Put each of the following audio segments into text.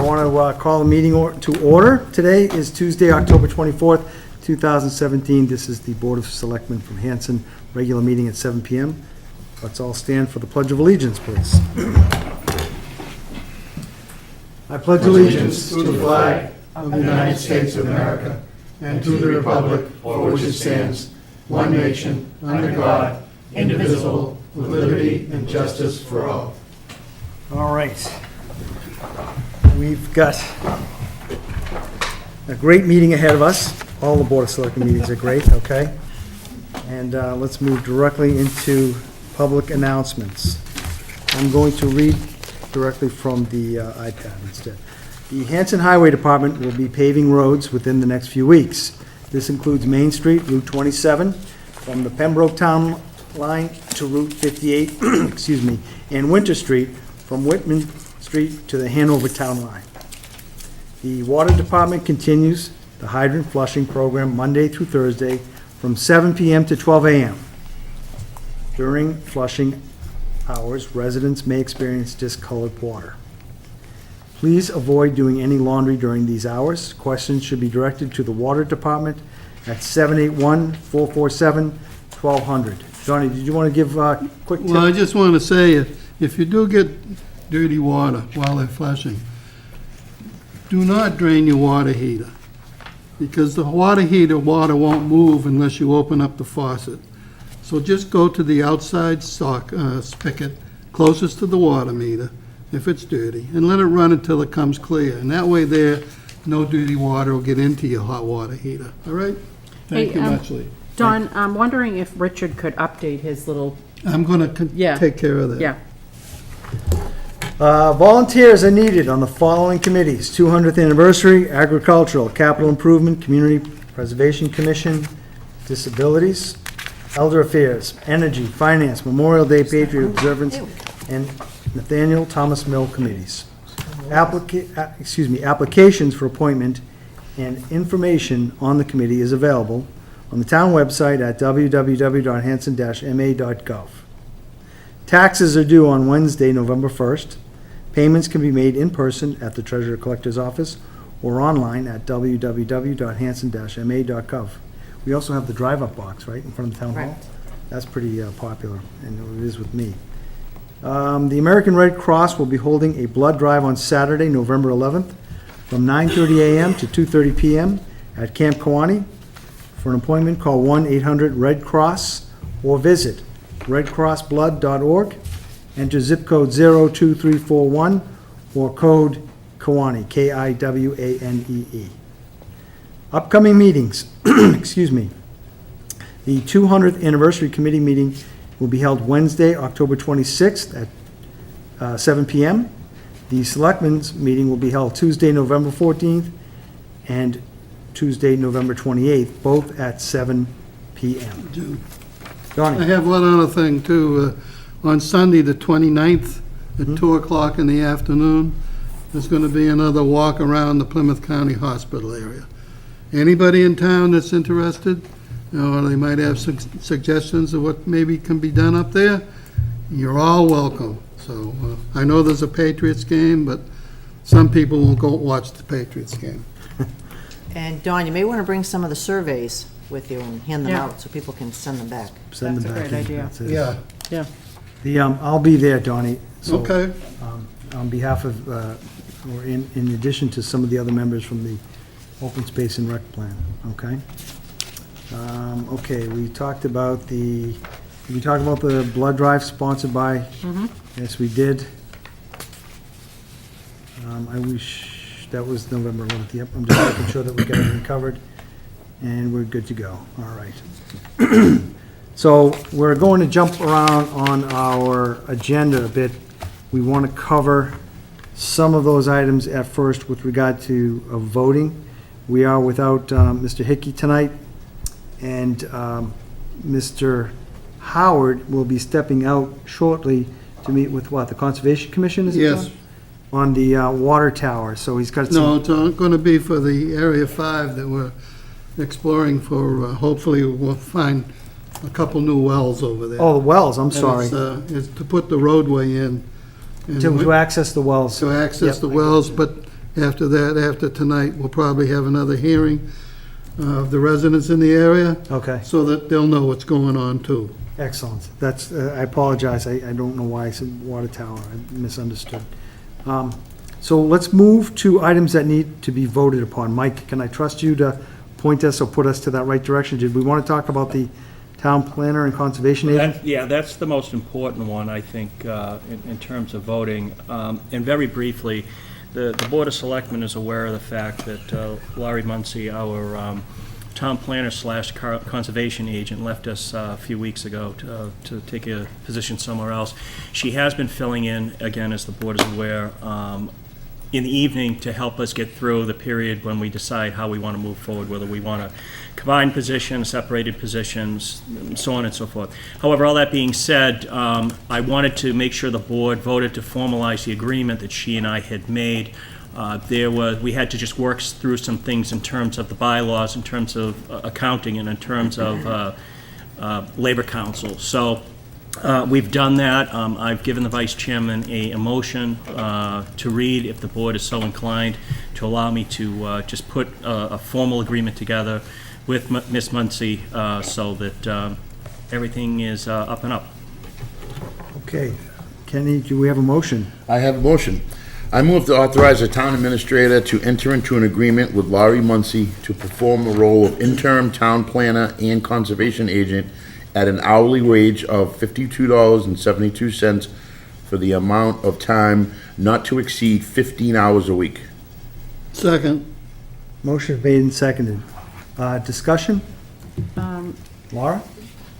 want to call the meeting to order. Today is Tuesday, October 24th, 2017. This is the Board of Selectmen from Hanson, regular meeting at 7 p.m. Let's all stand for the Pledge of Allegiance, please. I pledge allegiance to the flag of the United States of America and to the republic for which it stands, one nation, under God, indivisible, with liberty and justice for all. All right. We've got a great meeting ahead of us. All the Board of Selectmen meetings are great, okay? And let's move directly into public announcements. I'm going to read directly from the iPad instead. The Hanson Highway Department will be paving roads within the next few weeks. This includes Main Street, Route 27, from the Pembroke Town line to Route 58, excuse me, and Winter Street from Whitman Street to the Hanover Town line. The Water Department continues the hydrant flushing program Monday through Thursday from 7 p.m. to 12 a.m. During flushing hours, residents may experience discolored water. Please avoid doing any laundry during these hours. Questions should be directed to the Water Department at 781-447-1200. Johnny, did you want to give a quick tip? Well, I just want to say, if you do get dirty water while they're flushing, do not drain your water heater, because the water heater water won't move unless you open up the faucet. So just go to the outside spigot closest to the water meter, if it's dirty, and let it run until it comes clear. And that way there, no dirty water will get into your hot water heater. All right? Thank you much, Lee. Don, I'm wondering if Richard could update his little, I'm going to Yeah. take care of that. yeah. Volunteers are needed on the following committees: 200th Anniversary, Agricultural, Capital Improvement, Community Preservation Commission, Disabilities, Elder Affairs, Energy, Finance, Memorial Day, Patriot Observance, and Nathaniel Thomas Mill Committees. Applications for appointment and information on the committee is available on the town website at www.hanson-ma.gov. Taxes are due on Wednesday, November 1st. Payments can be made in person at the Treasurer Collector's Office or online at www.hanson-ma.gov. We also have the drive-up box, right, in front of the town hall? Right. That's pretty popular, and it is with me. The American Red Cross will be holding a blood drive on Saturday, November 11th, from 9:30 a.m. to 2:30 p.m. at Camp Kewanee. For an appointment, call 1-800-RED-CROSS or visit redcrossblood.org. Enter zip code 02341 or code Kewanee, K-I-W-A-N-E-E. Upcoming meetings, excuse me. The 200th Anniversary Committee meeting will be held Wednesday, October 26th at 7 p.m. The Selectmen's meeting will be held Tuesday, November 14th and Tuesday, November 28th, both at 7 p.m. I Donnie? have one other thing, too. On Sunday, the 29th, at 2 o'clock in the afternoon, there's going to be another walk around the Plymouth County Hospital area. Anybody in town that's interested, or they might have some suggestions of what maybe can be done up there, you're all welcome. So I know there's a Patriots game, but some people won't go watch the Patriots game. And Dawn, you may want to bring some of the surveys with you and hand them Yeah. out so people can send them back. Send them That's a back great in. idea. That's it. Yeah, Yeah. I'll be there, Donnie. So, okay. on behalf of, or in addition to some of the other members from the Open Space and Rec Plan, okay? Okay, we talked about the blood drive sponsored by? Yes, we did. I wish, that was November 11th, yep, I'm just making sure that we got everything covered, and we're good to go, all right. So, we're going to jump around on our agenda a bit. We want to cover some of those items at first with regard to voting. We are without Mr. Hickey tonight, and Mr. Howard will be stepping out shortly to meet with what, the Conservation Commission, is it, Yes. John? On the water tower, so he's got No, some, it's going to be for the Area 5 that we're exploring for, hopefully we'll find a couple new wells over there. oh, the wells, I'm And sorry, It's to put the roadway in. and to access the wells. To access Yep, the I got wells, you. but After that, after tonight, we'll probably have another hearing of the residents in the area, Okay, so that they'll know what's going on too. excellent. That's, I apologize, I don't know why I said water tower, I misunderstood. So let's move to items that need to be voted upon. Mike, can I trust you to point us or put us to that right direction? Did we want to talk about the town planner and conservation agent? Yeah, that's the most important one, I think, in terms of voting. And very briefly, the Board of Selectmen is aware of the fact that Laurie Muncy, our town planner / conservation agent, left us a few weeks ago to take a position somewhere else. She has been filling in, again, as the board is aware, in the evening to help us get through the period when we decide how we want to move forward, whether we want to combine positions, separated positions, so on and so forth. However, all that being said, I wanted to make sure the board voted to formalize the agreement that she and I had made. We had to just work through some things in terms of the bylaws, in terms of accounting, and in terms of Labor Council. So we've done that. I've given the vice chairman a motion to read, if the board is so inclined, to allow me to just put a formal agreement together with Ms. Muncy so that everything is up and up. Okay. Kenny, do we have a motion? I have a motion. I move to authorize the town administrator to enter into an agreement with Laurie Muncy to perform the role of interim town planner and conservation agent at an hourly wage of $52.72 for the amount of time not to exceed 15 hours a week. Second, Motion made and seconded. Discussion? Laura?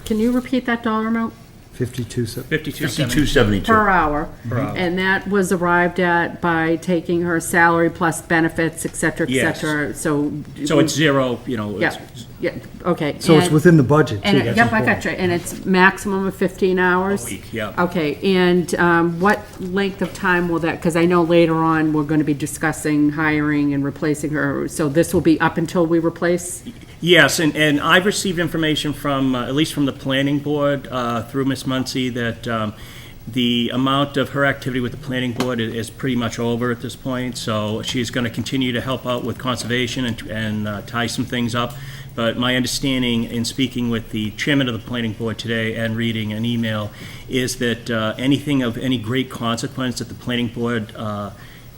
Can you repeat that dollar amount? 52. $52.72. Per hour. Per hour. And that was arrived at by taking her salary plus benefits, et cetera, et Yes. cetera, so. So it's zero, it's Yeah, yeah, okay. So it's and- within the budget, too. And, That's yep, I important. got you, and it's maximum of 15 hours? a week, yeah. Okay, and what length of time will that, because I know later on, we're going to be discussing hiring and replacing her, so this will be up until we replace? Yes, and I've received information from, at least from the planning board, through Ms. Muncy, that the amount of her activity with the planning board is pretty much over at this point, so she's going to continue to help out with conservation and tie some things up. But my understanding, in speaking with the chairman of the planning board today and reading an email, is that anything of any great consequence that the planning board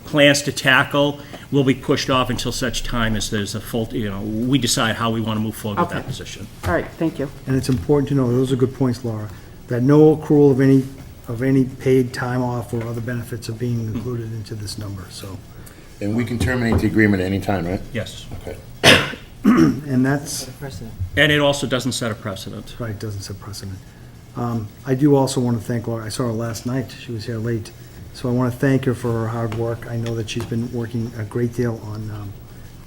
plans to tackle will be pushed off until such time as there's a full, we decide how we want to move forward with that Okay. position. All right, thank you. And it's important to know, those are good points, Laura, that no accrual of any paid time off or other benefits are being included into this number, so. And we can terminate the agreement at any time, right? Yes. Okay. And that's, Precedent. And it also doesn't set a precedent. right, doesn't set precedent. I do also want to thank Laura, I saw her last night, she was here late, so I want to thank her for her hard work. I know that she's been working a great deal on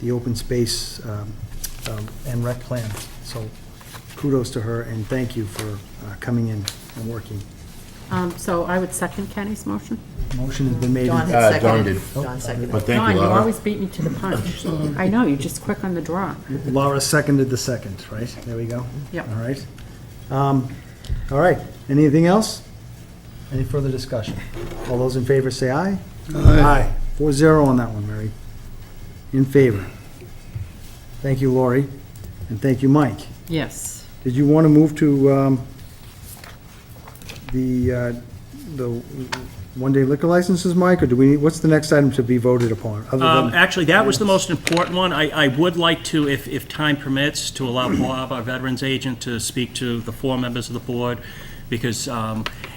the open space and rec plan, so kudos to her, and thank you for coming in and working. So I would second Kenny's motion. Motion has been made. Don and- had Dawn seconded. did. Don seconded. But thank Don, you, you Laura. always beat me to the punch. I know, you're just quick on the draw. Laura seconded the second, right? There we go. Yep. All right. All right, anything else? Any further discussion? All those in favor say aye. Aye. 4-0 on that one, Mary. In favor. Thank you, Lori, and thank you, Mike. Yes. Did you want to move to the one-day liquor licenses, Mike, or do we, what's the next item to be voted upon? other than- Actually, that was the most important one. I would like to, if time permits, to allow Bob, our veterans agent, to speak to the four members of the board, because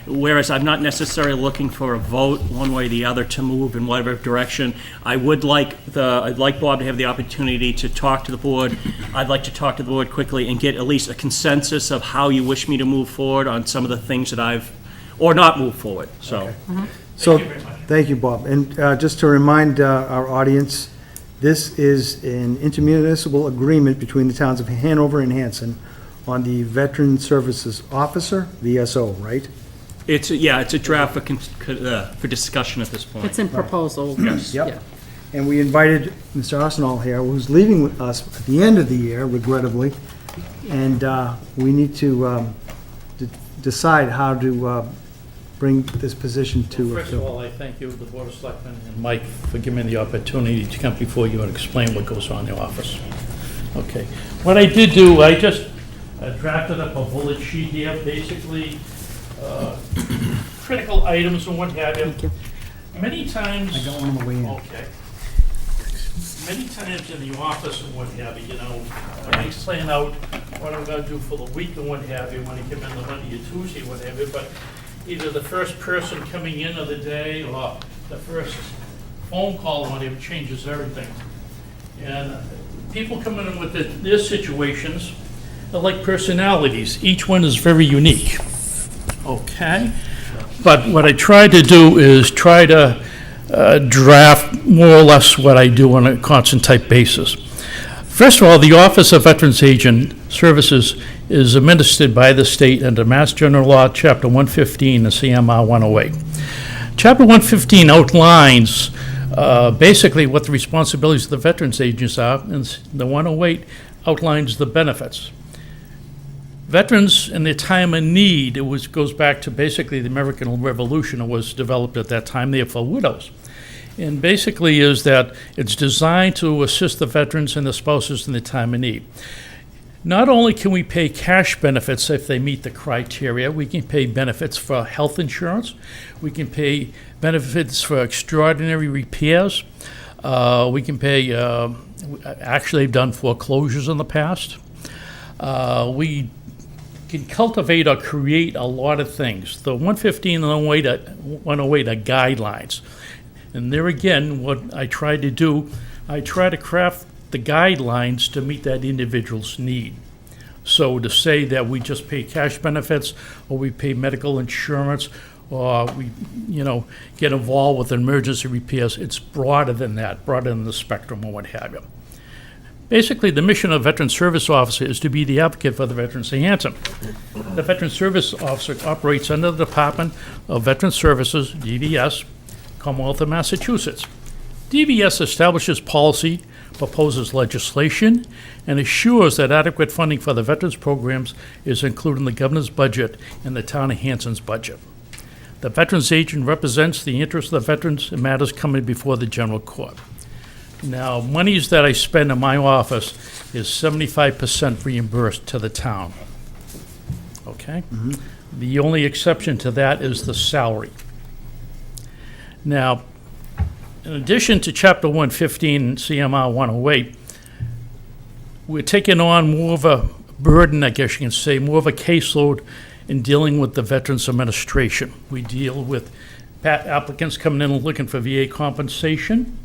whereas I'm not necessarily looking for a vote one way or the other to move in whatever direction, I'd like Bob to have the opportunity to talk to the board. I'd like to talk to the board quickly and get at least a consensus of how you wish me to move forward on some of the things that or not move forward, so. So, thank you, Bob. And just to remind our audience, this is an intermunicipal agreement between the towns of Hanover and Hanson on the Veteran Services Officer, VSO, right? It's a draft for discussion at this point. It's in proposal. Yes. Yeah. Yep. And we invited Mr. Arsenal here, who's leaving with us at the end of the year, regrettably. And we need to decide how to bring this position to. First of all, I thank you, the Board of Selectmen, and Mike for giving me the opportunity to come before you and explain what goes on in the office. Okay. What I did do, I just drafted up a bullet sheet here, basically critical items and what have you. Thank you. Many times. I don't want them away in. Okay. Many times in the office and what have you, when I plan out what I'm gonna do for the week and what have you, when I come in the Monday or Tuesday, whatever, but either the first person coming in of the day or the first phone call, whatever, changes everything. And people come in with their situations, they're like personalities. Each one is very unique, okay? But what I try to do is try to draft more or less what I do on a constant type basis. First of all, the Office of Veterans Agent Services is administered by the state under Mass General Law, Chapter 115 and CMR 108. Chapter 115 outlines basically what the responsibilities of the veterans agents are, and the 108 outlines the benefits. Veterans in their time of need, goes back to basically the American Revolution. It was developed at that time, therefore widows. And basically is that it's designed to assist the veterans and the spouses in their time of need. Not only can we pay cash benefits if they meet the criteria, we can pay benefits for health insurance, we can pay benefits for extraordinary repairs, we can pay, actually they've done foreclosures in the past. We can cultivate or create a lot of things. The 115 and 108 are guidelines. And there again, what I try to do, I try to craft the guidelines to meet that individual's need. So to say that we just pay cash benefits, or we pay medical insurance, or we, get involved with emergency repairs, it's broader than that, broader than the spectrum or what have you. Basically, the mission of Veteran Service Officer is to be the advocate for the veterans of Hanson. The Veteran Service Officer operates under the Department of Veteran Services, DVS, Commonwealth of Massachusetts. DVS establishes policy, proposes legislation, and assures that adequate funding for the veterans programs is included in the governor's budget and the town of Hanson's budget. The veterans agent represents the interests of the veterans in matters coming before the general court. Now, monies that I spend in my office is 75% reimbursed to the town. Okay? The only exception to that is the salary. Now, in addition to Chapter 115 CMR 108, we're taking on more of a burden, I guess you can say, more of a caseload in dealing with the Veterans Administration. We deal with applicants coming in and looking for VA compensation,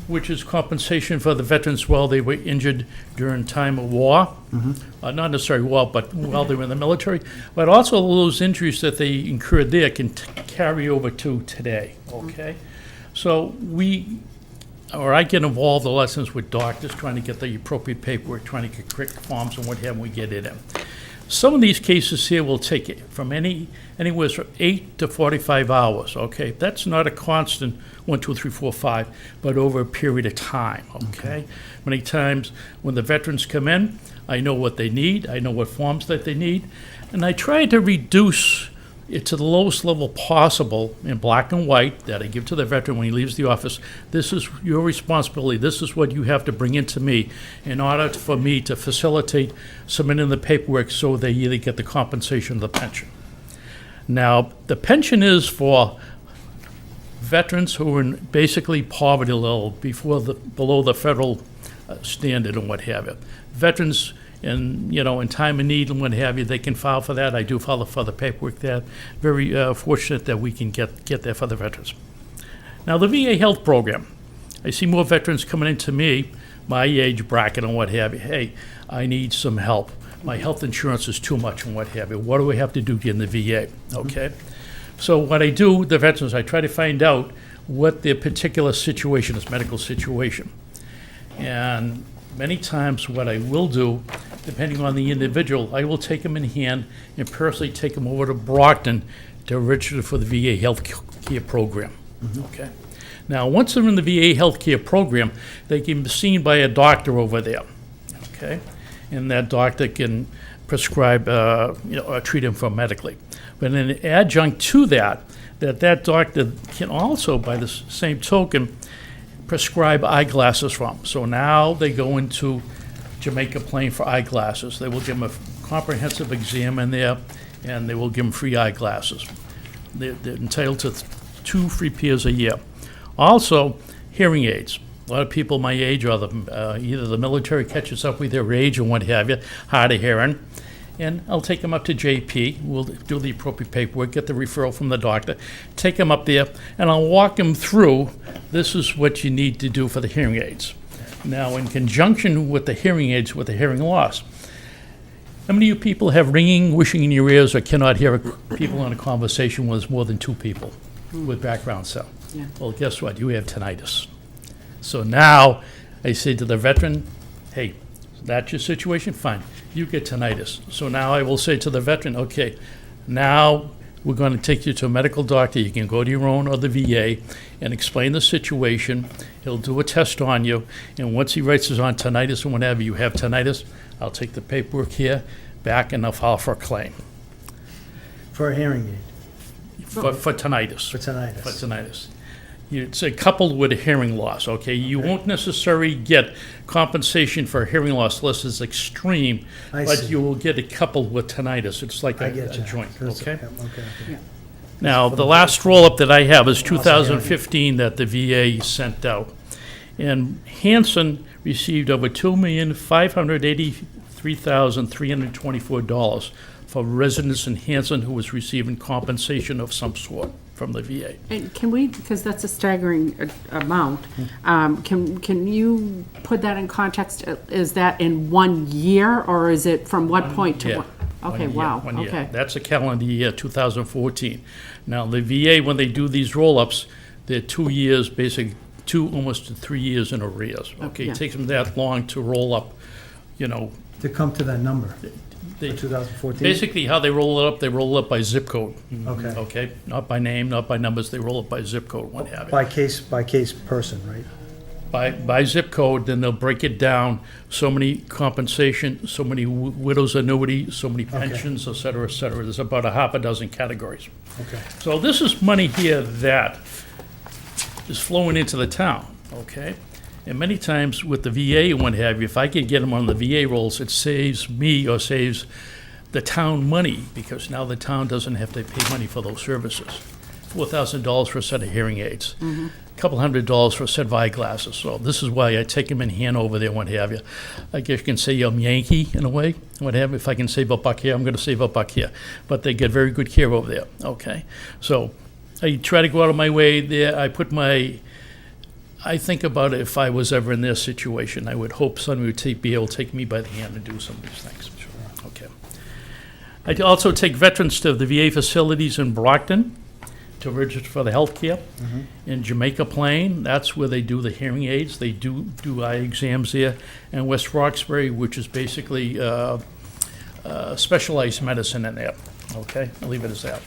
which is compensation for the veterans while they were injured during time of war. Not necessarily war, but while they were in the military. But also those injuries that they incurred there can carry over to today, okay? So I get involved in lessons with doctors, trying to get the appropriate paperwork, trying to get correct forms and what have we get it in. Some of these cases here will take it from anywhere from 8 to 45 hours, okay? That's not a constant 1, 2, 3, 4, 5, but over a period of time, okay? Many times when the veterans come in, I know what they need, I know what forms that they need, and I try to reduce it to the lowest level possible in black and white that I give to the veteran when he leaves the office. This is your responsibility. This is what you have to bring into me in order for me to facilitate submitting the paperwork so they either get the compensation or the pension. Now, the pension is for veterans who are in basically poverty level below the federal standard and what have you. Veterans in time of need and what have you, they can file for that. I do file for the paperwork there. Very fortunate that we can get there for the veterans. Now, the VA health program. I see more veterans coming into me, my age bracket and what have you. Hey, I need some help. My health insurance is too much and what have you. What do we have to do in the VA? Okay. So what I do, the veterans, I try to find out what their particular situation is, medical situation. And many times what I will do, depending on the individual, I will take them in hand and personally take them over to Brockton to register for the VA health care program. Okay. Now, once they're in the VA health care program, they can be seen by a doctor over there. Okay. And that doctor can prescribe, or treat them for medically. But in adjunct to that, that doctor can also, by the same token, prescribe eyeglasses from. So now they go into Jamaica Plain for eyeglasses. They will give them a comprehensive exam in there, and they will give them free eyeglasses. They're entitled to 2 free pairs a year. Also, hearing aids. A lot of people my age, or either the military catches up with their age or what have you, hard of hearing. And I'll take them up to JP, we'll do the appropriate paperwork, get the referral from the doctor, take them up there, and I'll walk them through, this is what you need to do for the hearing aids. Now, in conjunction with the hearing aids, with the hearing loss, how many of you people have ringing, wishing in your ears, or cannot hear people in a conversation when there's more than 2 people with background sound? Yeah. Well, guess what? You have tinnitus. So now, I say to the veteran, hey, that's your situation? Fine. You get tinnitus. So now I will say to the veteran, okay, now we're going to take you to a medical doctor. You can go to your own or the VA and explain the situation. He'll do a test on you. And once he writes us on tinnitus and whenever you have tinnitus, I'll take the paperwork here back and I'll file for a claim For a hearing aid, for tinnitus. for tinnitus. For tinnitus. It's coupled with a hearing loss, okay? You won't necessarily get compensation for a hearing loss unless it's extreme, I but see. you will get it coupled with tinnitus. It's like I a get you. joint, That's- okay? Okay. Now, the last roll-up that I have is 2015 that the VA sent out. And Hanson received over $2,583,324 for residents in Hanson who was receiving compensation of some sort from the VA. And can we, because that's a staggering amount, can you put that in context? Is that in 1 year, or is it from what point to year. what? Okay, 1 year, wow, 1 year. okay. That's a calendar year, 2014. Now, the VA, when they do these roll-ups, they're 2 years, basically, almost 3 years in arrears. Okay, yeah. it takes them that long to roll up, you know. To come to that number, They, 2014? basically, how they roll it up, they roll it up by zip code. Okay. Okay, not by name, not by numbers, they roll it by zip code, what have you. By case person, right? By zip code, then they'll break it down, so many compensation, so many widow's annuity, so many pensions, et cetera, et cetera. There's about a half a dozen categories. Okay. So this is money here that is flowing into the town, okay? And many times with the VA and what have you, if I could get them on the VA rolls, it saves me or saves the town money, because now the town doesn't have to pay money for those services. $4,000 for a set of hearing aids, a couple $100 for a set of eyeglasses. So this is why I take them in hand over there, what have you. I guess you can say I'm Yankee in a way, what have you. If I can save a buck here, I'm going to save a buck here. But they get very good care over there, okay? So I try to go out of my way there. I think about it, if I was ever in their situation, I would hope someone would be able to take me by the hand and do some of these things. Okay. I also take veterans to the VA facilities in Brockton to register for the health care. In Jamaica Plain, that's where they do the hearing aids. They do eye exams there. And West Roxbury, which is basically specialized medicine in there. Okay, I'll leave it as that.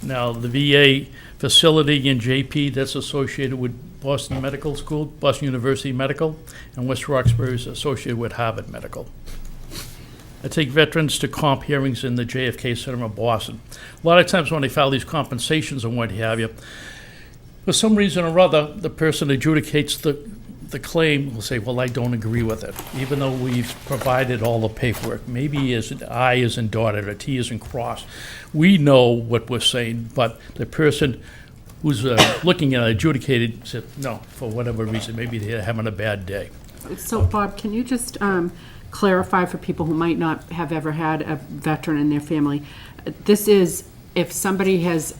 Now, the VA facility in JP, that's associated with Boston Medical School, Boston University Medical, and West Roxbury is associated with Harvard Medical. I take veterans to comp hearings in the JFK Center in Boston. A lot of times when they file these compensations and what have you, for some reason or other, the person adjudicates the claim will say, well, I don't agree with it, even though we've provided all the paperwork. Maybe I isn't dotted or T isn't crossed. We know what we're saying, but the person who's looking at it adjudicated said, no, for whatever reason, maybe they're having a bad day. So, Bob, can you just clarify for people who might not have ever had a veteran in their family? This is if somebody has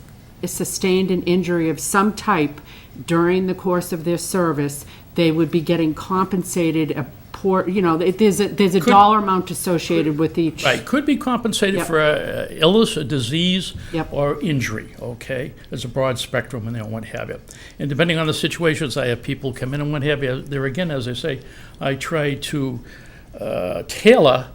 sustained an injury of some type during the course of their service, they would be getting compensated there's a dollar amount associated with each. Right, could be compensated Yep. for a illness, a disease, Yep. or injury, okay? There's a broad spectrum and what have you. And depending on the situations, I have people come in and what have you. There again, as I say, I try to tailor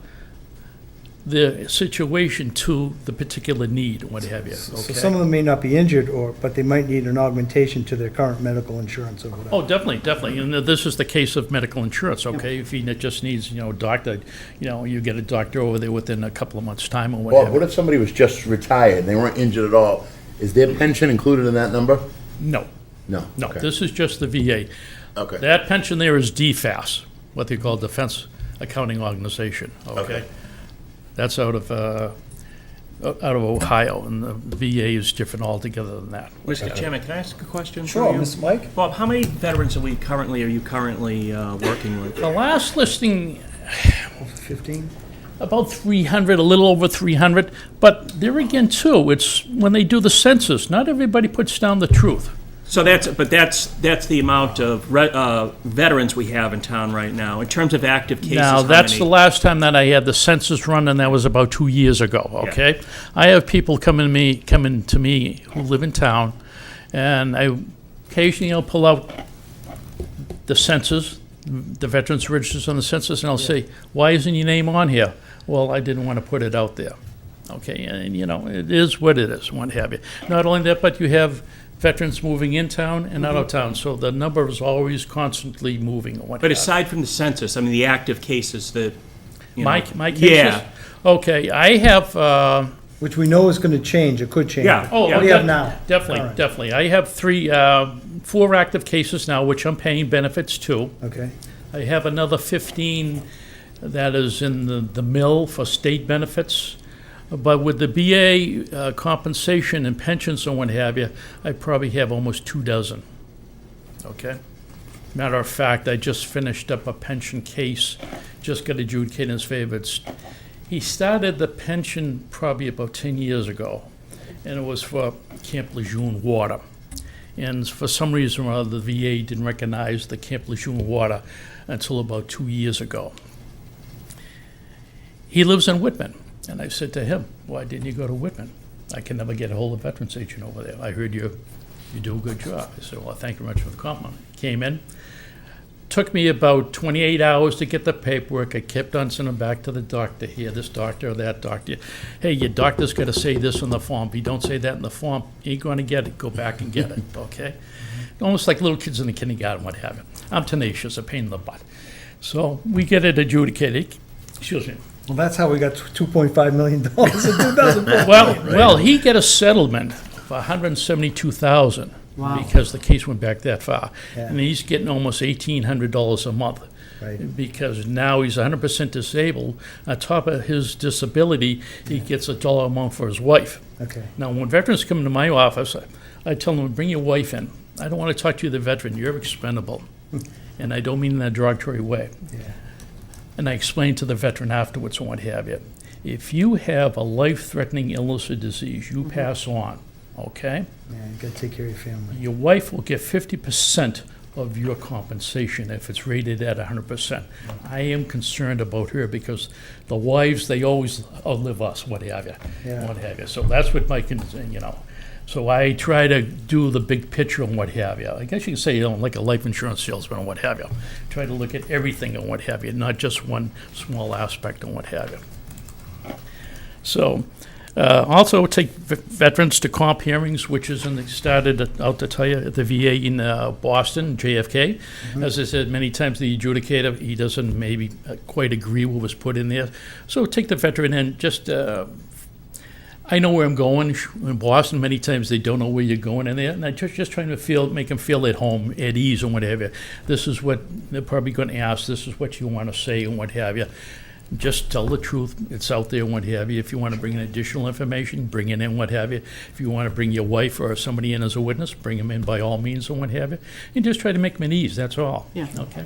the situation to the particular need, what have you, So okay? some of them may not be injured, but they might need an augmentation to their current medical insurance or whatever. Oh, definitely. And this is the case of medical insurance, okay? If he just needs, a doctor, you get a doctor over there within a couple of months' time or Bob, whatever. what if somebody was just retired, and they weren't injured at all, Is their pension included in that number? No, No. no, Okay. this is just the VA. Okay. That pension there is DFAS, what they call Defense Accounting Organization, okay? Okay. That's out of Ohio, and the VA is different altogether than that. Mr. Chairman, can I ask a question? for Sure, you? Mr. Mike? Bob, how many veterans are you currently working with? The last listing, 15? about 300, a little over 300, but there again, too, it's when they do the census, not everybody puts down the truth. So that's the amount of veterans we have in town right now. In terms of active cases, Now, how that's the many? last time that I had the census run, and that was about 2 years ago, okay? I have people coming to me who live in town, and I occasionally I'll pull out the census, the veterans registers on the census, and I'll say, why isn't your name on here? Well, I didn't want to put it out there, okay? And, you know, it is what it is, what have you. Not only that, but you have veterans moving in town and out of town, so the number is always constantly moving, or what But have you. aside from the census, I mean, the active cases that, you know. My cases? Yeah. Okay, I have, Which we know is going to change, it could change. Yeah. oh, What do you have now? Definitely, All right. definitely. I have 4 active cases now, which I'm paying benefits to. Okay, I have another 15 that is in the mill for state benefits. But with the BA compensation and pensions and what have you, I probably have almost 24. Okay? Matter of fact, I just finished up a pension case, just got adjudicated in his favor. He started the pension probably about 10 years ago, and it was for Camp Lejeune water. And for some reason or other, the VA didn't recognize the Camp Lejeune water until about 2 years ago. He lives in Whitman, and I said to him, why didn't you go to Whitman? I can never get a hold of Veterans Agent over there. I heard you do a good job. I said, well, thank you very much for the compliment. Came in, took me about 28 hours to get the paperwork. I kept on sending back to the doctor here, this doctor or that doctor. Hey, your doctor's got to say this on the form. If you don't say that in the form, you ain't going to get it. Go back and get it, okay? Almost like little kids in the kindergarten, what have you. I'm tenacious, a pain in the butt. So we get it adjudicated. Excuse me. well, that's how we got $2.5 million in 2004. Well, he got a settlement for $172,000 because the case went back that far, Yeah. and he's getting almost $1,800 a month Right. because now he's 100% disabled. On top of his disability, he gets $1 a month for his wife. Okay, Now, when veterans come into my office, I tell them, bring your wife in. I don't want to talk to you, the veteran. You're expendable, and I don't mean in a derogatory way. yeah, And I explained to the veteran afterwards and what have you. If you have a life-threatening illness or disease, you pass on, okay? yeah, you got to take care of your family. Your wife will get 50% of your compensation if it's rated at 100%. I am concerned about her because the wives, they always outlive us, what have you, Yeah. what have you. So that's what my concern, you know. So I try to do the big picture and what have you. I guess you can say, you know, like a life insurance salesman and what have you. Try to look at everything and what have you, not just one small aspect and what have you. So, also take veterans to comp hearings, which is started out to tell you at the VA in Boston, JFK. As I said many times, the adjudicator, he doesn't maybe quite agree what was put in there. So take the veteran in, just I know where I'm going. In Boston, many times they don't know where you're going in there, and I'm just trying to make them feel at home, at ease, and what have you. This is what they're probably going to ask. This is what you want to say, and what have you. Just tell the truth. It's out there, and what have you. If you want to bring in additional information, bring it in, what have you. If you want to bring your wife or somebody in as a witness, bring them in by all means, and what have you. And just try to make them at ease. That's all. Yeah. Okay.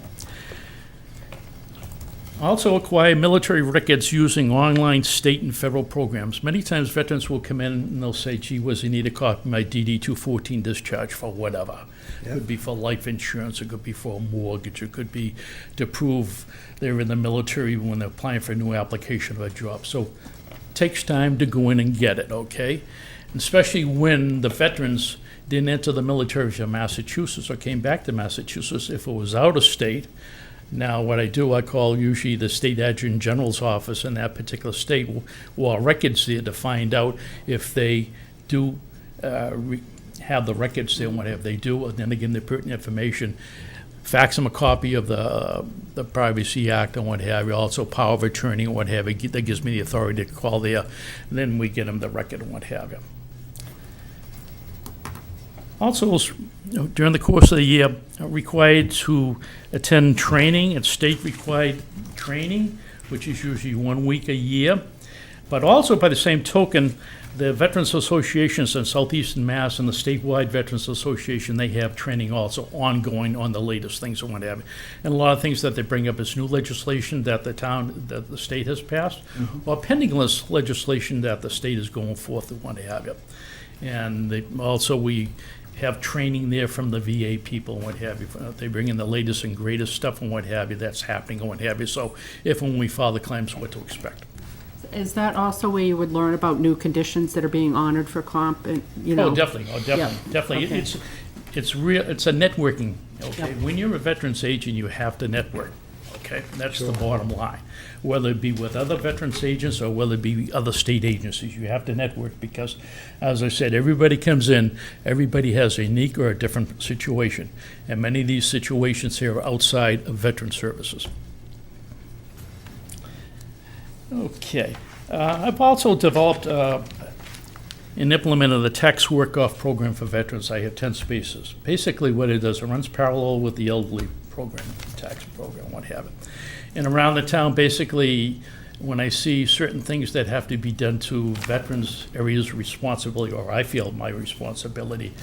Also acquire military records using online state and federal programs. Many times veterans will come in and they'll say, gee whiz, I need a copy of my DD-214 discharge for whatever. It could be for life insurance, it could be for a mortgage, it could be to prove they're in the military when they're applying for a new application of a job. So it takes time to go in and get it, okay? And especially when the veterans didn't enter the military from Massachusetts or came back to Massachusetts. If it was out of state, now, what I do, I call usually the state adjutant general's office in that particular state, or records there to find out if they do have the records there and whatever they do, and then again, the pertinent information. Fax them a copy of the Privacy Act and what have you, also power of attorney and what have you. That gives me the authority to call there, and then we get them the record and what have you. Also, during the course of the year, are required to attend training, it's state-required training, which is usually 1 week a year. But also, by the same token, the Veterans Associations in Southeastern Mass and the statewide Veterans Association, they have training also ongoing on the latest things and what have you. And a lot of things that they bring up is new legislation that the state has passed, or pending legislation that the state is going forth and what have you. And we have training there from the VA people and what have you. They bring in the latest and greatest stuff and what have you that's happening and what have you. So if and when we file the claims, what to expect. Is that also where you would learn about new conditions that are being honored for comp and, you know? Oh, definitely. Yeah. Definitely. Okay. It's real, it's a networking, okay? Yep. When you're a veterans agent, you have to network, okay? That's the bottom line. Whether it be with other veterans agents or whether it be other state agencies, you have to network because, as I said, everybody comes in, everybody has a unique or a different situation. And many of these situations here are outside of veteran services. Okay. I've also developed and implemented the tax work-off program for veterans. I have 10 spaces. Basically what it does, it runs parallel with the elderly program, tax program, what have it. And around the town, basically, when I see certain things that have to be done to veterans' areas of responsibility, or I feel my responsibility,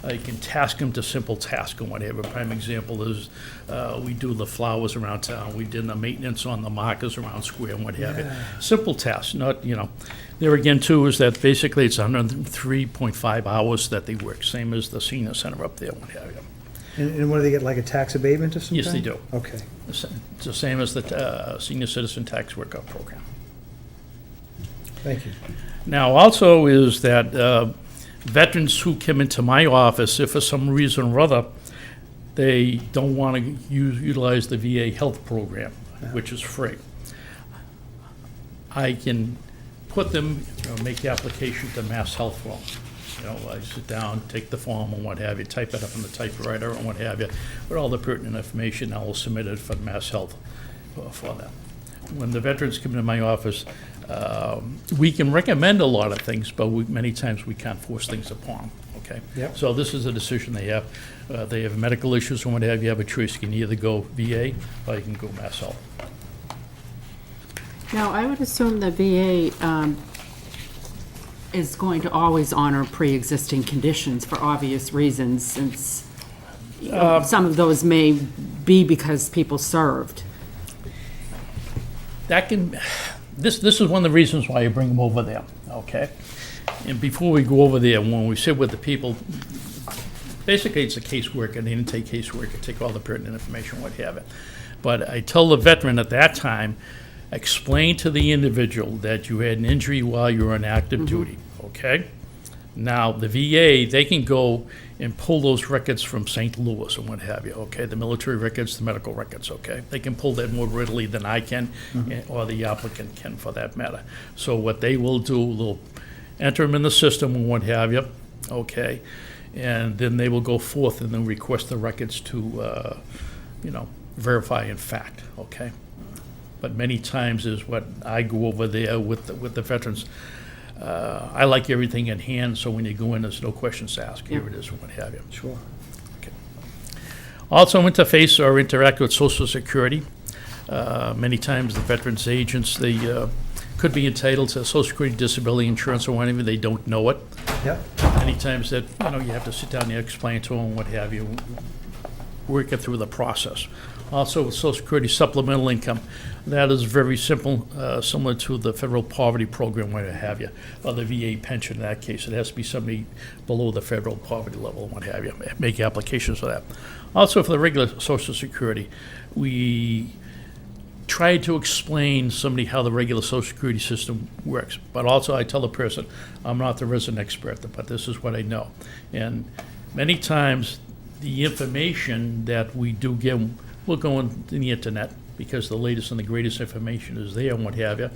I can task them to simple tasks and whatever. A prime example is we do the flowers around town. We did the maintenance on the markers around square and what have you. Simple tasks, not, you know. There again, too, is that basically it's 103.5 hours that they work, same as the senior center up there, what have you. And what, do they get, like a tax abatement or something? Yes, they do. Okay. It's the same as the senior citizen tax workout program. Thank you. Now, also is that veterans who come into my office, if for some reason or other, they don't want to utilize the VA health program, which is free, I can put them, make the application to Mass Health form. You know, I sit down, take the form and what have you, type it up on the typewriter and what have you, with all the pertinent information, I will submit it for Mass Health for them. When the veterans come into my office, we can recommend a lot of things, but many times we can't force things upon them, okay? Yep. So this is a decision they have. They have medical issues and what have you, have a choice. You can either go VA or you can go Mass Health. Now, I would assume the VA is going to always honor pre-existing conditions for obvious reasons, since you know, some of those may be because people served. That can, this is one of the reasons why you bring them over there, okay? And before we go over there, when we sit with the people, basically it's a caseworker, they didn't take caseworker, take all the pertinent information, what have it. But I tell the veteran at that time, explain to the individual that you had an injury while you were on active duty, okay? Now, the VA, they can go and pull those records from St. Louis and what have you, okay? The military records, the medical records, okay? They can pull that more readily than I can, or the applicant can for that matter. So what they will do, they'll enter them in the system and what have you, okay? And then they will go forth and then request the records to, verify in fact, okay? But many times is what I go over there with the veterans. I like everything in hand, so when you go in, there's no questions asked. Here it is, and what have you. Sure. Okay. Also interface or interact with Social Security. Many times the veterans agents, they could be entitled to Social Security disability insurance or whatever, they don't know it. Yep. Many times that, you have to sit down there, explain to them, what have you, work it through the process. Also, with Social Security supplemental income, that is very simple, similar to the federal poverty program, what have you, or the VA pension in that case. It has to be somebody below the federal poverty level, what have you, make applications for that. Also, for the regular Social Security, we try to explain somebody how the regular Social Security system works. But also, I tell the person, I'm not the resident expert, but this is what I know. And many times, the information that we do give them will go on the internet because the latest and the greatest information is there and what have you.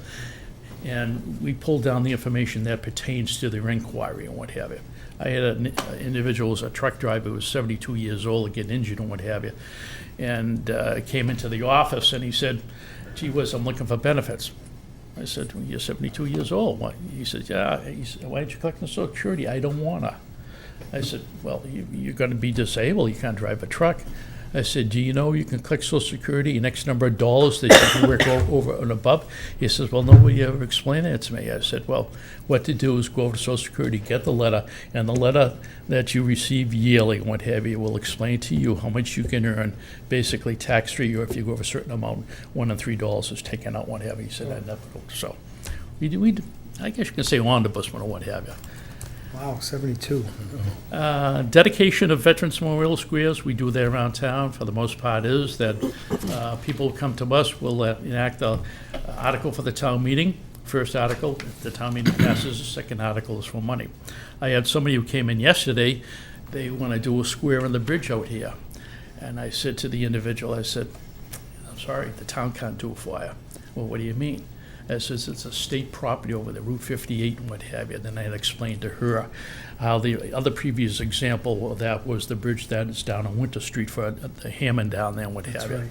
And we pull down the information that pertains to their inquiry and what have you. I had an individual who was a truck driver who was 72 years old, getting injured and what have you. And came into the office and he said, gee whiz, I'm looking for benefits. I said, well, you're 72 years old. What? He said, yeah. He said, why aren't you collecting Social Security? I don't want to. I said, well, you're going to be disabled, you can't drive a truck. I said, do you know you can collect Social Security an X number of dollars that you can work over and above? He says, well, nobody ever explained that to me. I said, well, what to do is go over to Social Security, get the letter, and the letter that you receive yearly, what have you, will explain to you how much you can earn, basically tax-free, or if you go over a certain amount, $1 and $3 is taken out, what have you. He said, I never know. So, I guess you can say omnibusman or what have you. Wow, 72. Dedication of Veterans Memorial Squares, we do that around town. For the most part is that people come to us, we'll enact an article for the town meeting. First article, if the town meeting passes, the second article is for money. I had somebody who came in yesterday, they want to do a square on the bridge out here. And I said to the individual, I said, I'm sorry, the town can't do it for you. Well, what do you mean? I says, it's a state property over there, Route 58 and what have you. Then I had explained to her how the other previous example of that was the bridge that is down on Winter Street for the Hammond down there and what have you.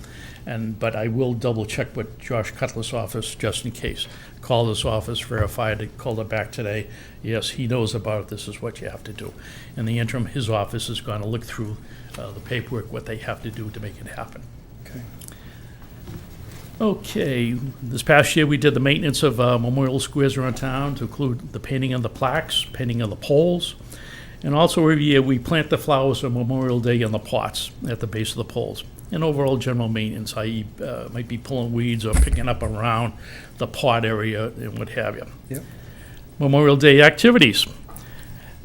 But I will double check with Josh Cutler's office just in case. Call his office, verified it, called it back today. Yes, he knows about it, this is what you have to do. In the interim, his office is going to look through the paperwork, what they have to do to make it happen. Okay. Okay, this past year, we did the maintenance of memorial squares around town to include the painting of the plaques, painting of the poles, and also every year, we plant the flowers on Memorial Day in the pots at the base of the poles. And overall general maintenance, i.e. Might be pulling weeds or picking up around the pot area and what have you. Yep. Memorial Day activities.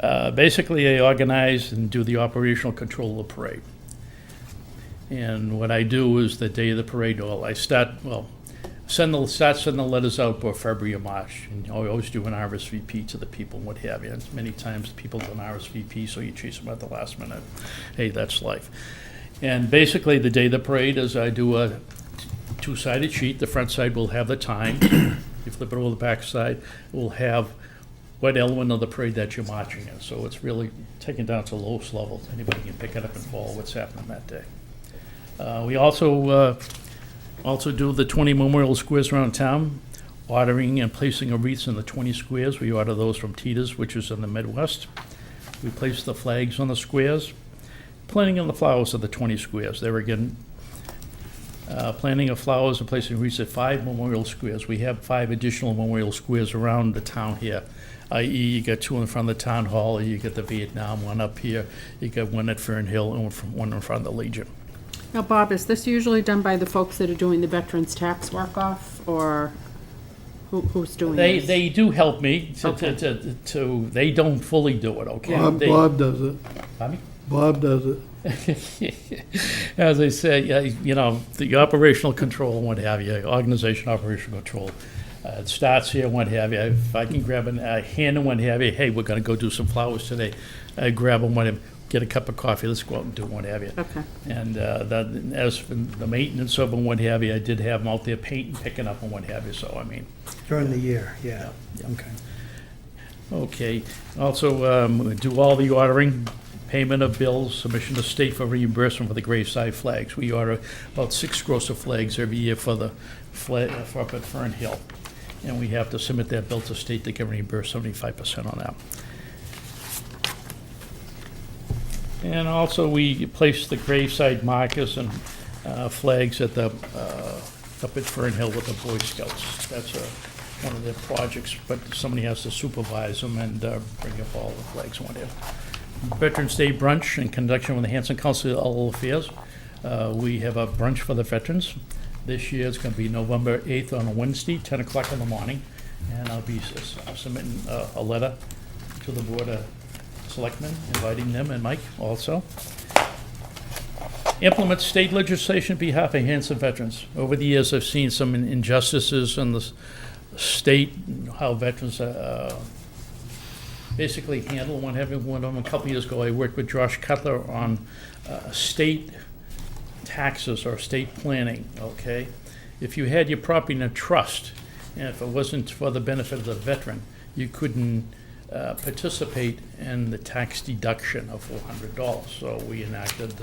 Basically, I organize and do the operational control of the parade. And what I do is the day of the parade, start sending the letters out for February or March. And I always do an RSVP to the people and what have you. And many times people do an RSVP, so you chase them at the last minute. Hey, that's life. And basically, the day of the parade is I do a two-sided sheet. The front side will have the time. You flip it over the back side, it will have what element of the parade that you're marching in. So it's really taken down to the lowest level. Anybody can pick it up and follow what's happening that day. We also do the 20 memorial squares around town, ordering and placing of wreaths in the 20 squares. We order those from Tita's, which is in the Midwest. We place the flags on the squares, planting of the flowers of the 20 squares. There again, planting of flowers and placing wreaths at 5 memorial squares. We have 5 additional memorial squares around the town here, i.e. you got 2 in front of the town hall, you got the Vietnam one up here, you got one at Fern Hill, and one in front of the Legion. Now, Bob, is this usually done by the folks that are doing the veterans' tax work-off, or who's doing this? They do help me Okay. they don't fully do it, okay? Bob does it. Pardon me? Bob does it. As I said, the operational control and what have you, organization operational control, it starts here, what have you. If I can grab a hand and what have you, hey, we're gonna go do some flowers today. I grab them, get a cup of coffee, let's go out and do what have you. Okay. And as for the maintenance of them, what have you, I did have them out there painting, picking up and what have you, so I mean. During the year, yeah. Okay. Okay, also do all the ordering, payment of bills, submission to state for reimbursement for the graveside flags. We order about 6 gross of flags every year for for up at Fern Hill. And we have to submit that bill to state to get reimbursed 75% on that. And also, we place the graveside markers and flags at the up at Fern Hill with the Boy Scouts. That's one of their projects, but somebody has to supervise them and bring up all the flags and whatever. Veterans Day brunch in conjunction with the Hanson Cultural Affairs. We have a brunch for the veterans. This year it's going to be November 8th on a Wednesday, 10 o'clock in the morning, and I'll be submitting a letter to the Board of Selectmen, inviting them, and Mike also. Implement state legislation on behalf of Hanson veterans. Over the years, I've seen some injustices in the state, how veterans basically handle one. Having one of them a couple years ago, I worked with Josh Cutler on state taxes or state planning, okay? If you had your property in a trust, and if it wasn't for the benefit of the veteran, you couldn't participate in the tax deduction of $400. So we enacted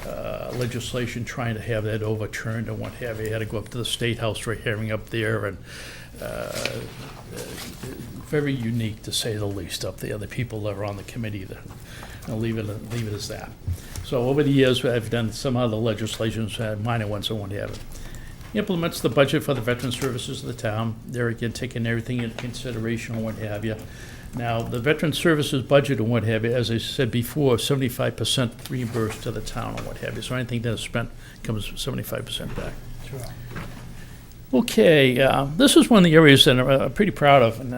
legislation trying to have that overturned and what have you. Had to go up to the State House for a hearing up there, and very unique, to say the least, up there. The people that are on the committee, I'll leave it as that. So over the years, I've done some other legislations, minor ones, and what have you. Implements the budget for the veteran services of the town. There again, taking everything into consideration and what have you. Now, the veteran services budget and what have you, as I said before, 75% reimbursed to the town and what have you. So anything that is spent comes 75% back. Sure. Okay, this is one of the areas that I'm pretty proud of. And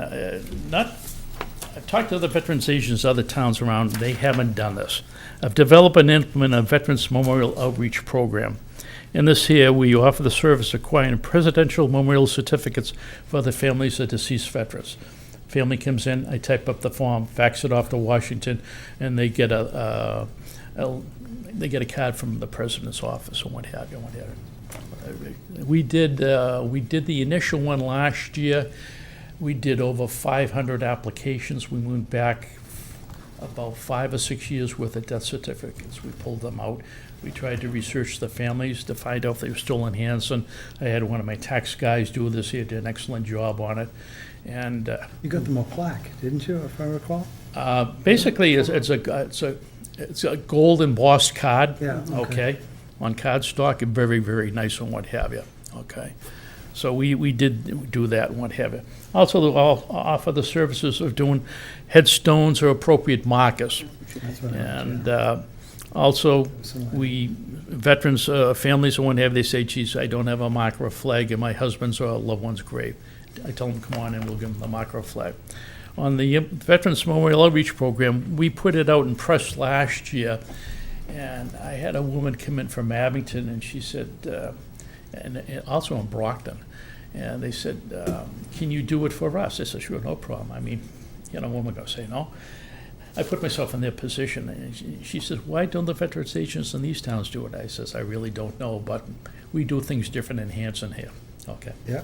I've talked to other veterans agents, other towns around, they haven't done this. I've developed and implemented a Veterans Memorial Outreach Program. In this here, we offer the service of acquiring presidential memorial certificates for the families of deceased veterans. Family comes in, I type up the form, fax it off to Washington, and they get a card from the president's office and what have you. We did the initial one last year. We did over 500 applications. We went back about 5 or 6 years worth of death certificates. We pulled them out. We tried to research the families to find out if they were still in Hanson. I had one of my tax guys do this. He did an excellent job on it. And You got them a plaque, didn't you, if I recall? basically, it's a gold embossed card. Yeah, okay. On cardstock, and very, very nice and what have you. Okay. So we did do that and what have you. Also, I'll offer the services of doing headstones or appropriate markers. That's what I- And also, veterans, families and what have, they say, geez, I don't have a marker or flag in my husband's or loved one's grave. I tell them, come on in, we'll give them the marker or flag. On the Veterans Memorial Outreach Program, we put it out in press last year, and I had a woman come in from Abington, and she said, and also in Brockton, and they said, can you do it for us? I said, sure, no problem. I mean, what am I gonna say, no? I put myself in their position, and she says, why don't the veterans agents in these towns do it? I says, I really don't know, but we do things different in Hanson here. Okay. Yeah,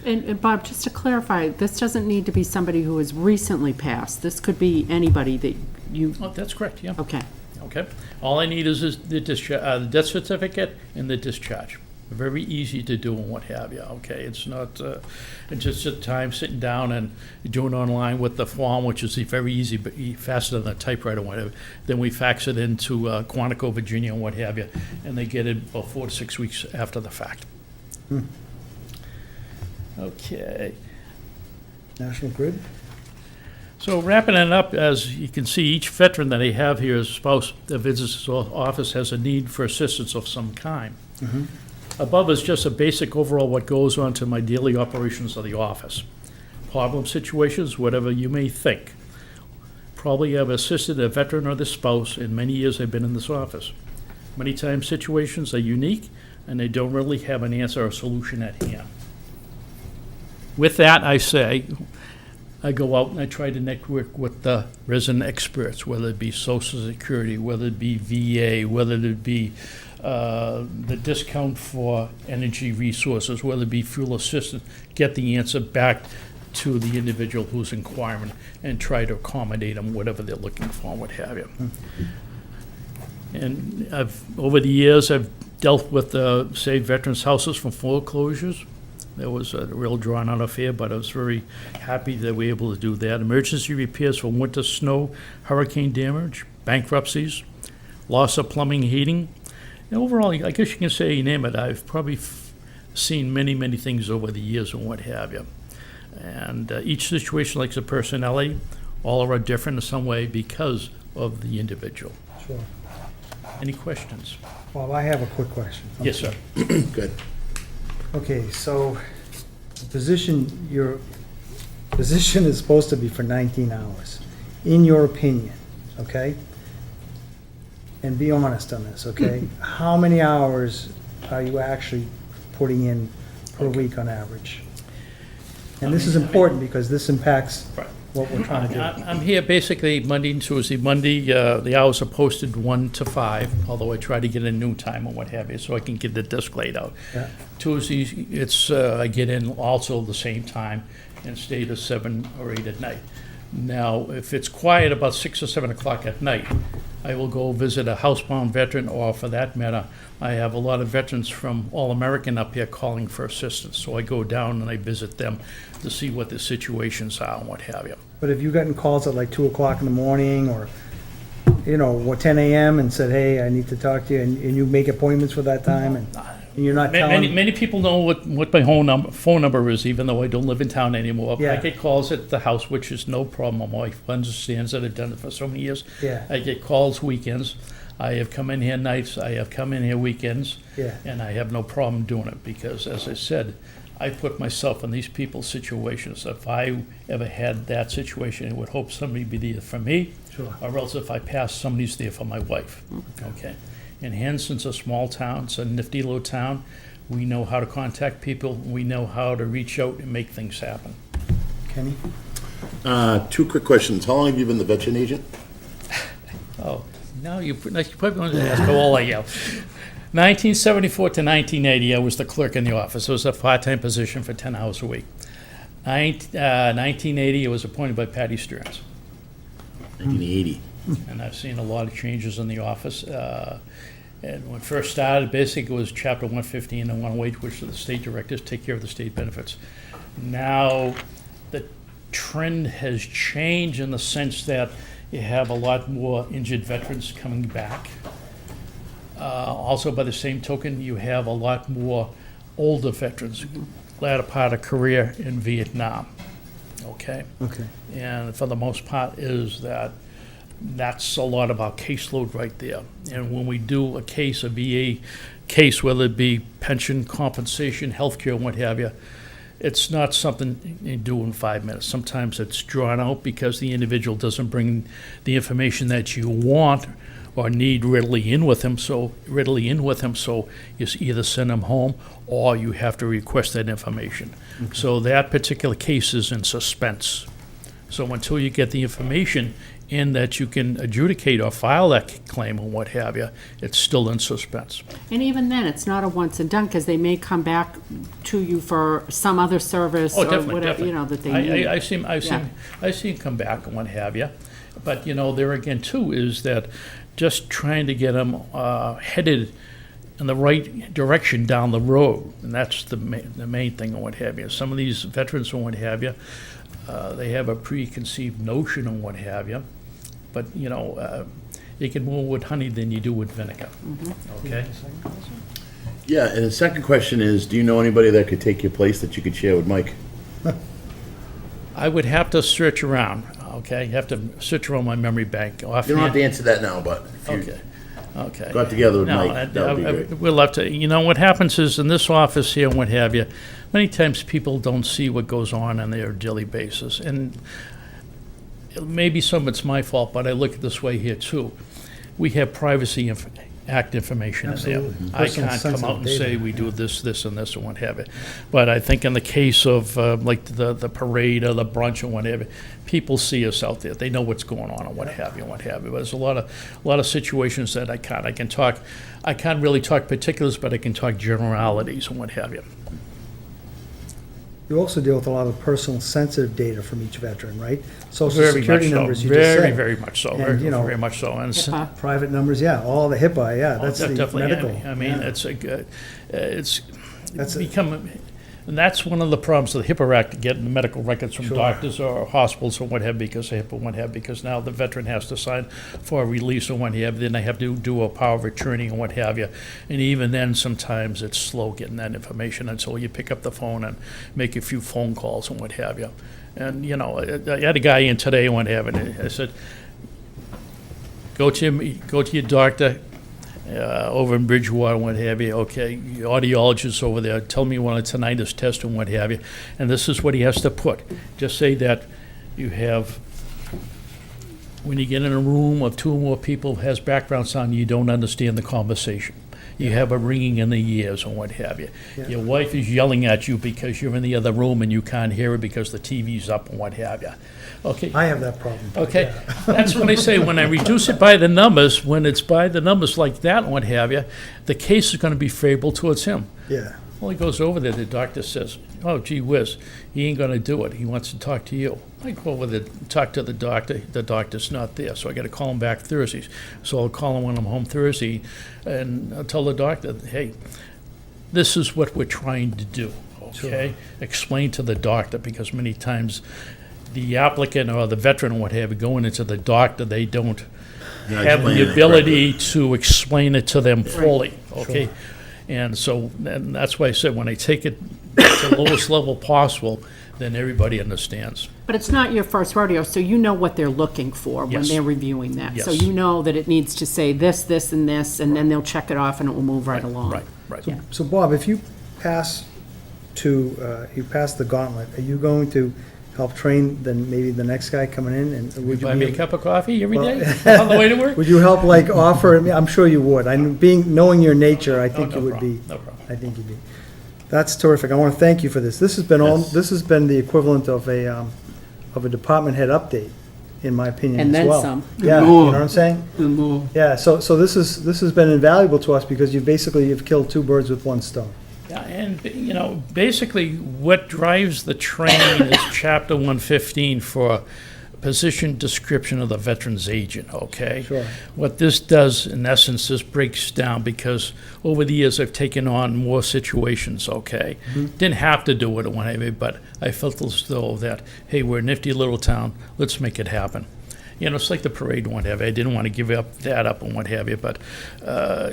And Bob, just to clarify, this doesn't need to be somebody who has recently passed. This could be anybody that you, Oh, that's correct, yeah. okay. Okay. All I need is the the death certificate and the discharge. Very easy to do and what have you, okay? It's not, it's just a time sitting down and doing it online with the form, which is very easy, but faster than a typewriter or whatever. Then we fax it into Quantico, Virginia and what have you, and they get it about 4 to 6 weeks after the fact. Okay. National Grid? So wrapping it up, as you can see, each veteran that I have here, his spouse that visits his office has a need for assistance of some kind. Above is just a basic overall what goes on to my daily operations of the office. Problem situations, whatever you may think. Probably have assisted a veteran or their spouse in many years I've been in this office. Many times situations are unique and they don't really have an answer or solution at hand. With that, I say, I go out and I try to network with the resident experts, whether it be Social Security, whether it be VA, whether it be the discount for energy resources, whether it be fuel assistance, get the answer back to the individual who's inquiring and try to accommodate them, whatever they're looking for, what have you. And over the years, I've dealt with, say, veterans' houses from foreclosures. That was a real drawn-out affair, but I was very happy that we were able to do that. Emergency repairs for winter snow, hurricane damage, bankruptcies, loss of plumbing, heating. And overall, I guess you can say, you name it, I've probably seen many, many things over the years and what have you. And each situation likes a personality. All are different in some way because of the individual. Sure. Any questions? Bob, I have a quick question. Yes, sir. Good. Okay, so your position is supposed to be for 19 hours, in your opinion, okay? And be honest on this, okay? How many hours are you actually putting in per week on average? And this is important because this impacts Right. what we're trying to do. I'm here basically Monday and Tuesday. Monday, the hours are posted 1 to 5, although I try to get a noon time or what have you, so I can get the desk laid out. Yeah. Tuesdays, it's, I get in also the same time and stay to 7 or 8 at night. Now, if it's quiet about 6 or 7 o'clock at night, I will go visit a housebound veteran, or for that matter, I have a lot of veterans from All-American up here calling for assistance. So I go down and I visit them to see what the situations are and what have you. But have you gotten calls at like 2 o'clock in the morning or, you know, what, 10 a.m. and said, hey, I need to talk to you, and you make appointments for that time, and you're not telling? Many people know what my phone number is, even though I don't live in town anymore. Yeah. I get calls at the house, which is no problem. My wife understands that I've done it for so many years. Yeah. I get calls weekends. I have come in here nights. I have come in here weekends. Yeah. And I have no problem doing it because, as I said, I put myself in these people's situations. If I ever had that situation, I would hope somebody be there for me. Sure. Or else if I pass, somebody's there for my wife. Okay. And Hanson's a small town, it's a nifty little town. We know how to contact people, we know how to reach out and make things happen. Kenny? 2 quick questions. How long have you been the veteran agent? Oh, now you probably want to ask how old I am. 1974 to 1980, I was the clerk in the office. It was a part-time position for 10 hours a week. 1980, I was appointed by Patty Stearns. 1980. And I've seen a lot of changes in the office. And when it first started, basically it was Chapter 115 and 108, which are the state directors take care of the state benefits. Now, the trend has changed in the sense that you have a lot more injured veterans coming back. Also, by the same token, you have a lot more older veterans, latter part of career in Vietnam. Okay? Okay. And for the most part is that's a lot of our caseload right there. And when we do a case, a VA case, whether it be pension, compensation, healthcare, what have you, it's not something you do in 5 minutes. Sometimes it's drawn out because the individual doesn't bring the information that you want or need readily in with him. So you either send him home or you have to request that information. So that particular case is in suspense. So until you get the information in that you can adjudicate or file that claim or what have you, it's still in suspense. And even then, it's not a once and done, because they may come back to you for some other service Oh, or definitely, whatever, definitely. you know, that they need. I've seen come back and what have you. But, you know, there again, too, is that just trying to get them headed in the right direction down the road. And that's the main thing and what have you. Some of these veterans and what have you, they have a preconceived notion and what have you. But, you know, you can more with honey than you do with vinegar. Okay? Yeah, and the second question is, do you know anybody that could take your place that you could share with Mike? I would have to search around, okay? Have to search around my memory bank. You don't have to answer that now, but if you Okay. got together with No, Mike, that would be great. we'll have to, you know, what happens is in this office here and what have you, many times people don't see what goes on their daily basis. And maybe some of it's my fault, but I look at it this way here too. We have Privacy Act information in there. Absolutely. I Personal can't come out and sensitive say data, we do this, and this, and what have you. But I think in the case of like the parade or the brunch or whatever, people see us out there. They know what's going on and what have you, and what have you. But there's a lot of situations that I can't. I can't really talk particulars, but I can talk generalities and what have you. You also deal with a lot of personal sensitive data from each veteran, right? Social Very security much so. numbers, you just said. Very much so. And, you know, Very much so. And s- HIPAA. Private numbers, yeah, all the HIPAA, yeah, that's the Definitely, medical. I mean, yeah. it's That's it. become, and that's one of the problems with the HIPAA Act, getting the medical records from Sure. doctors or hospitals or what have, because of HIPAA, what have, because now the veteran has to sign for a release or what have, then they have to do a power of attorney and what have you. And even then, sometimes it's slow getting that information until you pick up the phone and make a few phone calls and what have you. And, you know, I had a guy in today and what have, and I said, go to your doctor, over in Bridgewater, what have you, okay, your audiologist over there, tell me when a tinnitus test and what have you, and this is what he has to put. Just say that you have, when you get in a room of 2 or more people who has background sound, you don't understand the conversation. You have a ringing in the ears and what have you. Yeah. Your wife is yelling at you because you're in the other room and you can't hear her because the TV's up and what have you. Okay, I have that problem. okay, that's when I say, when I reduce it by the numbers, when it's by the numbers like that and what have you, the case is gonna be favorable towards him. Yeah, Well, he goes over there, the doctor says, oh, gee whiz, he ain't gonna do it, he wants to talk to you. I go over there, talk to the doctor's not there, so I gotta call him back Thursdays. So I'll call him when I'm home Thursday, and I'll tell the doctor, hey, this is what we're trying to do, okay? Explain to the doctor, because many times the applicant or the veteran or what have you, going into the doctor, they don't have explain the it ability to explain it to them fully, okay? And so, and that's why I said, when I take it to the lowest level possible, then everybody understands. But it's not your first rodeo, so you know what they're looking for when Yes. they're reviewing that. So Yes. you know that it needs to say this, this, and this, and then they'll check it off and it will move right along. Right. Yeah. So Bob, if you pass you pass the gauntlet, are you going to help train then maybe the next guy coming in, and would you Buy me a be, cup of coffee every Well- day on the way to work? would you help like offer, I'm sure you would, knowing your nature, I think no you would problem, be. no problem. I think you'd be. That's terrific. I want to thank you for this. This has been Yes. this has been the equivalent of a department head update, in my opinion, And as then well. some. Yeah, you know what I'm saying? And more. Yeah, so this has been invaluable to us because you've killed two birds with one stone. Yeah, and, you know, basically, what drives the train is Chapter 115 for position description of the veteran's agent, okay? Sure. What this does, in essence, this breaks down, because over the years, I've taken on more situations, okay? Didn't have to do it or whatever, but I felt as though that, hey, we're a nifty little town, let's make it happen. You know, it's like the parade and what have you. I didn't want to give that up and what have you, but,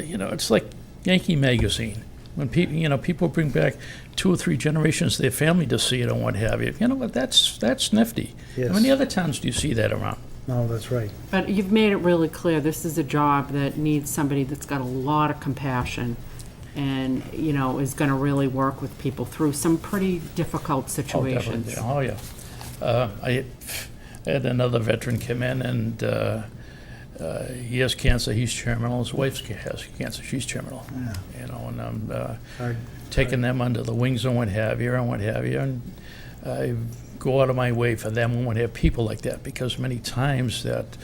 you know, it's like Yankee Magazine. When people bring back 2 or 3 generations of their family to see it and what have you, you know what, that's nifty. Yes. How many other towns do you see that around? No, that's right. But you've made it really clear, this is a job that needs somebody that's got a lot of compassion and, you know, is gonna really work with people through some pretty difficult Oh, definitely. situations. Oh, yeah. I had another veteran come in, and he has cancer, he's terminal, his wife has cancer, she's terminal. You know, and I'm Hard. taking them under the wings and what have you, and I go out of my way for them and what have people like that, because many times that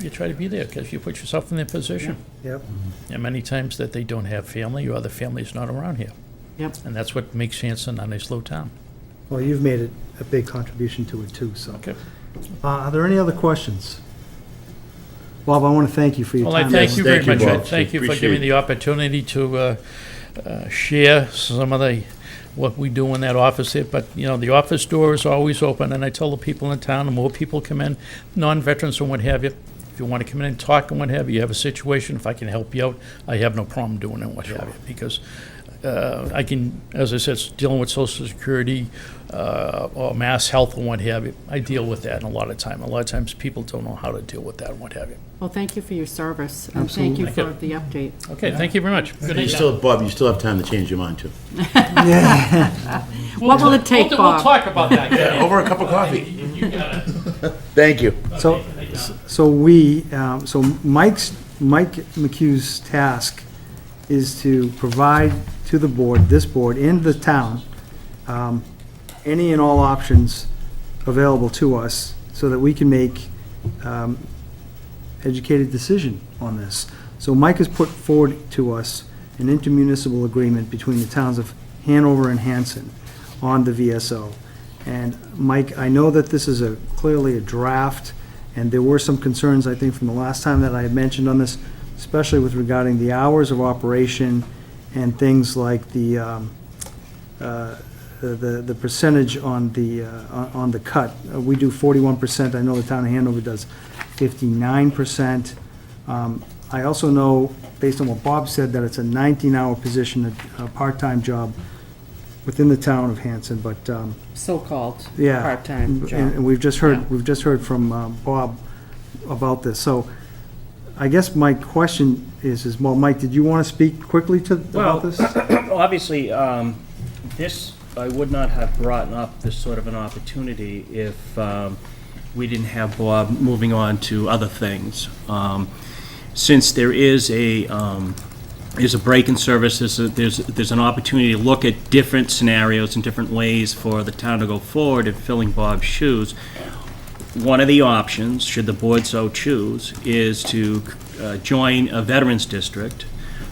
you try to be there because you put yourself in their position. Yep. And many times that they don't have family, or the family's not around here. Yep. And that's what makes Hanson a nice little town. Well, you've made a big contribution to it too, so. Okay. Are there any other questions? Bob, I want to thank you for your Well, I time. thank you very Thank you, much. I Bob. thank you for Appreciate giving me it. the opportunity to share some of what we do in that office there. But, you know, the office door is always open, and I tell the people in town, the more people come in, non-veterans and what have you, if you want to come in and talk and what have you have a situation, if I can help you out, I have no problem doing it and what have you. Because I can, as I said, dealing with Social Security or mass health and what have you, I deal with that a lot of time. A lot of times people don't know how to deal with that and what have you. Well, thank you for your service, and thank you for the update. Okay, thank you very much. Good You night. Bob, you still have time to change your mind, too. What will it take, We'll Bob? talk about that. Kenny. Over a cup of coffee. You got it. Thank you. So Mike McHugh's task is to provide to the board, this board, and the town, any and all options available to us so that we can make educated decision on this. So Mike has put forward to us an intermunicipal agreement between the towns of Hanover and Hanson on the VSO. And Mike, I know that this is clearly a draft, and there were some concerns, I think, from the last time that I had mentioned on this, especially with regarding the hours of operation and things like the percentage on the cut. We do 41%. I know the town of Hanover does 59%. I also know, based on what Bob said, that it's a 19-hour position, a part-time job within the town of Hanson, but, So-called yeah. part-time job. And we've just heard from Bob about this. So I guess my question is, well, Mike, did you want to speak quickly about this? Obviously, this, I would not have brought up this sort of an opportunity if we didn't have Bob moving on to other things. Since there is a break in services, there's an opportunity to look at different scenarios and different ways for the town to go forward in filling Bob's shoes. One of the options, should the board so choose, is to join a veterans district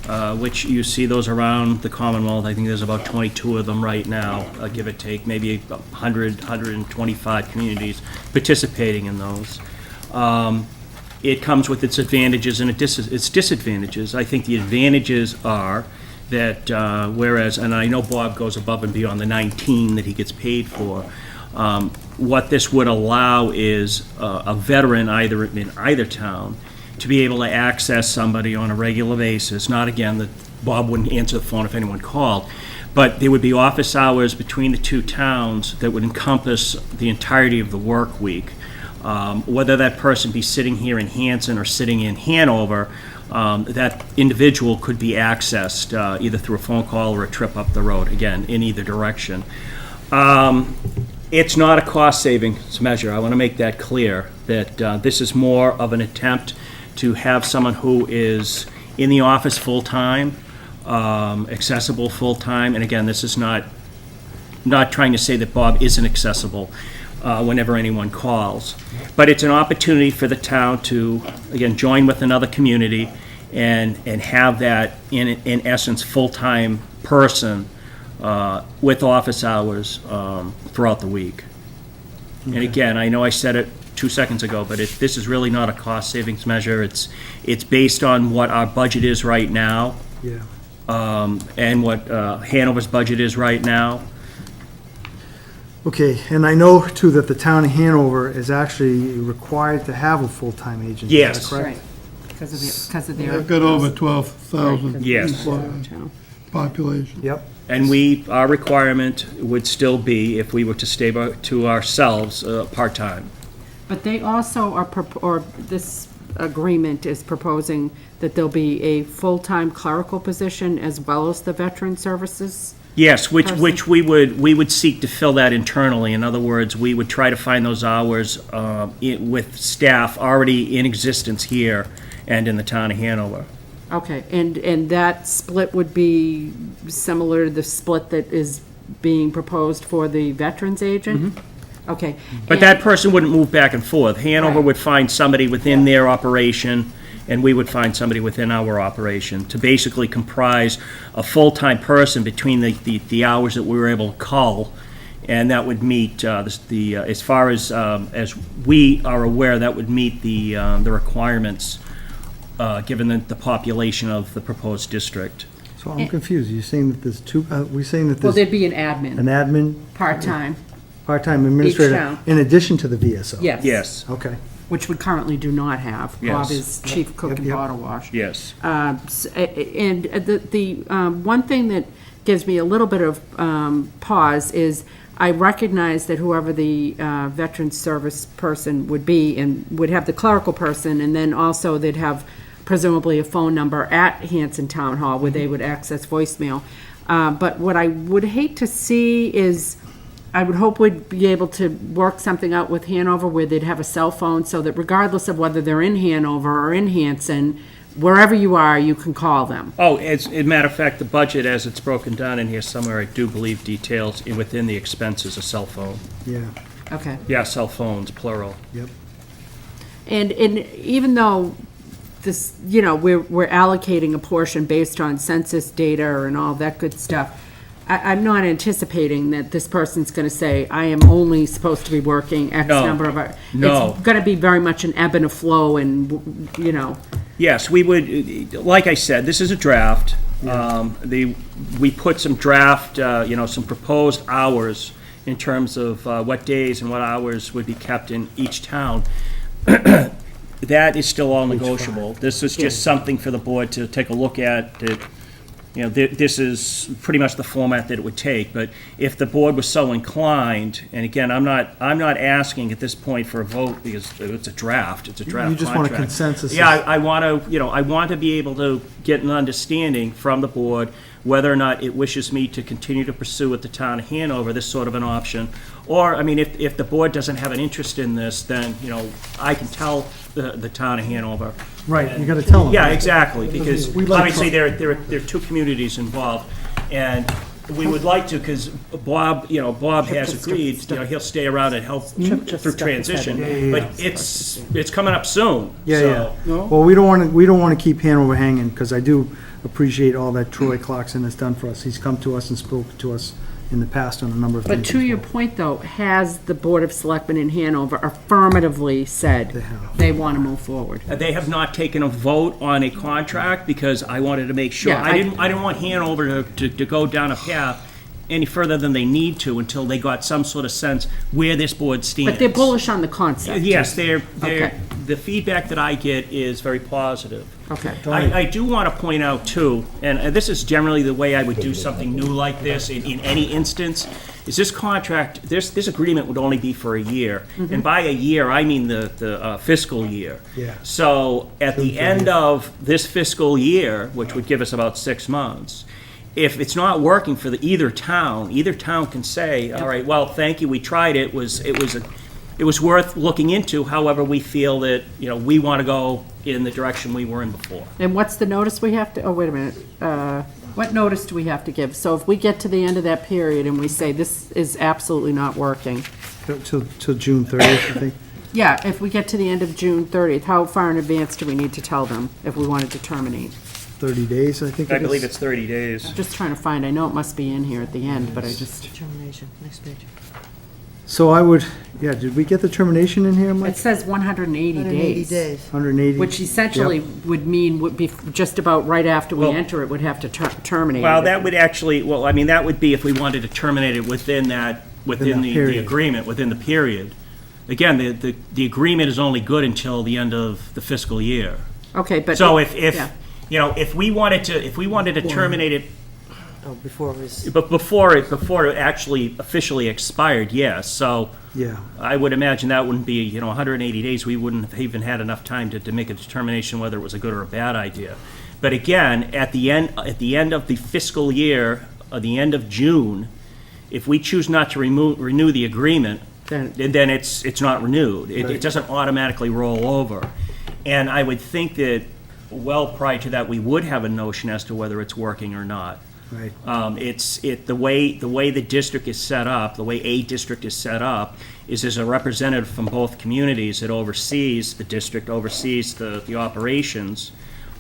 which you see those around the Commonwealth. I think there's about 22 of them right now, give or take, maybe 100, 125 communities participating in those. It comes with its advantages and its disadvantages. I think the advantages are that whereas, and I know Bob goes above and beyond the 19 that he gets paid for, what this would allow is a veteran in either town to be able to access somebody on a regular basis. Not again that Bob wouldn't answer the phone if anyone called, but there would be office hours between the two towns that would encompass the entirety of the work week. Whether that person be sitting here in Hanson or sitting in Hanover, that individual could be accessed either through a phone call or a trip up the road, again, in either direction. It's not a cost savings measure. I want to make that clear, that this is more of an attempt to have someone who is in the office full-time, accessible full-time, and again, this is not trying to say that Bob isn't accessible whenever anyone calls. But it's an opportunity for the town to, again, join with another community and have that, in essence, full-time person with office hours throughout the week. And again, I know I said it 2 seconds ago, but this is really not a cost savings measure. It's based on what our budget is right now. Yeah. And what Hanover's budget is right now. Okay, and I know too that the town of Hanover is actually required to have a full-time agent. Is that Yes. correct? Right. Because of their. They've got over 12,000 Yes. population. Yep. And our requirement would still be, if we were to stay to ourselves, part-time. But they also are, or this agreement is proposing that there'll be a full-time clerical position as well as the veteran services? Yes, which we would seek to fill that internally. In other words, we would try to find those hours with staff already in existence here and in the town of Hanover. Okay, and that split would be similar to the split that is being proposed for the veterans agent? Okay. But that person wouldn't move back and forth. Hanover Right. would find somebody within their operation, and we would find somebody within our operation to basically comprise a full-time person between the hours that we were able to call, and that would meet as far as we are aware, that would meet the requirements given the population of the proposed district. So I'm confused. You're saying that there's two, we're saying that Well, there's there'd be an an admin, admin, part-time, part-time administrator, town. in addition to the VSO? yes. Yes, Okay. Which we currently do not have. Bob Yes. is chief cook and Yep. bottle wash. yes. And the one thing that gives me a little bit of pause is I recognize that whoever the veteran service person would be and would have the clerical person, and then also they'd have presumably a phone number at Hanson Town Hall where they would access voicemail. But what I would hate to see is, I would hope we'd be able to work something out with Hanover where they'd have a cell phone so that regardless of whether they're in Hanover or in Hanson, wherever you are, you can call them. Oh, as a matter of fact, the budget, as it's broken down in here somewhere, I do believe details within the expenses a cell phone. Yeah, Okay. Yeah, cell phones, plural. yep. And even though this, we're allocating a portion based on census data and all that good stuff, I'm not anticipating that this person's going to say, I am only supposed to be working X No. number of hours. No. It's going to be very much an ebb and a flow and, Yes, we would, like I said, this is a draft. We put some draft, some proposed hours in terms of what days and what hours would be kept in each town. That is still all negotiable. This is just something for the board to take a look at. This is pretty much the format that it would take, but if the board was so inclined, and again, I'm not asking at this point for a vote because it's a draft You just want a contract. consensus. Yeah, I want to be able to get an understanding from the board whether or not it wishes me to continue to pursue with the town of Hanover this sort of an option. Or, I mean, if the board doesn't have an interest in this, then, I can tell the town of Hanover. Right, you gotta tell them. Yeah, exactly, because We'd like obviously to- there are two communities involved, and we would like to, because Bob has agreed, he'll stay around and help through transition, but it's coming up soon. Yeah, so- yeah. Well, we don't want to keep Hanover hanging, because I do appreciate all that Troy Clarkson has done for us. He's come to us and spoken to us in the past on a number of things. But to as your well. point, though, has the Board of Selectmen in Hanover affirmatively said They have. they want to move forward? They have not taken a vote on a contract because I wanted to make sure, Yeah, I didn't want Hanover to go down a path any further than they need to until they got some sort of sense where this board stands. But they're bullish on the concept. Yes, Okay. the feedback that I get is very positive. Okay. I do want to point out too, and this is generally the way I would do something new like this in any instance, is this contract, this agreement would only be for a year. And by a year, I mean the fiscal year. Yeah. So at the end of this fiscal year, which would give us about 6 months, if it's not working for either town can say, all right, well, thank you, we tried it, it was worth looking into, however, we feel that, we want to go in the direction we were in before. And what's the notice we have to, oh, wait a minute. What notice do we have to give? So if we get to the end of that period and we say this is absolutely not working, Till June 30th, I think. yeah, if we get to the end of June 30th, how far in advance do we need to tell them if we wanted to terminate? 30 days, I think it I is. believe it's 30 days. Just trying to find, I know it must be in here at the end, but I just, Determination, next page. So I would, yeah, did we get the termination in here, it Mike? says 180 180 days. days. 180? Which essentially would mean, would be just about right after we Well- enter it, would have to terminate. Well, it. that would actually, that would be if we wanted to terminate it within that the period. agreement, within the period. Again, the agreement is only good until the end of the fiscal year. Okay, but. So yeah. if we wanted to terminate it Oh, before it was, but before it actually officially expired, yes. So Yeah, I would imagine that wouldn't be, 180 days, we wouldn't have even had enough time to make a determination whether it was a good or a bad idea. But again, at the end of the fiscal year, the end of June, if we choose not to renew the agreement, Then- then it's not renewed. It doesn't automatically roll over. And I would think that, well, prior to that, we would have a notion as to whether it's working or not. right. The way the district is set up, the way a district is set up, is there's a representative from both communities that oversees, the district oversees the operations,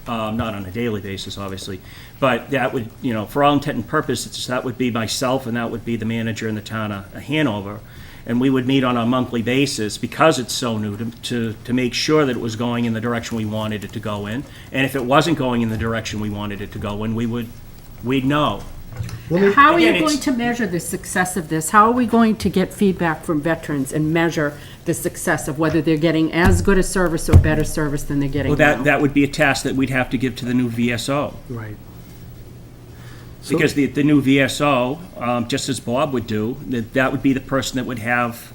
not on a daily basis, obviously, but that would, for all intent and purposes, that would be myself and that would be the manager in the town of Hanover. And we would meet on a monthly basis, because it's so new, to make sure that it was going in the direction we wanted it to go in. And if it wasn't going in the direction we wanted it to go in, we'd know. How are Again, you going it's- to measure the success of this? How are we going to get feedback from veterans and measure the success of whether they're getting as good a service or better service than they're getting Well, now? that would be a task that we'd have to give to the new VSO. Right. So- Because the new VSO, just as Bob would do, that would be the person that would have,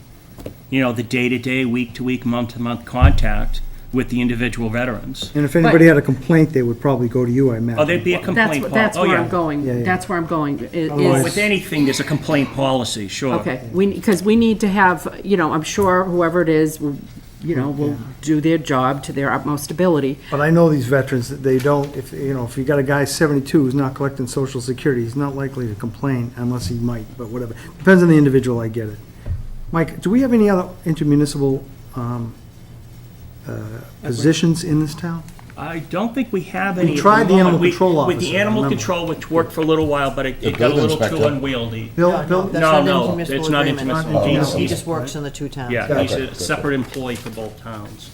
the day-to-day, week-to-week, month-to-month contact with the individual veterans. And if anybody had a complaint, they would probably go to you, I imagine. Oh, there'd be a complaint. That's Oh, where yeah. I'm going. Yeah, yeah. That's where I'm going. Otherwise- With anything, there's a complaint policy, sure. Okay, because we need to have, I'm sure whoever it is, will do their job to their utmost ability. But I know these veterans, that they don't, if you got a guy 72 who's not collecting Social Security, he's not likely to complain unless he might, but whatever. Depends on the individual, I get it. Mike, do we have any other intermunicipal positions in this town? I don't think we have any. We at tried the moment. animal control With officer, the I animal remember. control, which worked for a little while, but it got a building little too inspector. unwieldy. Bill, no, Bill? that's No, not no, an it's intermunicipal not agreement. intermunicipal. Oh, He no. just works in the two towns. Yeah, he's a separate employee for both towns.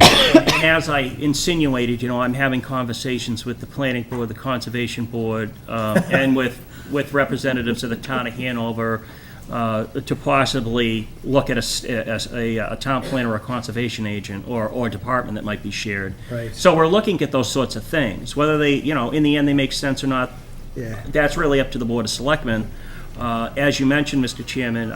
And as I insinuated, I'm having conversations with the planning board, the conservation board, and with representatives of the town of Hanover, to possibly look at a town planner or a conservation agent or department that might be shared. Right. So we're looking at those sorts of things. Whether they, in the end, they make sense or not, Yeah. that's really up to the Board of Selectmen. As you mentioned, Mr. Chairman,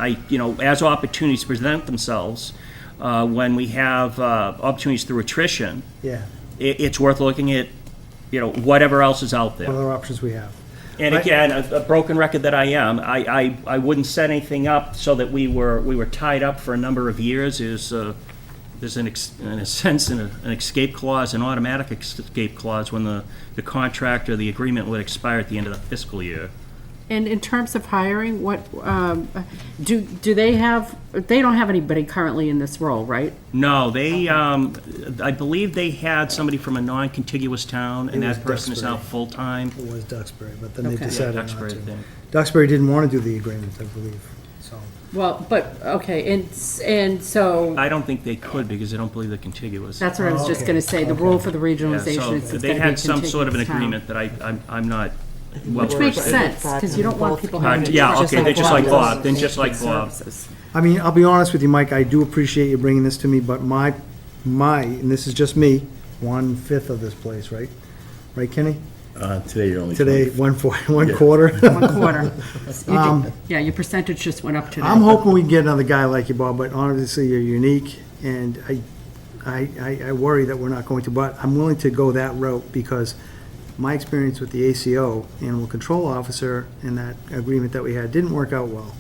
as opportunities present themselves, when we have opportunities through attrition, Yeah, it's worth looking at, whatever else is out what there. other options we have? And Right. again, a broken record that I am, I wouldn't set anything up so that we were tied up for a number of years. There's in a sense, an escape clause, an automatic escape clause when the contract or the agreement would expire at the end of the fiscal year. And in terms of hiring, what, do they have, they don't have anybody currently in this role, right? No, they, I believe they had somebody from a non-contiguous town, and It was that person is now Duxbury. full-time. It was Duxbury, but then they Okay. decided Yeah, not Duxbury, to. I think. Duxbury didn't want to do the agreement, I believe, so. Well, but, okay, and so, I don't think they could, because I don't believe they're contiguous. that's what I was just Okay, gonna say, the rule for the Yeah, regionalization is so it's they gotta be a had some sort of an contiguous town. agreement that I'm not well Which makes versed in. sense, because you don't want people having. Yeah, to- okay, they're just like Bob, then just like Bob. Services. I mean, I'll be honest with you, Mike, I do appreciate you bringing this to me, but and this is just me, 1/5 of this place, right? Right, Kenny? Today you're only. Today, 1 Yeah. quarter. 1/4. Yeah, your percentage just went up today. I'm hoping we can get another guy like you, Bob, but honestly, you're unique, and I worry that we're not going to, but I'm willing to go that route, because my experience with the ACO, Animal Control Officer, and that agreement that we had didn't work out well.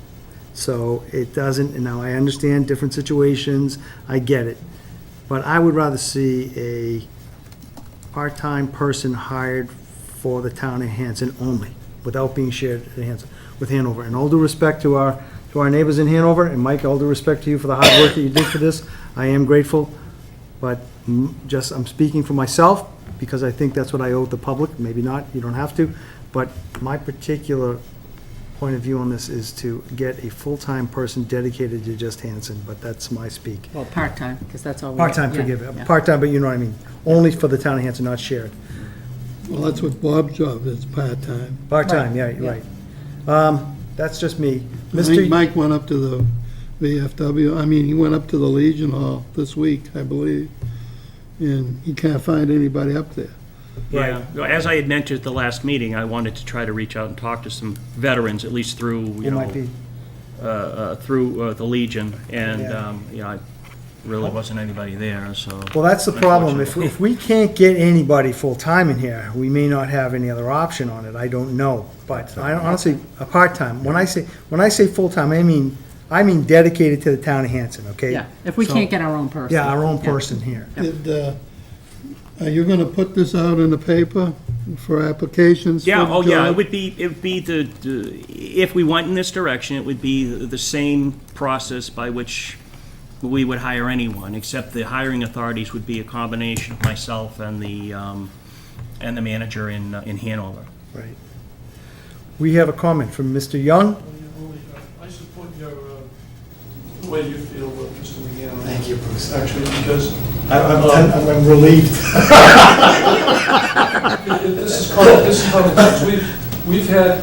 So it doesn't, and now I understand different situations, I get it, but I would rather see a part-time person hired for the town of Hanson only, without being shared at Hanson, with Hanover. And all due respect to our neighbors in Hanover, and Mike, all due respect to you for the hard work that you did for this, I am grateful, but just, I'm speaking for myself, because I think that's what I owe the public, maybe not, you don't have to, but my particular point of view on this is to get a full-time person dedicated to just Hanson, but that's my speak. Well, part-time, because that's all we. Part-time, yeah, forgive yeah. me, part-time, but you know what I mean, only for the town of Hanson, not shared. Well, that's what Bob's job is, part-time. Part-time, yeah, Right, you're yeah. right. That's just me. I think Mr. Mike went up to the VFW, he went up to the Legion Hall this week, I believe, and he can't find anybody up there. Yeah, Well, as I had mentioned at the last meeting, I wanted to try to reach out and talk to some veterans, at least through, you Who might be? know, through the Legion, and, Yeah. you know, I really wasn't anybody there, so. Well, that's the problem. If Unfortunately. we can't get anybody full-time in here, we may not have any other option on it. I don't know. But I honestly, a part-time, when I say full-time, I mean dedicated to the town of Hanson, okay? Yeah, if we So- can't get our own person. Yeah, our own Yeah. person here. Are you gonna put this out in the paper for applications? Yeah, for oh, the yeah, job? it would be if we went in this direction, it would be the same process by which we would hire anyone, except the hiring authorities would be a combination of myself and the manager in Hanover. Right. We have a comment from Mr. Young. I support your, the way you feel, Mr. McGann. Thank you, Bruce. Actually, because I'm relieved. this is common sense. We've had,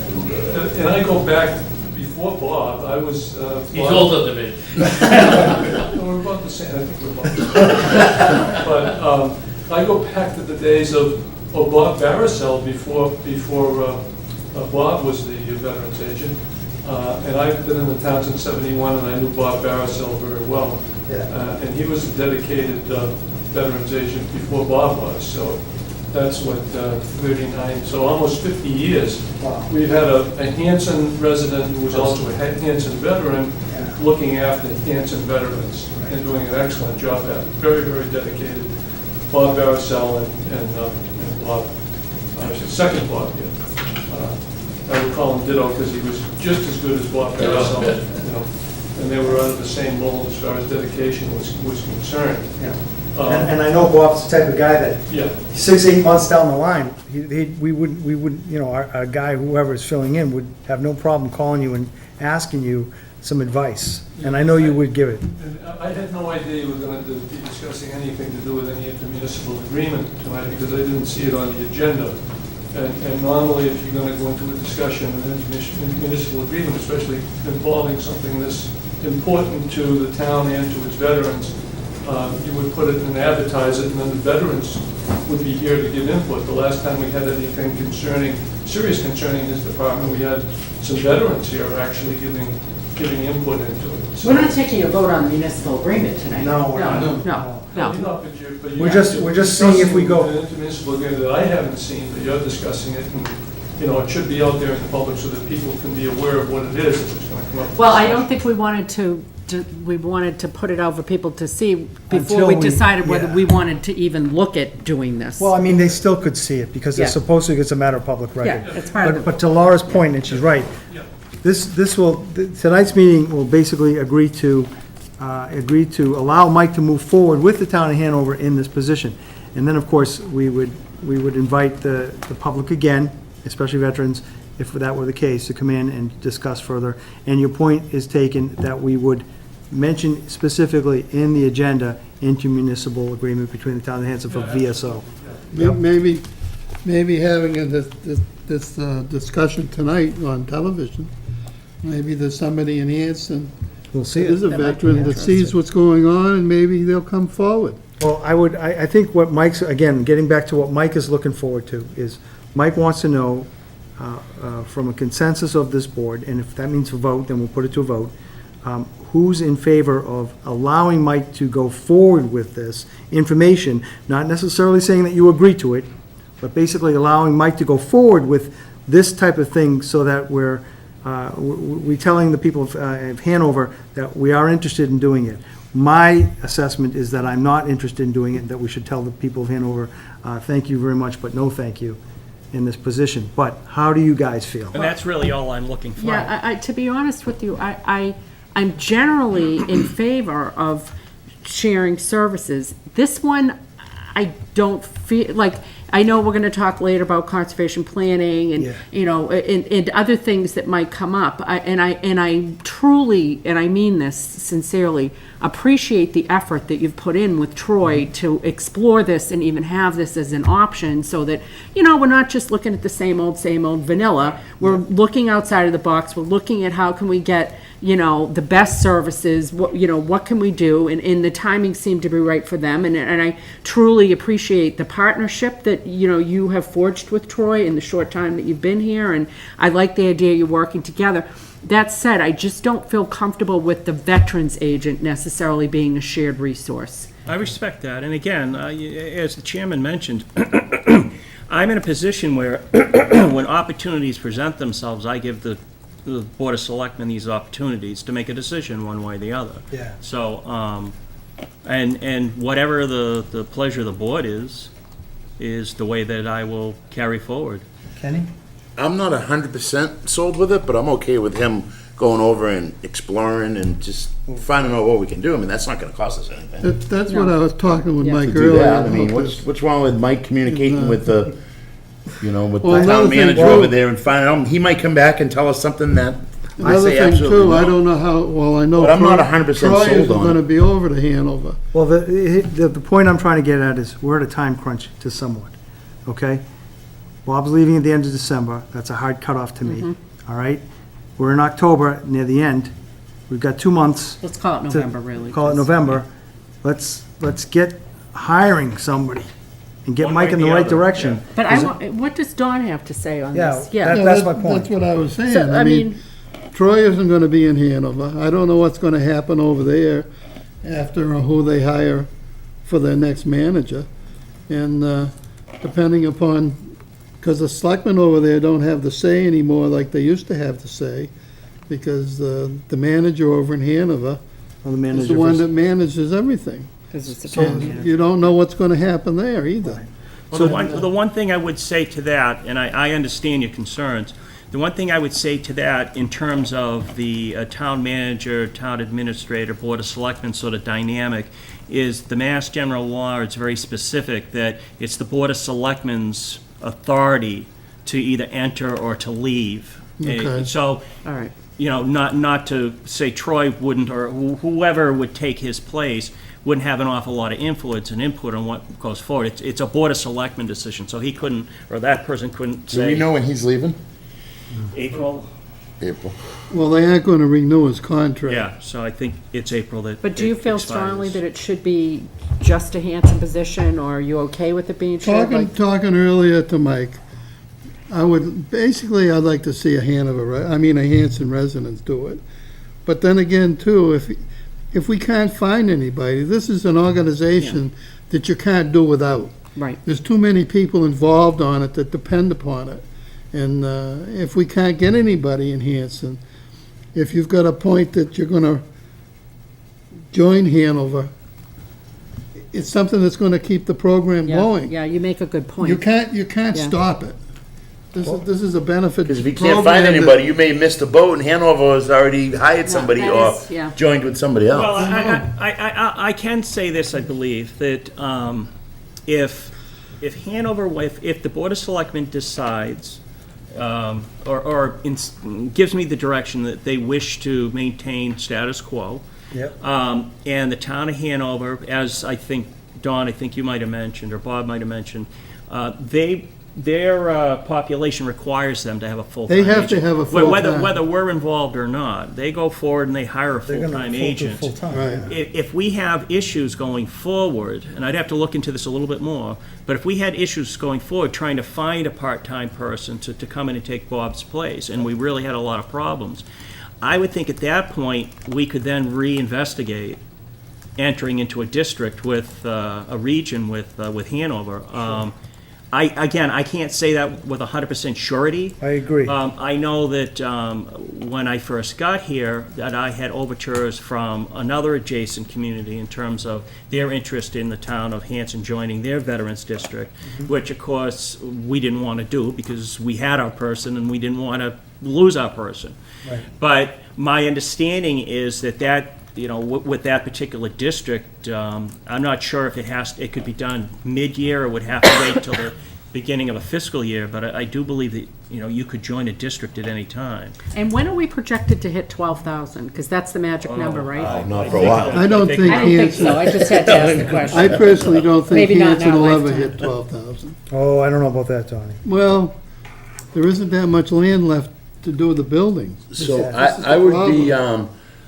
and I go back before Bob, I was. He's older than me. We're about the same, I think we're about the same. But I go back to the days of Bob Barrisell before Bob was the veterans agent. And I've been in the town since '71, and I knew Bob Barrisell very well. And he was a dedicated veterans agent before Bob was, so that's what, 39, so almost 50 years. Wow. We've had a Hanson resident who was also a Hanson veteran looking after Hanson veterans and doing an excellent job at it. Very, very dedicated. Bob Barrisell and Bob, second Bob here. I would call him ditto because he was just as good as Bob Barrisell, you know, and they were out of the same mold as far as dedication was concerned. Yeah. And I know Bob's the type of guy that Yeah, 6-8 months down the line, we wouldn't, you know, our guy, whoever is filling in, would have no problem calling you and asking you some advice. And I know you would give it. and I had no idea you were going to be discussing anything to do with any intermunicipal agreement tonight because I didn't see it on the agenda. And normally, if you're going to go into a discussion of an intermunicipal agreement, especially involving something this important to the town and to its veterans, you would put it and advertise it, and then the veterans would be here to give input. The last time we had anything serious concerning his department, we had some veterans here actually giving input into it. So- We're not taking a vote on the municipal agreement tonight. No, we're not. No. But We're just seeing if we go- An intermunicipal agreement that I haven't seen, but you're discussing it, and, you know, it should be out there in the public so that people can be aware of what it is if it's gonna come up. Well, I don't think we wanted to put it out for people to see before Until we we- decided whether yeah. we wanted to even look at doing this. Well, I mean, they still could see it, because Yeah. it's supposed to, it's a matter of public record. Yeah, it's part of But to Laura's point, and she's right, tonight's meeting will basically agree to allow Mike to move forward with the town of Hanover in this position. And then, of course, we would invite the public again, especially veterans, if that were the case, to come in and discuss further. And your point is taken that we would mention specifically in the agenda intermunicipal agreement between the town of Hanson for VSO. Maybe having this discussion tonight on television, maybe there's somebody in Hanson We'll see that is it. a veteran that sees what's going on, and maybe they'll come forward. Well, I think what Mike's, again, getting back to what Mike is looking forward to, is Mike wants to know, from a consensus of this board, and if that means a vote, then we'll put it to a vote, who's in favor of allowing Mike to go forward with this information, not necessarily saying that you agree to it, but basically allowing Mike to go forward with this type of thing so that we're telling the people of Hanover that we are interested in doing it. My assessment is that I'm not interested in doing it, that we should tell the people of Hanover, thank you very much, but no thank you in this position. But how do you guys feel? And that's really all I'm looking for. Yeah, to be honest with you, I'm generally in favor of sharing services. This one, I don't feel, like, I know we're gonna talk later about conservation planning and, Yeah. you know, and other things that might come up. And I truly, and I mean this sincerely, appreciate the effort that you've put in with Troy to explore this and even have this as an option so that, you know, we're not just looking at the same old vanilla. We're looking outside of the box. We're looking at how can we get, you know, the best services, what can we do? And the timing seemed to be right for them. And I truly appreciate the partnership that, you know, you have forged with Troy in the short time that you've been here. And I like the idea you're working together. That said, I just don't feel comfortable with the veterans agent necessarily being a shared resource. I respect that, and again, as the chairman mentioned, I'm in a position where when opportunities present themselves, I give the Board of Selectmen these opportunities to make a decision one way or the other. Yeah. So, and whatever the pleasure of the board is the way that I will carry forward. Kenny? I'm not 100% sold with it, but I'm okay with him going over and exploring and just finding out what we can do. I mean, that's not gonna cost us anything. That's what I was talking with Yeah. Mike To do earlier. that, I mean, about what's wrong with Mike communicating with the, with Well, the another town thing, manager too- over there and finding out, he might come back and tell us something that I Another say thing absolutely too, I no. don't know how, well, I know. But I'm not Troy- 100% Troy sold isn't on gonna it. be over to Hanover. Well, the point I'm trying to get at is, we're at a time crunch to somewhat, okay? Bob's leaving at the end of December, that's a hard cutoff to me, all right? We're in October, near the end, we've got 2 months. Let's call it to- November, really. Call it November. Let's get hiring somebody and get One Mike way in or the the right other, direction. But I want, what does Dawn have to say on Yeah, this? Yeah. That's my point. That's what I was saying. So, I mean, Troy isn't gonna be in Hanover. I don't know what's gonna happen over there after who they hire for their next manager. And, depending upon, because the selectmen over there don't have the say anymore like they used to have the say, because the manager over in Hanover Well, the is manager the one was- that manages everything. Because it's a town And manager. you don't know what's gonna happen there either. Well, the one thing I would say to that, and I understand your concerns, the one thing I would say to that in terms of the town manager, town administrator, board of selectmen sort of dynamic, is the Mass General Law, it's very specific that it's the board of selectmen's authority to either enter or to leave. Okay. So, All right. you know, not to say Troy wouldn't, or whoever would take his place, wouldn't have an awful lot of influence and input on what goes forward. It's a Board of Selectmen decision, so he couldn't, or that person couldn't Do we say know when he's leaving? April. April. Well, they aren't gonna renew his contract. Yeah, so I think it's April that But do you it feel expires. strongly that it should be just a Hanson position, or are you okay with it being shared? Talking earlier to Mike, I'd like to see a Hanson residents do it. But then again, too, if we can't find anybody, this is an organization that you can't do without. Right. There's too many people involved on it that depend upon it. And if we can't get anybody in Hanson, if you've got a point that you're gonna join Hanover, it's something that's gonna keep the program Yeah, going. yeah, you make a good point. You can't Yeah. stop it. This is a benefit. Because if you can't find program that- anybody, you may miss the boat and Hanover has already hired somebody that or is- yeah. joined with somebody else. Well, I can say this, I believe, that if Hanover, if the Board of Selectmen decides, gives me the direction that they wish to maintain status quo, Yep. and the town of Hanover, as I think, Don, I think you might have mentioned, or Bob might have mentioned, their population requires them to have a full-time They agent. have to have a Whether full-time. we're involved or not, they go forward and they hire a They're gonna full-time do agent. full-time, Right. yeah. If we have issues going forward, and I'd have to look into this a little bit more, but if we had issues going forward, trying to find a part-time person to come in and take Bob's place, and we really had a lot of problems, I would think at that point, we could then reinvestigate entering into a district with, a region with Hanover. I can't say that with 100% surety. I agree. I know that when I first got here, that I had overtures from another adjacent community in terms of their interest in the town of Hanson joining their Veterans District, which of course we didn't want to do because we had our person and we didn't want to lose our person. Right. But my understanding is that with that particular district, I'm not sure if it could be done mid-year or would have to wait till the beginning of a fiscal year, but I do believe that, you could join a district at any time. And when are we projected to hit 12,000? Because that's the magic number, right? Not for a while. I don't think I didn't think so, Hanson, I just had to ask the question. I personally don't think Maybe not in Hanson our will ever lifetime. hit 12,000. Oh, I don't know about that, Tony. Well, there isn't that much land left to do the building. So This is I would be,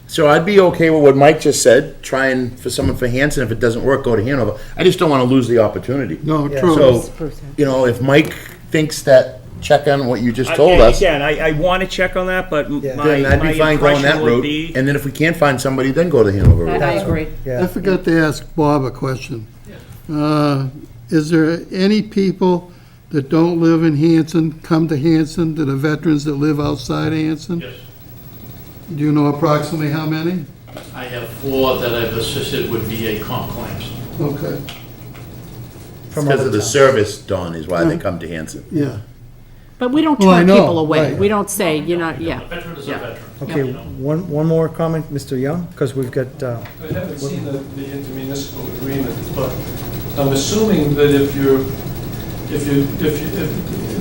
so I'd be okay with what Mike just said, trying for someone for Hanson. If it doesn't work, go to Hanover. I just don't want to lose the opportunity. No, Yeah. true. So, if Mike thinks that, check on what you just told us, Again, I want to check on that, but Yeah. my then I'd my be fine going that impression would route. be. And then if we can't find somebody, then go to Hanover. I agree. I Yeah. forgot to ask Bob a question. Is there any people that don't live in Hanson, come to Hanson, that are veterans that live outside Hanson? Yes. Do you know approximately how many? I have 4 that I've assisted with VA comp claims. Okay, From Because other of the towns. service, Don, is why they come to Hanson. yeah. But we don't Well, I turn know, people away. right. We don't say, A veteran is a Yeah. veteran. Okay, you know. one more comment, Mr. Young, because we've got, I haven't seen the intermunicipal agreement, but I'm assuming that if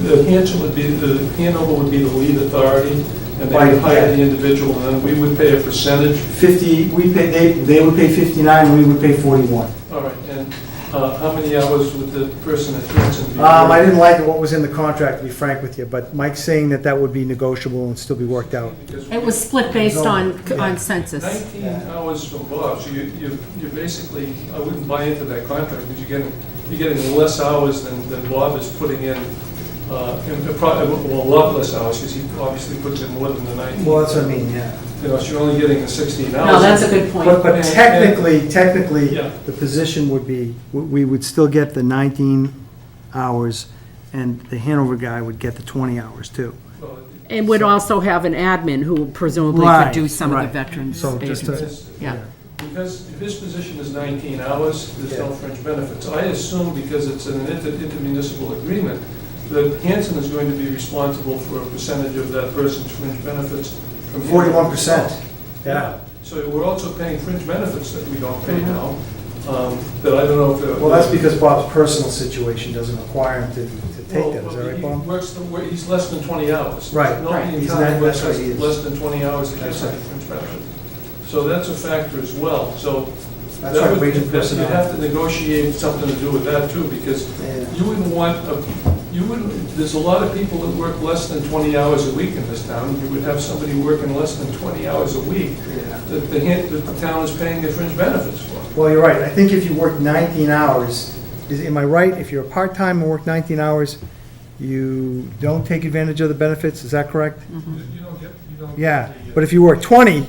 the Hanson would be, the Hanover would be the lead authority, and they would Right, hire yeah. the individual, and then we would pay a percentage. 50, they would pay 59, we would pay 41. All right, and how many hours would the person at Hanson be? I didn't like what was in the contract, to be frank with you, but Mike's saying that that would be negotiable and still be worked out. Because it was split based on Yeah. census. 19 hours from Bob, so you basically, I wouldn't buy into that contract, because you're getting less hours than Bob is putting in, well, a lot less hours, because he obviously puts in more than the 19. Well, that's what I mean, yeah. So you're only getting the 16 hours. No, that's a good point. But technically, Yeah. the position would be, we would still get the 19 hours, and the Hanover guy would get the 20 hours too. Well, And would also have an admin who presumably could Right, do some of the right. veterans' So just to- agencies. Yeah. Because if his position is 19 hours, there's no fringe benefits. I assume because it's an intermunicipal agreement, that Hanson is going to be responsible for a percentage of that person's fringe benefits. from him. 41%. Yeah. So we're also paying fringe benefits that we don't pay now, that I don't know if. Well, that's because Bob's personal situation doesn't require him to take that, is that right, He Bob? works, he's less than 20 hours. Right. Nobody in He's town not- works that's what he is. less than 20 hours that gets That's any fringe benefit. So that's a factor as well, so. That's that right, would- wage and You personnel. have to negotiate something to do with that too, because Yeah. you wouldn't want, there's a lot of people that work less than 20 hours a week in this town. You would have somebody working less than 20 hours a week Yeah. that the town is paying their fringe benefits for. Well, you're right. I think if you work 19 hours, am I right? If you're a part-time and work 19 hours, you don't take advantage of the benefits, is that correct? You don't get. Yeah, but if you work 20,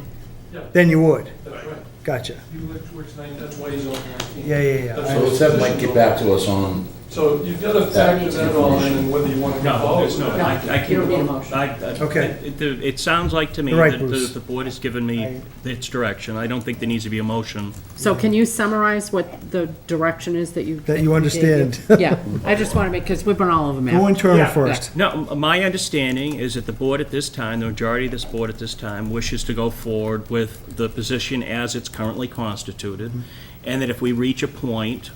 Yeah. then you would. That's right. Gotcha. He works 9, that's why he's only 19. Yeah. That's So what let's have his Mike position get back to us on So you've got to factor that all in and whether you want to go No, forward. there's no, with that. I can't. You don't need a motion. Okay. It sounds like to me You're right, that Bruce. the board has given me its direction. I don't think there needs to be a motion. So can you summarize what the direction is that you? That you understand. Yeah, I just want to make, because we've been all over the Go map. internal Yeah. first. No, my understanding is that the board at this time, the majority of this board at this time, wishes to go forward with the position as it's currently constituted, and that if we reach a point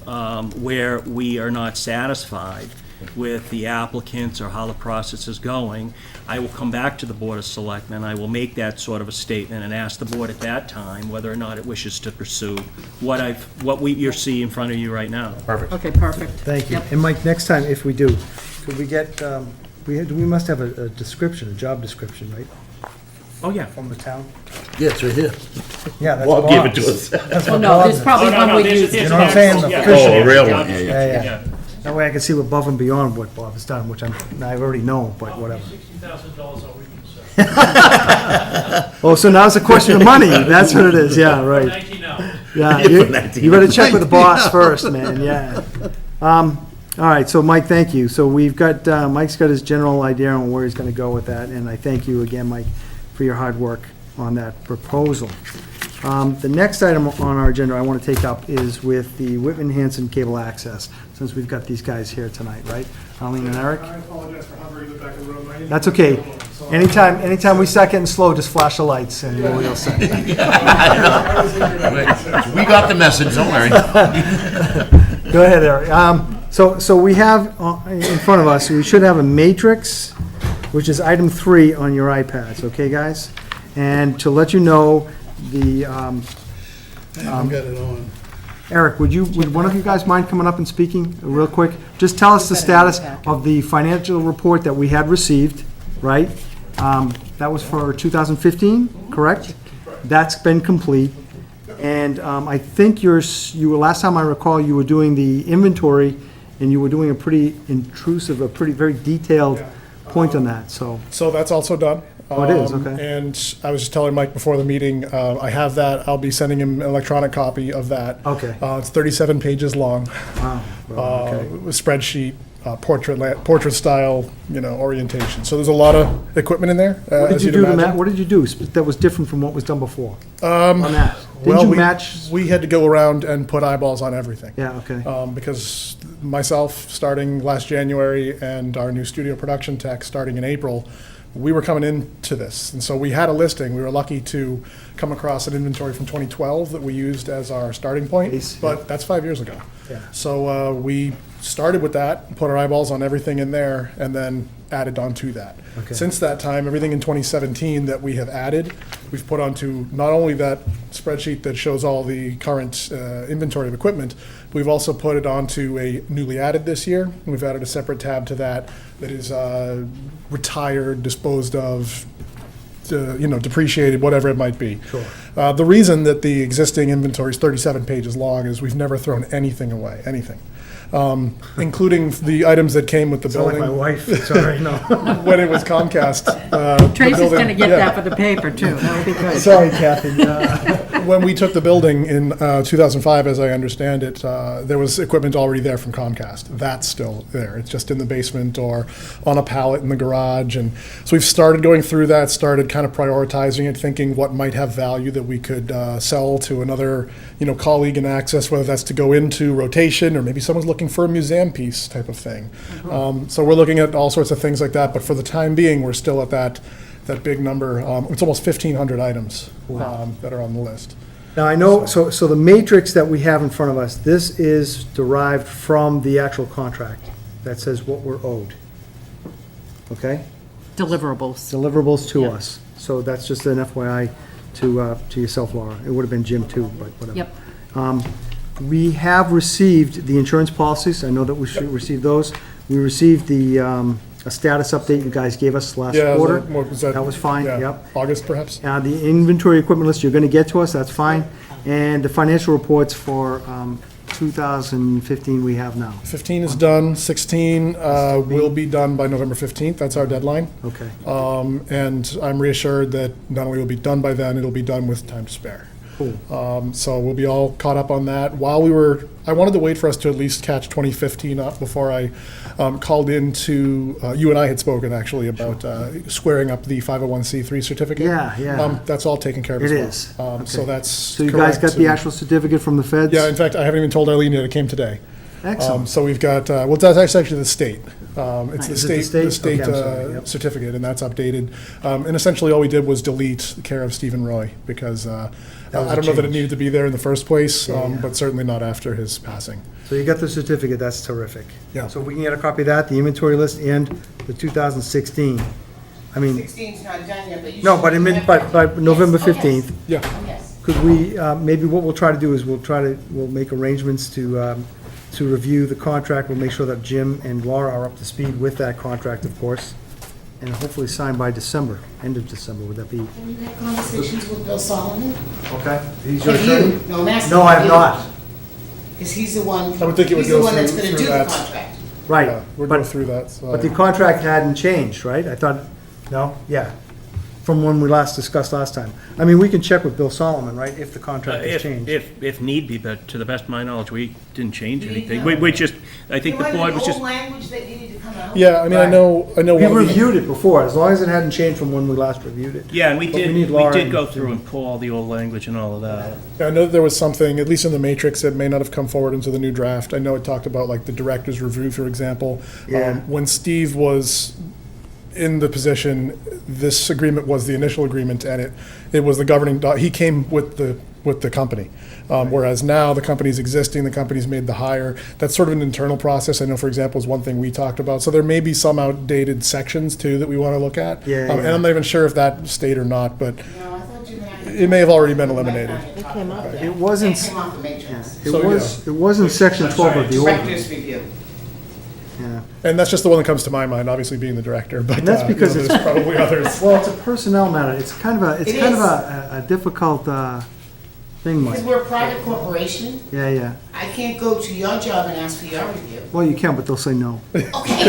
where we are not satisfied with the applicants or how the process is going, I will come back to the Board of Selectmen, I will make that sort of a statement and ask the board at that time whether or not it wishes to pursue what you see in front of you right now. Okay, perfect. Thank you. Yep. And Mike, next time, if we do, could we get, we must have a description, a job description, right, Oh, yeah. from the town? Yeah, it's right here. Yeah, that's Bob gave it to Bob's. us. That's Well, what no, Bob there's is. probably one we use. You know what I'm saying? The Yeah. official. Oh, a real one, yeah, Yeah. That way I can see above and beyond what Bob has done, which I've already known, but whatever. $60,000 a week, sir. Oh, so now it's a question of money. That's what it is. Yeah, right. 19 hours. Yeah, Yeah, you for 19. you better check with the boss first, man, yeah. All right, so Mike, thank you. So we've got, Mike's got his general idea on where he's gonna go with that, and I thank you again, Mike, for your hard work on that proposal. The next item on our agenda I want to take up is with the Whitman Hanson Cable Access, since we've got these guys here tonight, right? Arlene and Eric? I apologize for hovering in the back of the room. My name is That's okay. So- Anytime we start getting slow, just flash the lights and we'll all set. We got the message, don't worry. Go ahead, Eric. So we have in front of us, we should have a matrix, which is item 3 on your iPads, okay, guys? And to let you know, the, I've got it on. Eric, would one of you guys mind coming up and speaking real quick? Just tell us the status of the financial report that we had received, right? That was for 2015, correct? That's been complete. And I think you were, last time I recall, you were doing the inventory, and you were doing a pretty intrusive, very detailed point on that, so. So that's also done. Oh, it is, okay. And I was just telling Mike before the meeting, I have that. I'll be sending him an electronic copy of that. Okay. It's 37 pages long. Wow, well, okay. Spreadsheet, portrait style, orientation. So there's a lot of equipment in there. What did as you you'd do to imagine. Matt, what did you do that was different from what was done before? On that? Didn't Well, you match? we had to go around and put eyeballs on everything. Yeah, okay. Because myself, starting last January, and our new studio production tech starting in April, we were coming into this. And so we had a listing. We were lucky to come across an inventory from 2012 that we used as our starting point, Base, but that's 5 years ago. Yeah. So we started with that, put our eyeballs on everything in there, and then added on to that. Okay. Since that time, everything in 2017 that we have added, we've put onto not only that spreadsheet that shows all the current inventory of equipment, but we've also put it onto a newly added this year. We've added a separate tab to that is retired, disposed of, depreciated, whatever it might be. Sure. The reason that the existing inventory is 37 pages long is we've never thrown anything away, anything. Including the items that came with the Sound like building. my wife, sorry, no. When it was Comcast. Tracy's building- gonna get yeah. that for the paper, too. That would be good. Sorry, Kathy. When we took the building in 2005, as I understand it, there was equipment already there from Comcast. That's still there. It's just in the basement or on a pallet in the garage. And so we've started going through that, started kind of prioritizing it, thinking what might have value that we could sell to another, colleague in Access, whether that's to go into rotation or maybe someone's looking for a museum piece type of thing. So we're looking at all sorts of things like that. But for the time being, we're still at that big number. It's almost 1,500 items that are on the list. Now, I know, so the matrix that we have in front of us, this is derived from the actual contract that says what we're owed. Okay? Deliverables. Deliverables to Yeah. us. So that's just an FYI to yourself, Laura. It would have been Jim too, but whatever. Yep. We have received the insurance policies. I know that we should receive those. We received the, a status update you guys gave us last quarter. That was fine, yeah, yep. August, perhaps? The inventory equipment list, you're gonna get to us, that's fine. And the financial reports for 2015 we have now. 15 is done, 16 will be done by November 15th, that's our deadline. Okay. And I'm reassured that not only will it be done by then, it'll be done with time to spare. So we'll be all caught up on that. I wanted to wait for us to at least catch 2015 up before I called into, you and I had spoken actually about squaring up the 501c3 certificate. Yeah. That's all taken care of It as well. is. So Okay. that's So you guys got correct. the actual certificate from the feds? Yeah, in fact, I haven't even told Eileen yet, it came today. Excellent. So we've got, well, that's actually the state. It's Is it the the state? state Okay, I'm sorry, yep. certificate, and that's updated. And essentially, all we did was delete the care of Stephen Roy, because I was a don't know that it change. needed to be there in the first place, Yeah. but certainly not after his passing. So you got the certificate, that's terrific. Yeah. So if we can get a copy of that, the inventory list, and the 2016. I mean, 16's not done yet, but you no, should but have by November Yes. Oh, yes. 15th. Yeah. Yes. Could we, maybe what we'll try to do is we'll make arrangements to review the contract. We'll make sure that Jim and Laura are up to speed with that contract, of course, and hopefully signed by December, end of December. Would that be, Have you had conversations with Bill Solomon? okay? He's your Have attorney? you? No, I'm asking. No, I have not. Because he's the one. I would think it would He's the go one that's through- gonna through do the that. contract. Right, We'll go but, through that. So. but the contract hadn't changed, right? I thought, no? Yeah. From when we last discussed last time. I mean, we can check with Bill Solomon, right, if the contract has changed. If need be, but to the best of my knowledge, we didn't change We anything. didn't. We just, I think the There might board have was been just, old language that needed to come out. Yeah, I mean, I Right. know We what we- reviewed it before, as long as it hadn't changed from when we last reviewed it. yeah, and we But we did, need we Laura did and- go through and pull all the old language and all of that. I know that there was something, at least in the matrix, that may not have come forward into the new draft. I know it talked about like the director's review, for example. Yeah. When Steve was in the position, this agreement was the initial agreement, and it was the governing, he came with the company. Whereas now, the company's existing, the company's made the hire. That's sort of an internal process. I know, for example, is one thing we talked about. So there may be some outdated sections, too, that we want to look at. Yeah, And yeah. I'm not even sure if that stayed or not, but No, I thought you meant. it may have already been eliminated. It came up there. It wasn't, It came off the matrix. it was in section 12 of the Director's ordinance. review. Yeah. And that's just the one that comes to my mind, obviously being the director, but And that's because there's it's- probably others. Well, it's a personnel matter. It's kind of It a difficult thing, Mike. Because we're a private corporation, Yeah, yeah. I can't go to your job and ask for your review. Well, you can, but they'll say no. Okay.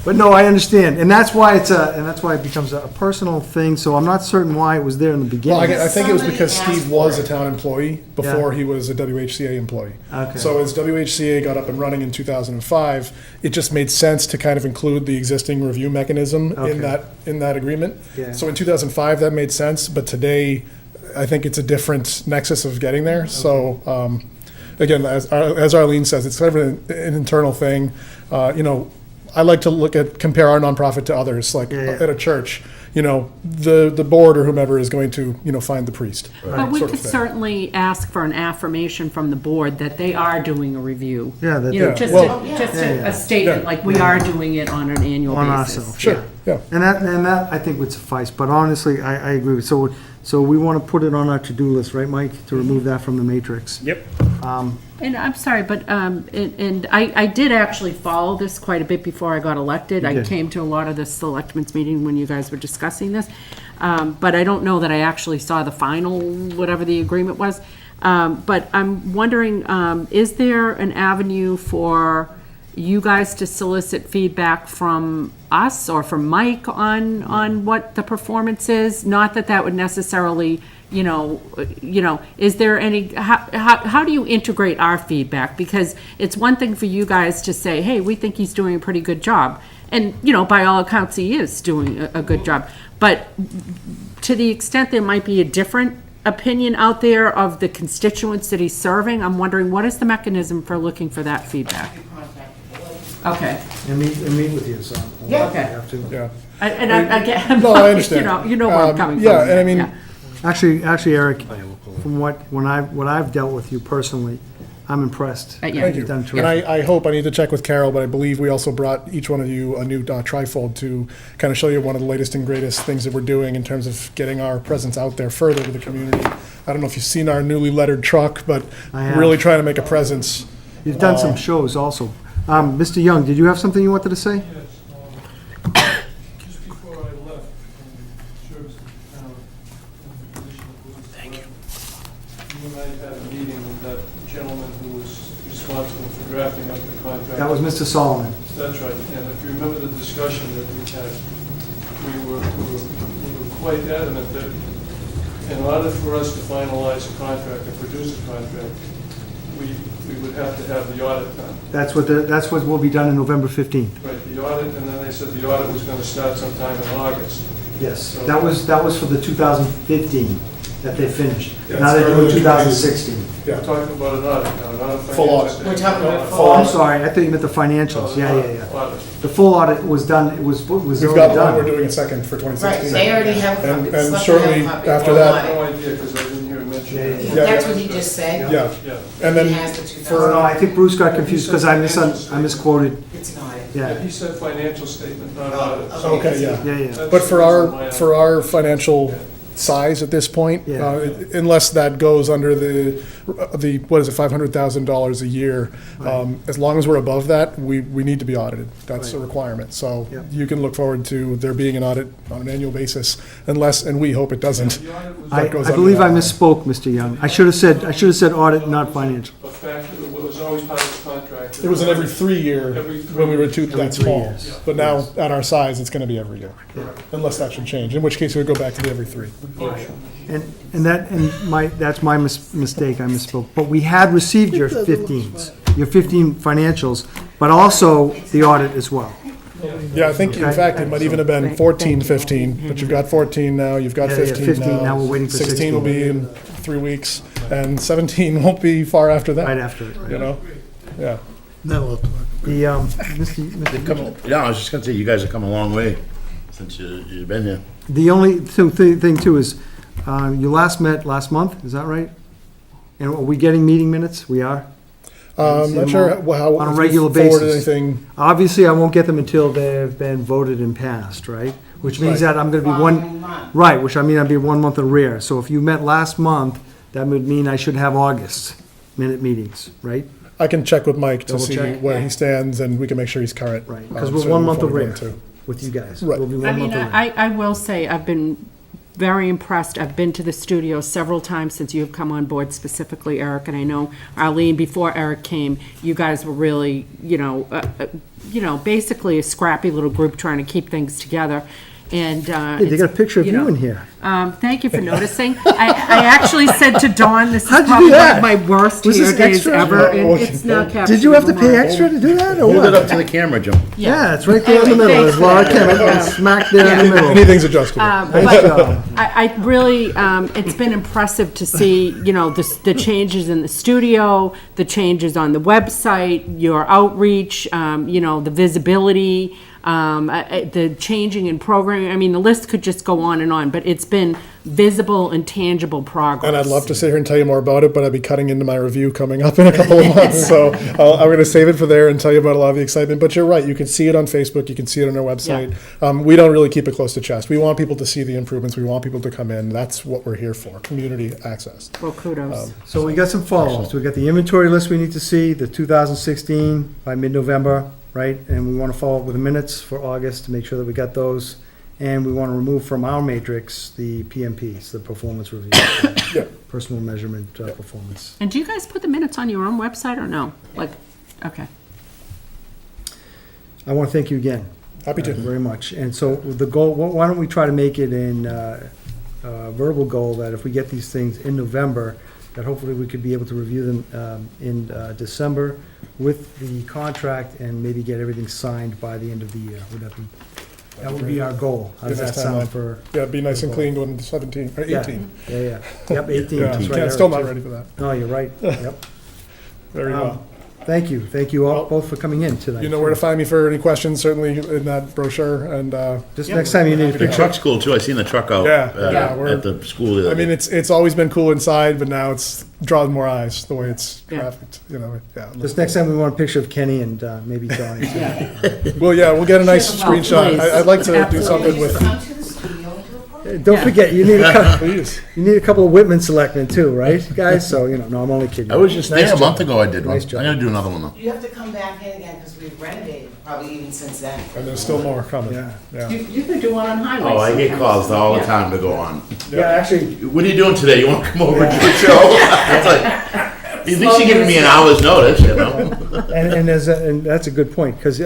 But no, I understand, and that's why it becomes a personal thing. So I'm not certain why it was there in the Well, beginning. I think it was Somebody because asked Steve was for a it. town employee before he was a WHCA employee. Okay. So as WHCA got up and running in 2005, it just made sense to kind of include the existing review mechanism Okay. in that agreement. Yeah. So in 2005, that made sense, but today, I think it's a different nexus of getting there. So, again, as Arlene says, it's kind of an internal thing. I like to compare our nonprofit to others, like Yeah, yeah. at a church. The board or whomever is going to, find the priest. But we sort of could thing. certainly ask for an affirmation from the board that they are doing a review. Yeah, that You know, they're- just Well- a statement, Yeah. like we are doing it on an annual On basis. ourselves. Sure, yeah. And that I think would suffice. But honestly, I agree with. So we want to put it on our to-do list, right, Mike, to remove that from the matrix. Yep. And I'm sorry, but, and I did actually follow this quite a bit before I got elected. I did. came to a lot of the selectmen's meeting when you guys were discussing this. But I don't know that I actually saw the final, whatever the agreement was. But I'm wondering, is there an avenue for you guys to solicit feedback from us or from Mike on what the performance is? Not that that would necessarily, is there any, how do you integrate our feedback? Because it's one thing for you guys to say, hey, we think he's doing a pretty good job. And, by all accounts, he is doing a good job. But to the extent there might be a different opinion out there of the constituents that he's serving, I'm wondering, what is the mechanism for looking for that feedback? Okay. And meet with you, so. Yeah. Okay. Have to. Yeah. And I get, No, I understand. You know where I'm coming from. Yeah, and I mean, Actually, Eric, from what I've dealt with you personally, I'm impressed. Yeah. You've thank you. done And terrific. I hope, I need to check with Carol, but I believe we also brought each one of you a new trifold to kind of show you one of the latest and greatest things that we're doing in terms of getting our presence out there further to the community. I don't know if you've seen our newly lettered truck, but I have. really trying to make a presence. You've done some shows also. Mr. Young, did you have something you wanted to say? Yes, just before I left, service to the town, in the position of business director, you and I had a meeting with that gentleman who was responsible for drafting up the contract. That was Mr. Solomon. That's right, and if you remember the discussion that we had, we were quite adamant that in order for us to finalize a contract and produce a contract, we would have to have the audit done. That's what will be done in November 15th. Right, the audit, and then they said the audit was gonna start sometime in August. Yes, that was for the 2015 that they finished. Yeah, Now they're doing it's 2016. Yeah. We're talking about an audit now, not a Full financial audit. statement. We're talking about No, full Oh, I'm audit. sorry, I thought you meant the financials. Yeah. Audit. The full audit was done, it was We've already got one, we're done. doing a second for Right, 2016. they already have a copy. And The selectmen shortly have a copy. after I that- have no idea, because I didn't hear him mention Yeah, that. Yeah. That's what he just said. Yeah, Yeah. and then He has the No, 2000. I think Bruce got confused because I misquoted. It's an audit. Yeah, Yeah, he said financial statement, not Oh, audit. okay, yeah. yeah. That's But for the reason why our, I'm- financial size at this point, Yeah. unless that goes under the, what is it, $500,000 a year, as long as we're above that, we need to be audited. That's a Right. requirement. So Yep. you can look forward to there being an audit on an annual basis, unless, and we hope it doesn't. The audit was I That goes I under believe I that. misspoke, Mr. Young. I should have said audit, not financial. a fact, it was always part of the contract. It was an every 3-year, Every 3 when we were years. that 3 small. years. But now, at our size, it's gonna be every year, Correct. unless that should change, in which case it would go back to the every 3. That's my mistake, I misspoke. But we had received your 15s, your 15 financials, but also the audit as well. Yeah, I think, in Okay. fact, it might even have been 14, 15, but you've got 14 now, you've got Yeah, yeah, 15 15, now. now we're waiting for 16 will be in 3 weeks, and 17 won't be far after Right that, after it. you know? Yeah. The, Mr. Yeah, I was just gonna say, you guys have come a long way since you've been here. The only thing too is, you last met last month, is that right? And are we getting meeting minutes? We are? Not sure how. On a if you regular forwarded basis. anything. Obviously, I won't get them until they've been voted and passed, right? Which means Right. that I'm gonna be Following month. right, which I mean I'd be 1 month in rear. So if you met last month, that would mean I should have August minute meetings, right? I can check with Mike to Double see check. where he stands, and we can make sure he's current. Right, because we're certainly 1 month before of we go rear into- with you guys. Right. We'll be I 1 mean, month of rear. I will say, I've been very impressed. I've been to the studio several times since you have come on board, specifically Eric, and I know Arlene, before Eric came, you guys were really, basically a scrappy little group trying to keep things together. And, Hey, they got a picture of you know, in here. Thank you for noticing. I actually said to Dawn, this is How'd you do probably that? my worst Was this hair days extra? ever, and Oh, it's now captured. Did you have to in pay my- extra to do that, or Hold it what? up to the camera, Jim. Yeah, it's right there in the Anyway, middle, thanks as well, for I that. can't, it's smack there in the middle. Anything's adjustable. Nice job. I really, it's been impressive to see, the changes in the studio, the changes on the website, your outreach, the visibility, the changing in programming. I mean, the list could just go on, but it's been visible and tangible progress. And I'd love to sit here and tell you more about it, but I'd be cutting into my review coming up in a couple of months. So I'm going to save it for there and tell you about a lot of the excitement. But you're right. You can see it on Facebook. You can see it on our website. We don't really keep it close to chest. We want people to see the improvements. We want people to come in. That's what we're here for, community access. Well, kudos. So we got some follow-ups. We got the inventory list we need to see, the 2016 by mid-November, right? And we want to follow up with the minutes for August to make sure that we got those. And we want to remove from our matrix the PMPs, the performance review. Yeah. Personal measurement performance. And do you guys put the minutes on your own website or no? Okay. I want to thank you again. Happy to. Very much. And so the goal, why don't we try to make it in verbal goal that if we get these things in November, that hopefully we could be able to review them in December with the contract and maybe get everything signed by the end of the year. That would be our goal. How does Be a nice that sound timeline. for? Yeah, be nice and clean going into 17, or 18. Yeah. Yep, 18. Yeah, That's right, yeah, still Eric, not too. ready for that. No, you're right. Yep. Very well. Thank you. Thank you all, both for coming in tonight. You know where to find me for any questions, certainly in that brochure. And Just next time you need a The picture. truck's cool too. I seen the truck out Yeah, we're- at the school. the other I mean, day. it's always been cool inside, but now it's drawing more eyes the way it's Yeah. graphicked. Yeah. Just next time we want a picture of Kenny and maybe Donnie. Well, yeah, we'll get a nice Well, screenshot. please. I'd like to do Absolutely. something with. Come to the studio and do a program. Don't forget, you need Please. a couple of Whitman selectmen too, right, guys? So, no, I'm only kidding. I was just Nice there a job. month ago. I did one. Nice job. I gotta do another one though. You have to come back in again because we've renovated, probably even since then. And there's still more coming. Yeah. You could do one on highway. Oh, I get sometimes. calls all the Yeah. time to go on. Yeah, actually, What are you doing today? You want to come over and do a show? It's like, At least you're giving me an hour's notice, you know? And that's a good point, because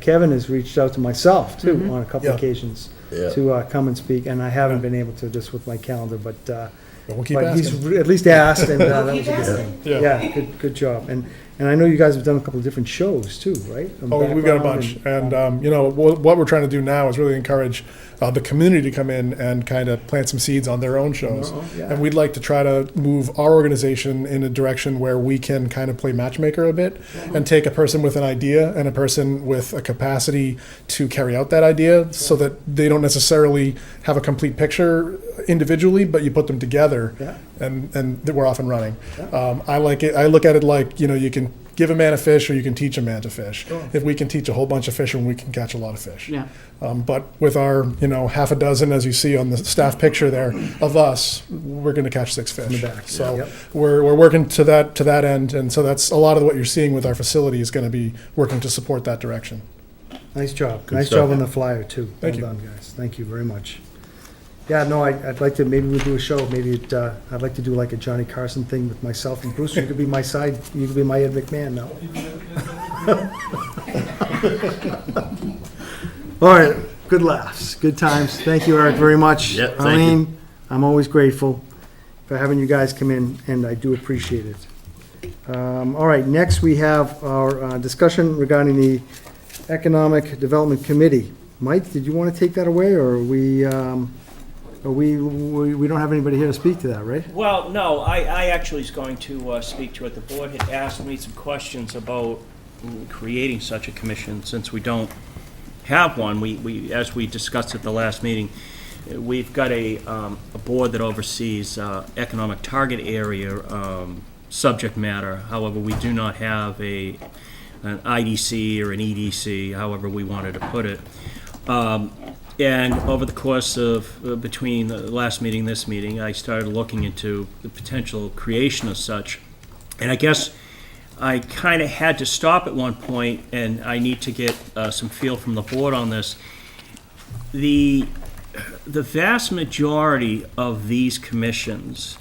Kevin has reached out to myself, too, on a couple Yeah. occasions Yeah. to come and speak, and I haven't been able to, just with my calendar, but We'll keep he's asking. at least asked, and that was Keep a good asking. thing. Yeah. Yeah, good job. And I know you guys have done a couple of different shows, too, right? Oh, we've got a bunch. And, you know, what we're trying to do now is really encourage the community to come in and kind of plant some seeds on their own shows. Yeah. And we'd like to try to move our organization in a direction where we can kind of play matchmaker a bit and take a person with an idea and a person with a capacity to carry out that idea so that they don't necessarily have a complete picture individually, but you put them together Yeah. and we're off and running. I like it. I look at it like, you know, you can give a man a fish or you can teach a man to fish. If we can teach a whole bunch of fishermen, we can catch a lot of fish. Yeah. But with our, you know, half a dozen, as you see on the staff picture there, of us, we're going to catch 6 fish. back, So Yep. we're working to that end, and so that's a lot of what you're seeing with our facility is going to be working to support that direction. Nice job. Good Nice stuff. job on the flyer, too. Thank you. Well done, guys. Thank you very much. Yeah, no, I'd like to, maybe we'll do a show, maybe I'd like to do like a Johnny Carson thing with myself and Bruce. You could be my side, you could be my Ed McMahon now. All right, good laughs, good times. Thank you, Eric, very much. Yeah, thank you. Arlene, I'm always grateful for having you guys come in, and I do appreciate it. All right, next we have our discussion regarding the Economic Development Committee. Mike, did you want to take that away, or we don't have anybody here to speak to that, right? Well, no, I actually was going to speak to it. The board had asked me some questions about creating such a commission, since we don't have one. We as we discussed at the last meeting, we've got a board that oversees economic target area subject matter. However, we do not have an IDC or an EDC, however we wanted to put it. And over the course of, between the last meeting and this meeting, I started looking into the potential creation of such. And I guess I kind of had to stop at one point, and I need to get some feel from the board on this. The vast majority of these commissions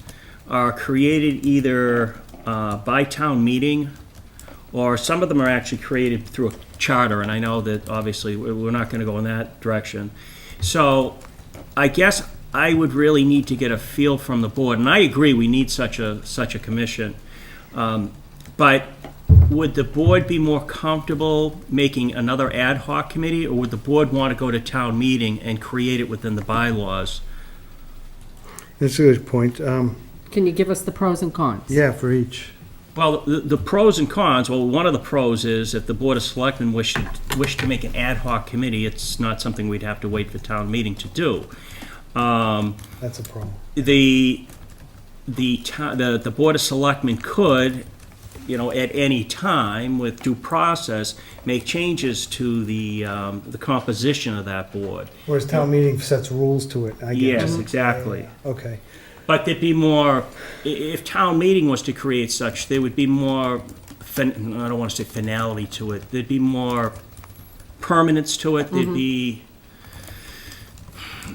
are created either by town meeting, or some of them are actually created through a charter, and I know that obviously we're not going to go in that direction. So I guess I would really need to get a feel from the board, and I agree we need such a commission. But would the board be more comfortable making another ad hoc committee, or would the board want to go to town meeting and create it within the bylaws? That's a good point. Can you give us the pros and cons? Yeah, for each. Well, the pros and cons, well, one of the pros is if the Board of Selectmen wish to make an ad hoc committee, it's not something we'd have to wait for town meeting to do. That's a problem. The Board of Selectmen could, at any time with due process, make changes to the composition of that board. Whereas town meeting sets rules to it, I guess. Yes, exactly. Okay. But there'd be more, if town meeting was to create such, there would be more, I don't want to say finality to it, there'd be more permanence to it, there'd be,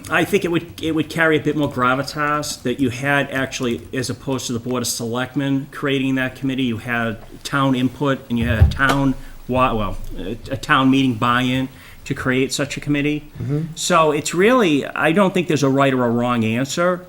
I think it would carry a bit more gravitas that you had actually, as opposed to the Board of Selectmen creating that committee, you had town input and you had a town meeting buy-in to create such a committee. So it's really, I don't think there's a right or a wrong answer.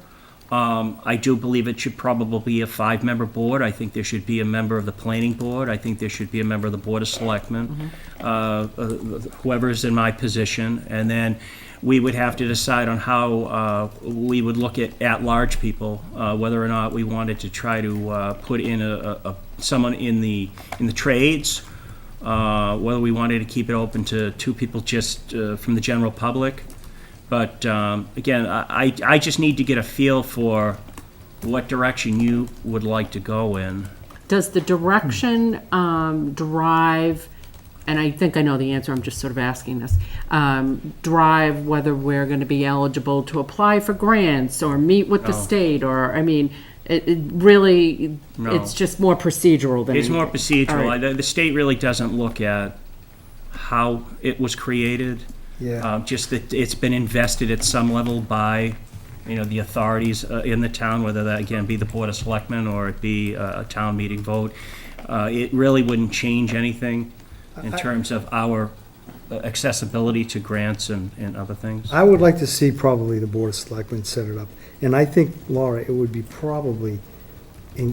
I do believe it should probably be a 5-member board. I think there should be a member of the planning board. I think there should be a member of the Board of Selectmen, whoever's in my position. And then we would have to decide on how we would look at-large people, whether or not we wanted to try to put in someone in the trades, whether we wanted to keep it open to 2 people just from the general public. But again, I just need to get a feel for what direction you would like to go in. Does the direction drive, and I think I know the answer, I'm just sort of asking this, drive whether we're going to be eligible to apply for grants or meet with the state, or, I mean, it really, No. it's just more procedural than It's more anything. procedural. All right. The state really doesn't look at how it was created. Yeah. Just that it's been invested at some level by the authorities in the town, whether that, again, be the Board of Selectmen or it be a town meeting vote. It really wouldn't change anything in terms of our accessibility to grants and other things. I would like to see probably the Board of Selectmen set it up. And I think, Laura, it would be probably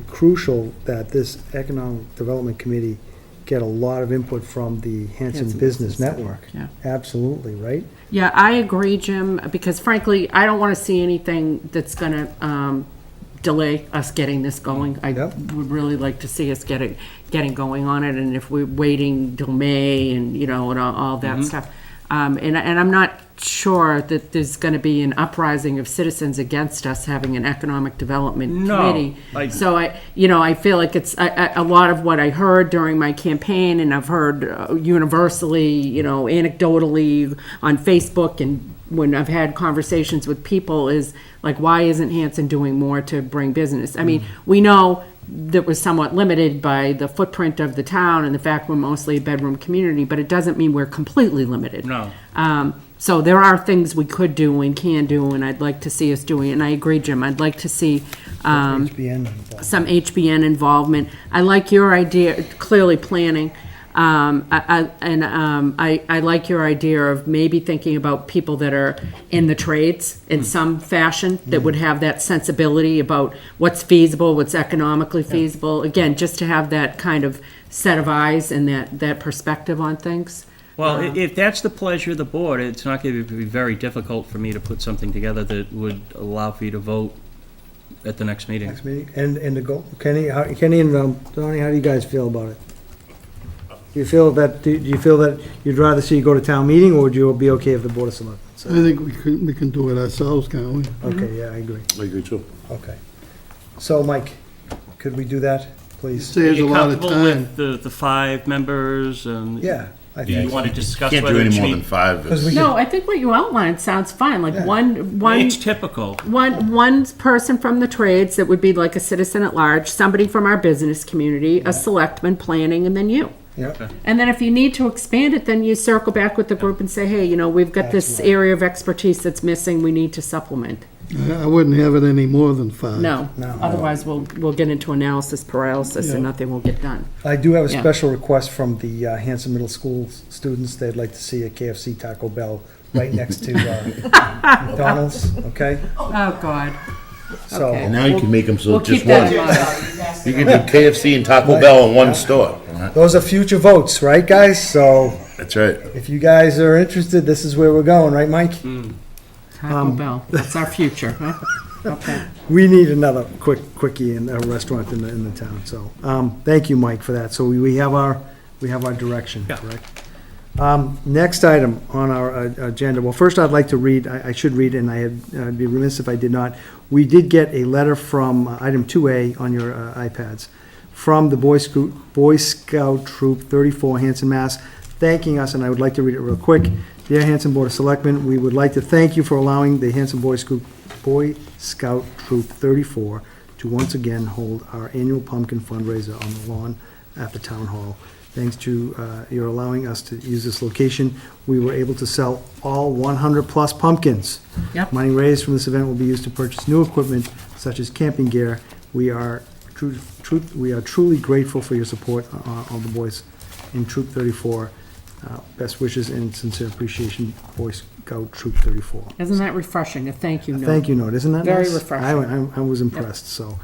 crucial that this Economic Development Committee get a lot of input from the Hanson Business Network. Yeah. Absolutely, right? Yeah, I agree, Jim, because frankly, I don't want to see anything that's going to delay us getting this going. I Yep. would really like to see us getting going on it, and if we're waiting till May and, and all that stuff. And I'm not sure that there's going to be an uprising of citizens against us having an economic development committee. So I feel like it's a lot of what I heard during my campaign, and I've heard universally, anecdotally on Facebook, and when I've had conversations with people, is like, why isn't Hanson doing more to bring business? I mean, we know that was somewhat limited by the footprint of the town and the fact we're mostly a bedroom community, but it doesn't mean we're completely limited. No. So there are things we could do and can do, and I'd like to see us doing it. And I agree, Jim, I'd like to see HBN involved. some HBN involvement. I like your idea, clearly planning. I like your idea of maybe thinking about people that are in the trades in some fashion that would have that sensibility about what's feasible, what's economically feasible. Again, just to have that kind of set of eyes and that perspective on things. Well, if that's the pleasure of the board, it's not going to be very difficult for me to put something together that would allow for you to vote at the next meeting. Next meeting, and to go, Kenny and Donnie, how do you guys feel about it? Do you feel that you'd rather see you go to town meeting, or would you be okay if the Board of Selectmen I said? think we can do it ourselves, can't we? Okay, yeah, I agree. I agree too. Okay. So, Mike, could we do that, please? Saves a You lot of comfortable time. with the 5 members and? Yeah. I Do you think want to discuss Can't whether do it any should more be? than 5. Because we No, I think what you outlined sounds fine, like Yeah. one It's typical. one person from the trades that would be like a citizen at large, somebody from our business community, a selectman, planning, and then you. Yeah, And then if you need to expand it, then you circle back with the group and say, hey, we've got this Absolutely. area of expertise that's missing, we need to supplement. I wouldn't have it any more than 5. No, No. otherwise we'll get into analysis paralysis and Yeah. nothing will get done. I do have a Yeah. special request from the Hanson Middle School students. They'd like to see a KFC Taco Bell right next to McDonald's, okay? Oh, God. So, Okay. And now you can make them so We'll just keep that in one. mind. You can do KFC and Taco Bell in one store. those are future votes, right, guys? So, That's right. if you guys are interested, this is where we're going, right, Mike? Taco Bell, that's our future, huh? Okay. We need another quickie in a restaurant in the town, so, thank you, Mike, for that. So we have our direction, Yeah. correct? Next item on our agenda, well, first I'd like to read, I should read, and I'd be remiss if I did not. We did get a letter from item 2A on your iPads, from the Boy Scout Troop 34, Hanson, Mass., thanking us, and I would like to read it real quick. Dear Hanson Board of Selectmen, we would like to thank you for allowing the Hanson Boy Scout Troop 34 to once again hold our annual pumpkin fundraiser on the lawn at the town hall. Thanks to your allowing us to use this location, we were able to sell all 100-plus pumpkins. Yep. Money raised from this event will be used to purchase new equipment such as camping gear. We are truly grateful for your support, all the boys in Troop 34. Best wishes and sincere appreciation, Boy Scout Troop 34. Isn't that refreshing, a thank you note? Thank you note, isn't that nice? Very refreshing. I was impressed, so,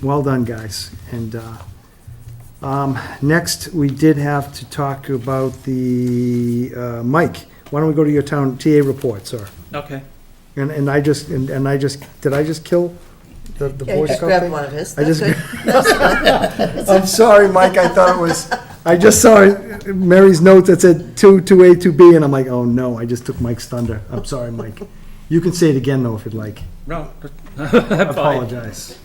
well done, guys. And next, we did have to talk about the, Mike, why don't we go to your town TA report, sir? Okay. And I just, did I just kill the Yeah, Boy you just Scout grabbed thing? one of his. I That's just- good. I'm sorry, Mike, I thought it was, I just saw Mary's notes that said 2A, 2B, and I'm like, oh, no, I just took Mike's thunder. I'm sorry, Mike. You can say it again, though, if you'd like. No. I apologize.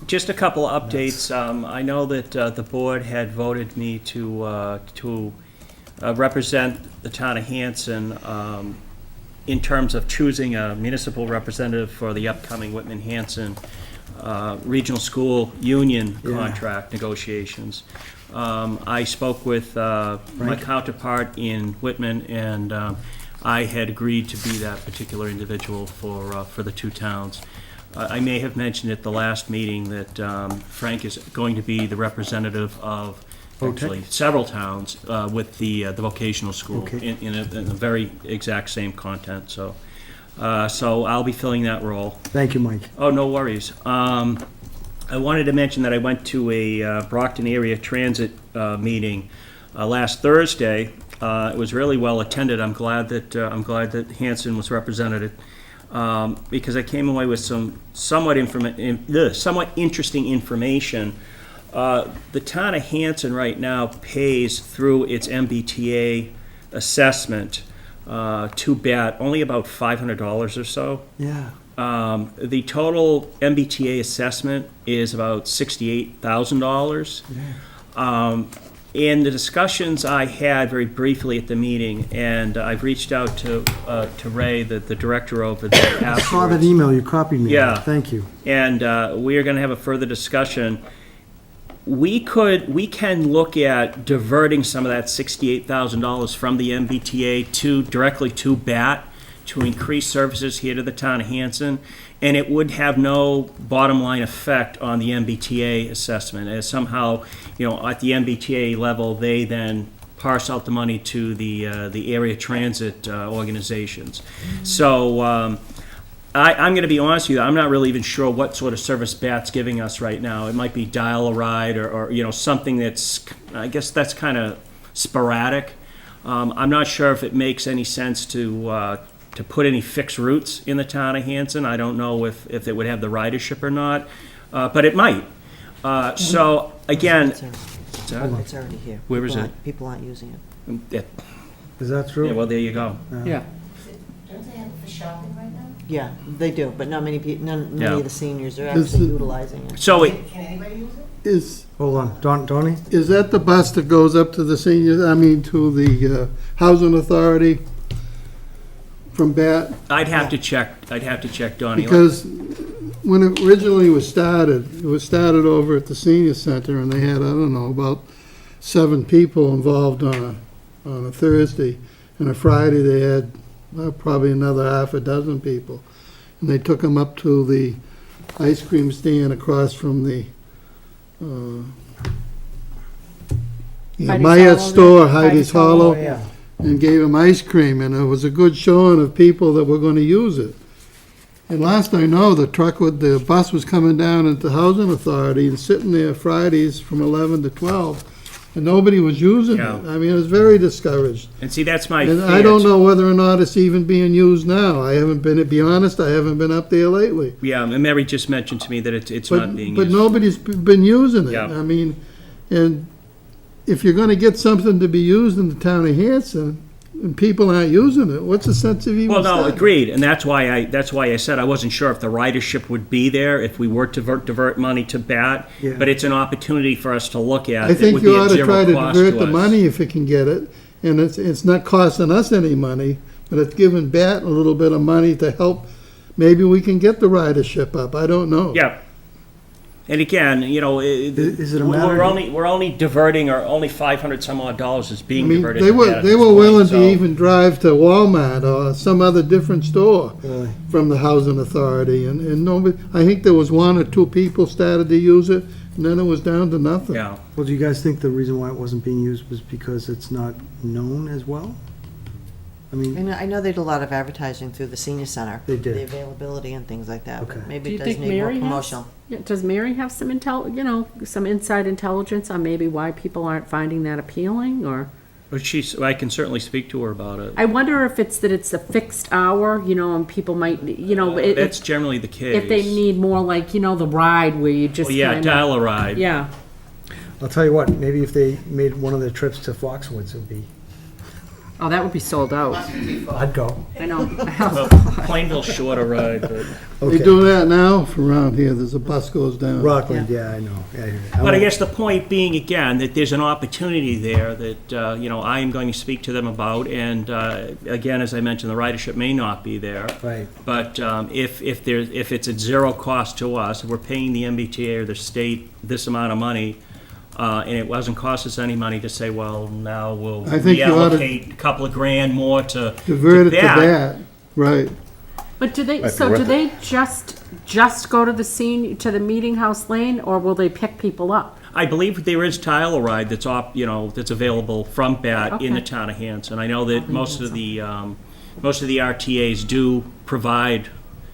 Just a couple of updates. I know that the board had voted me to represent the town of Hanson in terms of choosing a municipal representative for the upcoming Whitman-Hanson Regional School Union Yeah. contract negotiations. I spoke with my Frank? counterpart in Whitman, and I had agreed to be that particular individual for the two towns. I may have mentioned at the last meeting that Frank is going to be the representative of actually several towns with the vocational school Okay. in a very exact same content, so I'll be filling that role. Thank you, Mike. Oh, no worries. I wanted to mention that I went to a Brockton area transit meeting last Thursday. It was really well attended. I'm glad that Hanson was represented, because I came away with some somewhat interesting information. The town of Hanson right now pays through its MBTA assessment to BAT only about $500 or so. Yeah. The total MBTA assessment is about $68,000. In the discussions I had very briefly at the meeting, and I've reached out to Ray, the director over there I saw that afterwards. email, you copied me. Yeah. Thank you. And we are going to have a further discussion. We can look at diverting some of that $68,000 from the MBTA directly to BAT to increase services here to the town of Hanson, and it would have no bottom line effect on the MBTA assessment, as somehow, at the MBTA level, they then parse out the money to the area transit organizations. So I'm going to be honest with you, I'm not really even sure what sort of service BAT's giving us right now. It might be dial a ride or something that's, I guess that's kind of sporadic. I'm not sure if it makes any sense to put any fixed routes in the town of Hanson. I don't know if it would have the ridership or not, but it might. So again, It's already here. Where is People aren't using it. yeah, Is that true? well, there you go. Yeah. Don't they have it for shopping right now? Yeah, they do, but not many people, many Yeah. of the seniors are Is actually it- utilizing it. So Can anybody use it? Is, Donnie? is that the bus that goes up to the seniors, to the Housing Authority from BAT? I'd have to check, Donnie. Because when it originally was started, it was started over at the senior center, and they had, I don't know, about 7 people involved on a Thursday. And a Friday, they had probably another half a dozen people. And they took them up to the ice cream stand across from the Heidi's Maya Hollow store, there? Heidi's Heidi's Hollow, Hollow, Yeah. and gave them ice cream, and it was a good showing of people that were gonna use it. And last I know, the bus was coming down at the Housing Authority and sitting there Fridays from 11 to 12, and nobody was using it. Yeah. I mean, it was very discouraged. And see, that's my And fear. I don't know whether or not it's even being used now. To be honest, I haven't been up there lately. Yeah, and Mary just mentioned to me that it's not being But used. nobody's been using it. Yeah. I mean, and if you're gonna get something to be used in the town of Hanson, and people aren't using it, what's the sense of even Well, no, starting? agreed, and that's why I said I wasn't sure if the ridership would be there if we were to divert money to BAT, Yeah. but it's an opportunity for us to look at. I that think would you be at ought to zero try to cost divert the us. money if you can get it, and it's not costing us any money, but it's giving BAT a little bit of money to help. Maybe we can get the ridership up, I don't know. Yeah. And again, Is it a matter- we're only diverting, or only 500 some odd dollars is I being mean, diverted. they to were, that at they this were point, willing so- to even drive to Walmart or some other different store Really? from the Housing Authority, and nobody, I think there was 1 or 2 people started to use it, and then it was down to nothing. Yeah. Well, do you guys think the reason why it wasn't being used was because it's not known as well? I mean, I know they did a lot of advertising through the senior center. They did. The availability and things like that. but Okay. Do Maybe you it does think need more Mary has? promotional. Yeah, does Mary have some some inside intelligence on maybe why people aren't finding that appealing, or? But I can certainly speak to her about it. I wonder if it's that it's a fixed hour, and people might, That's generally the case. if they need more like, the ride where you just Well, yeah, kinda- dial a ride. Yeah, I'll tell you what, maybe if they made one of their trips to Foxwoods, it would be, oh, that would be sold out, I'd go. I know. Well, Plainville's shorter ride, but. They Okay. do that now from around here, there's a bus goes down. Rockland, yeah, I know. Yeah, I hear you. But I guess the point being, again, that there's an opportunity there that, I am going to speak to them about, and, again, as I mentioned, the ridership may not be there. Right. But if it's at zero cost to us, if we're paying the MBTA or the state this amount of money, And it wasn't cost us any money to say, well, now we'll I think you ought to reallocate a couple of grand more to Divert it to that. that, right. But do they, Might be so do worth they just go to the Meeting House Lane, or will they pick people up? I believe there is tile ride that's that's available from BAT in the Okay. town of Hanson. I know that most of the RTAs do provide,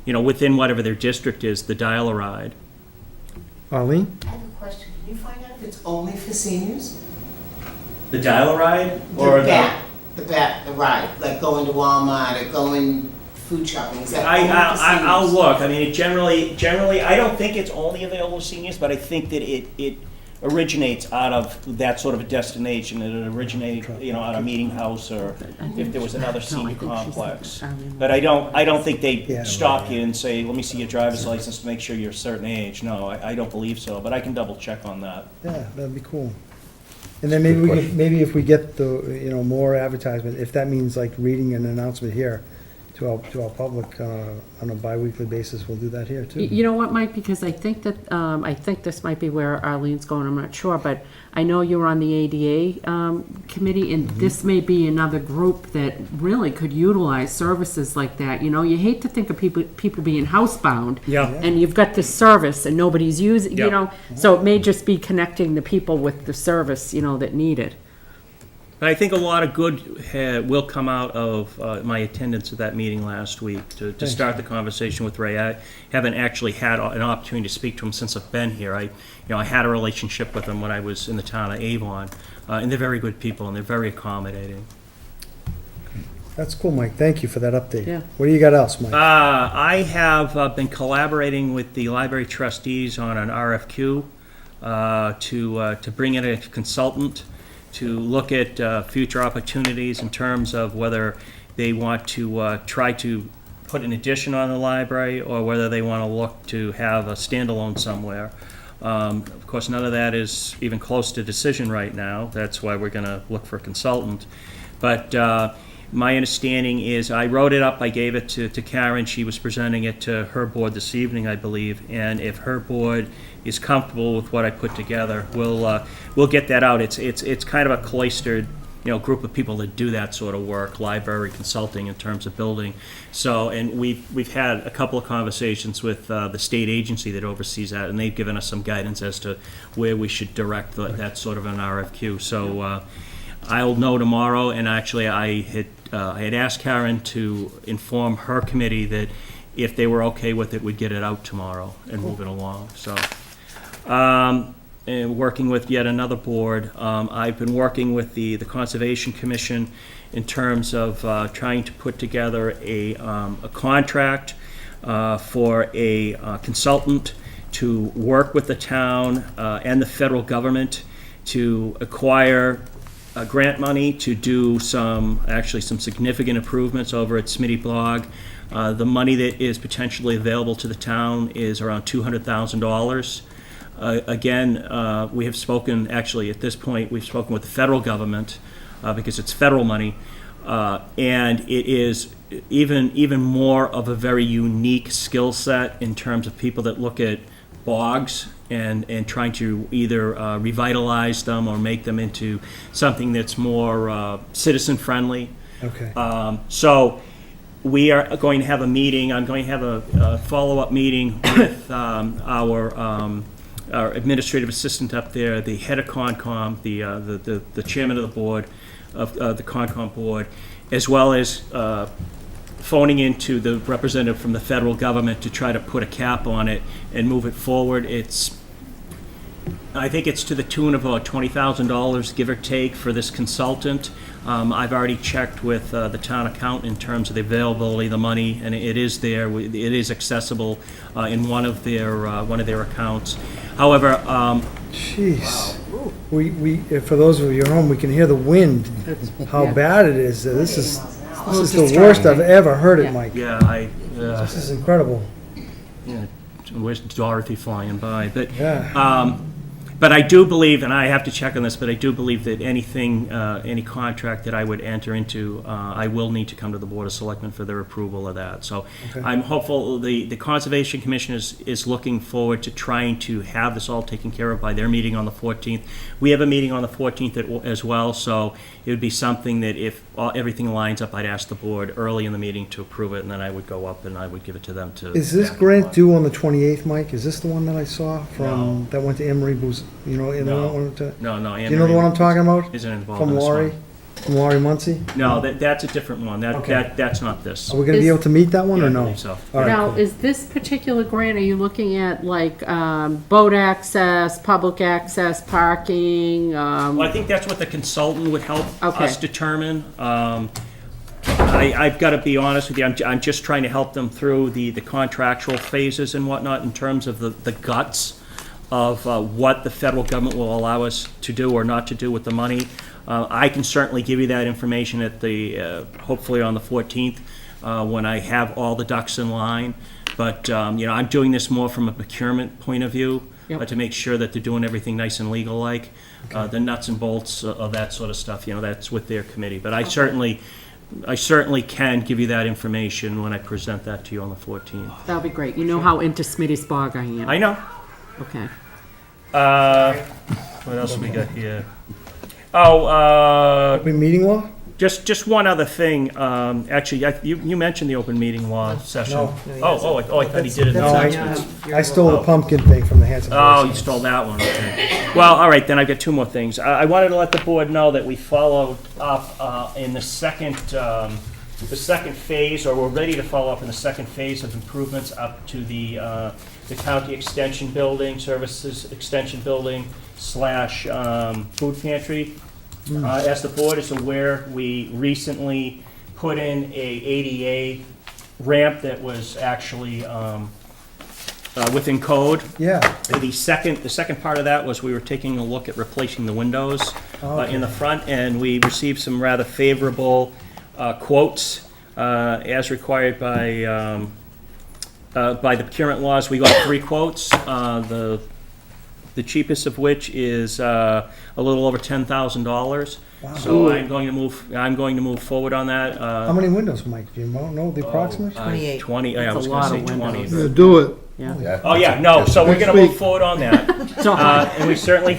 within whatever their district is, the dial-a-ride. Arlene? I have a question. Can you find out if it's only for seniors? The dial-a-ride? The ride, like going to Walmart or going food shopping, is that only for I'll seniors? look. I mean, it generally, I don't think it's only available to seniors, but I think that it originates out of that sort of a destination. It originates, out of Meeting House, or if there was another senior complex. But I don't think they stop you and say, let me see your driver's license to make sure you're a certain age. No, I don't believe so, but I can double check on that. Yeah, that'd be cool. And then maybe if we get the, more advertisement, if that means like reading an announcement here to our public on a bi-weekly basis, we'll do that here too. You know what, Mike, because I think this might be where Arlene's going, I'm not sure, but I know you're on the ADA committee, and this may be another group that really could utilize services like that. You hate to think of people being housebound. Yeah. And you've got this service and nobody's using, so it may just be connecting the people with the service, that need it. But I think a lot of good will come out of my attendance at that meeting last week to start the conversation with Ray. I haven't actually had an opportunity to speak to him since I've been here. I had a relationship with him when I was in the town of Avon, and they're very good people and they're very accommodating. That's cool, Mike. Thank you for that update. Yeah. What do you got else, Mike? I have been collaborating with the library trustees on an RFQ to bring in a consultant to look at future opportunities in terms of whether they want to try to put an addition on the library or whether they want to look to have a standalone somewhere. Of course, none of that is even close to decision right now. That's why we're going to look for a consultant. But my understanding is I wrote it up, I gave it to Karen. She was presenting it to her board this evening, I believe. And if her board is comfortable with what I put together, we'll get that out. It's kind of a cloistered, group of people that do that sort of work, library consulting in terms of building. So, and we've had a couple of conversations with the state agency that oversees that, and they've given us some guidance as to where we should direct that sort of an RFQ. So I'll know tomorrow, and actually I had asked Karen to inform her committee that if they were okay with it, we'd get it out tomorrow and move it along. So, and working with yet another board, I've been working with the Conservation Commission in terms of trying to put together a contract for a consultant to work with the town and the federal government to acquire grant money to do some significant improvements over at Smitty Blog. The money that is potentially available to the town is around $200,000. Again, we have spoken, actually at this point, we've spoken with the federal government because it's federal money, and it is even more of a very unique skill set in terms of people that look at bogs and trying to either revitalize them or make them into something that's more citizen-friendly. Okay. So we are going to have a meeting. I'm going to have a follow-up meeting with our administrative assistant up there, the head of Concom, the chairman of the board, of the Concom board, as well as phoning into the representative from the federal government to try to put a cap on it and move it forward. I think it's to the tune of about $20,000, give or take, for this consultant. I've already checked with the town accountant in terms of the availability of the money, and it is there. It is accessible in one of their accounts. However, Jeez. We for those of you at home, we can hear the wind, how bad it is. This is the worst I've ever heard it, Mike. yeah, This is incredible. yeah, where's Dorothy flying by? But Yeah. But I do believe, and I have to check on this, but I do believe that anything, any contract that I would enter into, I will need to come to the Board of Selectmen for their approval of that. So I'm hopeful, the Conservation Commission is looking forward to trying to have this all taken care of by their meeting on the 14th. We have a meeting on the 14th as well, so it would be something that if everything lines up, I'd ask the board early in the meeting to approve it, and then I would go up and I would give it to them to. Is this grant due on the 28th, Mike? Is this the one that I saw from, that went to Emery, who's, you know, in the No. one to? No, no. Do you know the one I'm talking about? Isn't involved From in this Laurie? one. From Laurie Muncy? No, that's a different one. That's not this. Are we gonna be Is- able to meet that one, Yeah, or I no? believe so. All right, Now, cool. is this particular grant, are you looking at like boat access, public access, parking? Well, I think that's what the consultant would help Okay. us determine. I've got to be honest with you, I'm just trying to help them through the contractual phases and whatnot in terms of the guts of what the federal government will allow us to do or not to do with the money. I can certainly give you that information at the, hopefully on the 14th, when I have all the ducks in line. But, you know, I'm doing this more from a procurement point of view, Yep. to make sure that they're doing everything nice and legal-like. The nuts and bolts of that sort of stuff, you know, that's with their committee. But I certainly can give you that information when I present that to you on the 14th. That'll be great. You know how into Smitty's Bog I am. I know. Okay. What else we got here? Oh, Open meeting law? just one other thing. Actually, you mentioned the open meeting law session. No. Oh, I thought he did it. No, That's I- not your I stole the vote. pumpkin thing from the Hanson. Oh, you stole that one, okay. Well, all right, then I've got two more things. I wanted to let the board know that we followed up in the second phase, or we're ready to follow up in the second phase of improvements up to the county extension building, services extension building / food pantry. As the board is aware, we recently put in a ADA ramp that was actually within code. Yeah, The second part of that was we were taking a look at replacing the windows in the front, and we received some rather favorable quotes as required by the procurement laws. We got 3 quotes, the cheapest of which is a little over $10,000. So I'm going to move forward on that. how many windows, Mike? Do you know the approximate? 28. 20, I was a going lot to say of 20. windows. Do it. Oh, yeah, no, so we're Next gonna move week. forward on that. And we certainly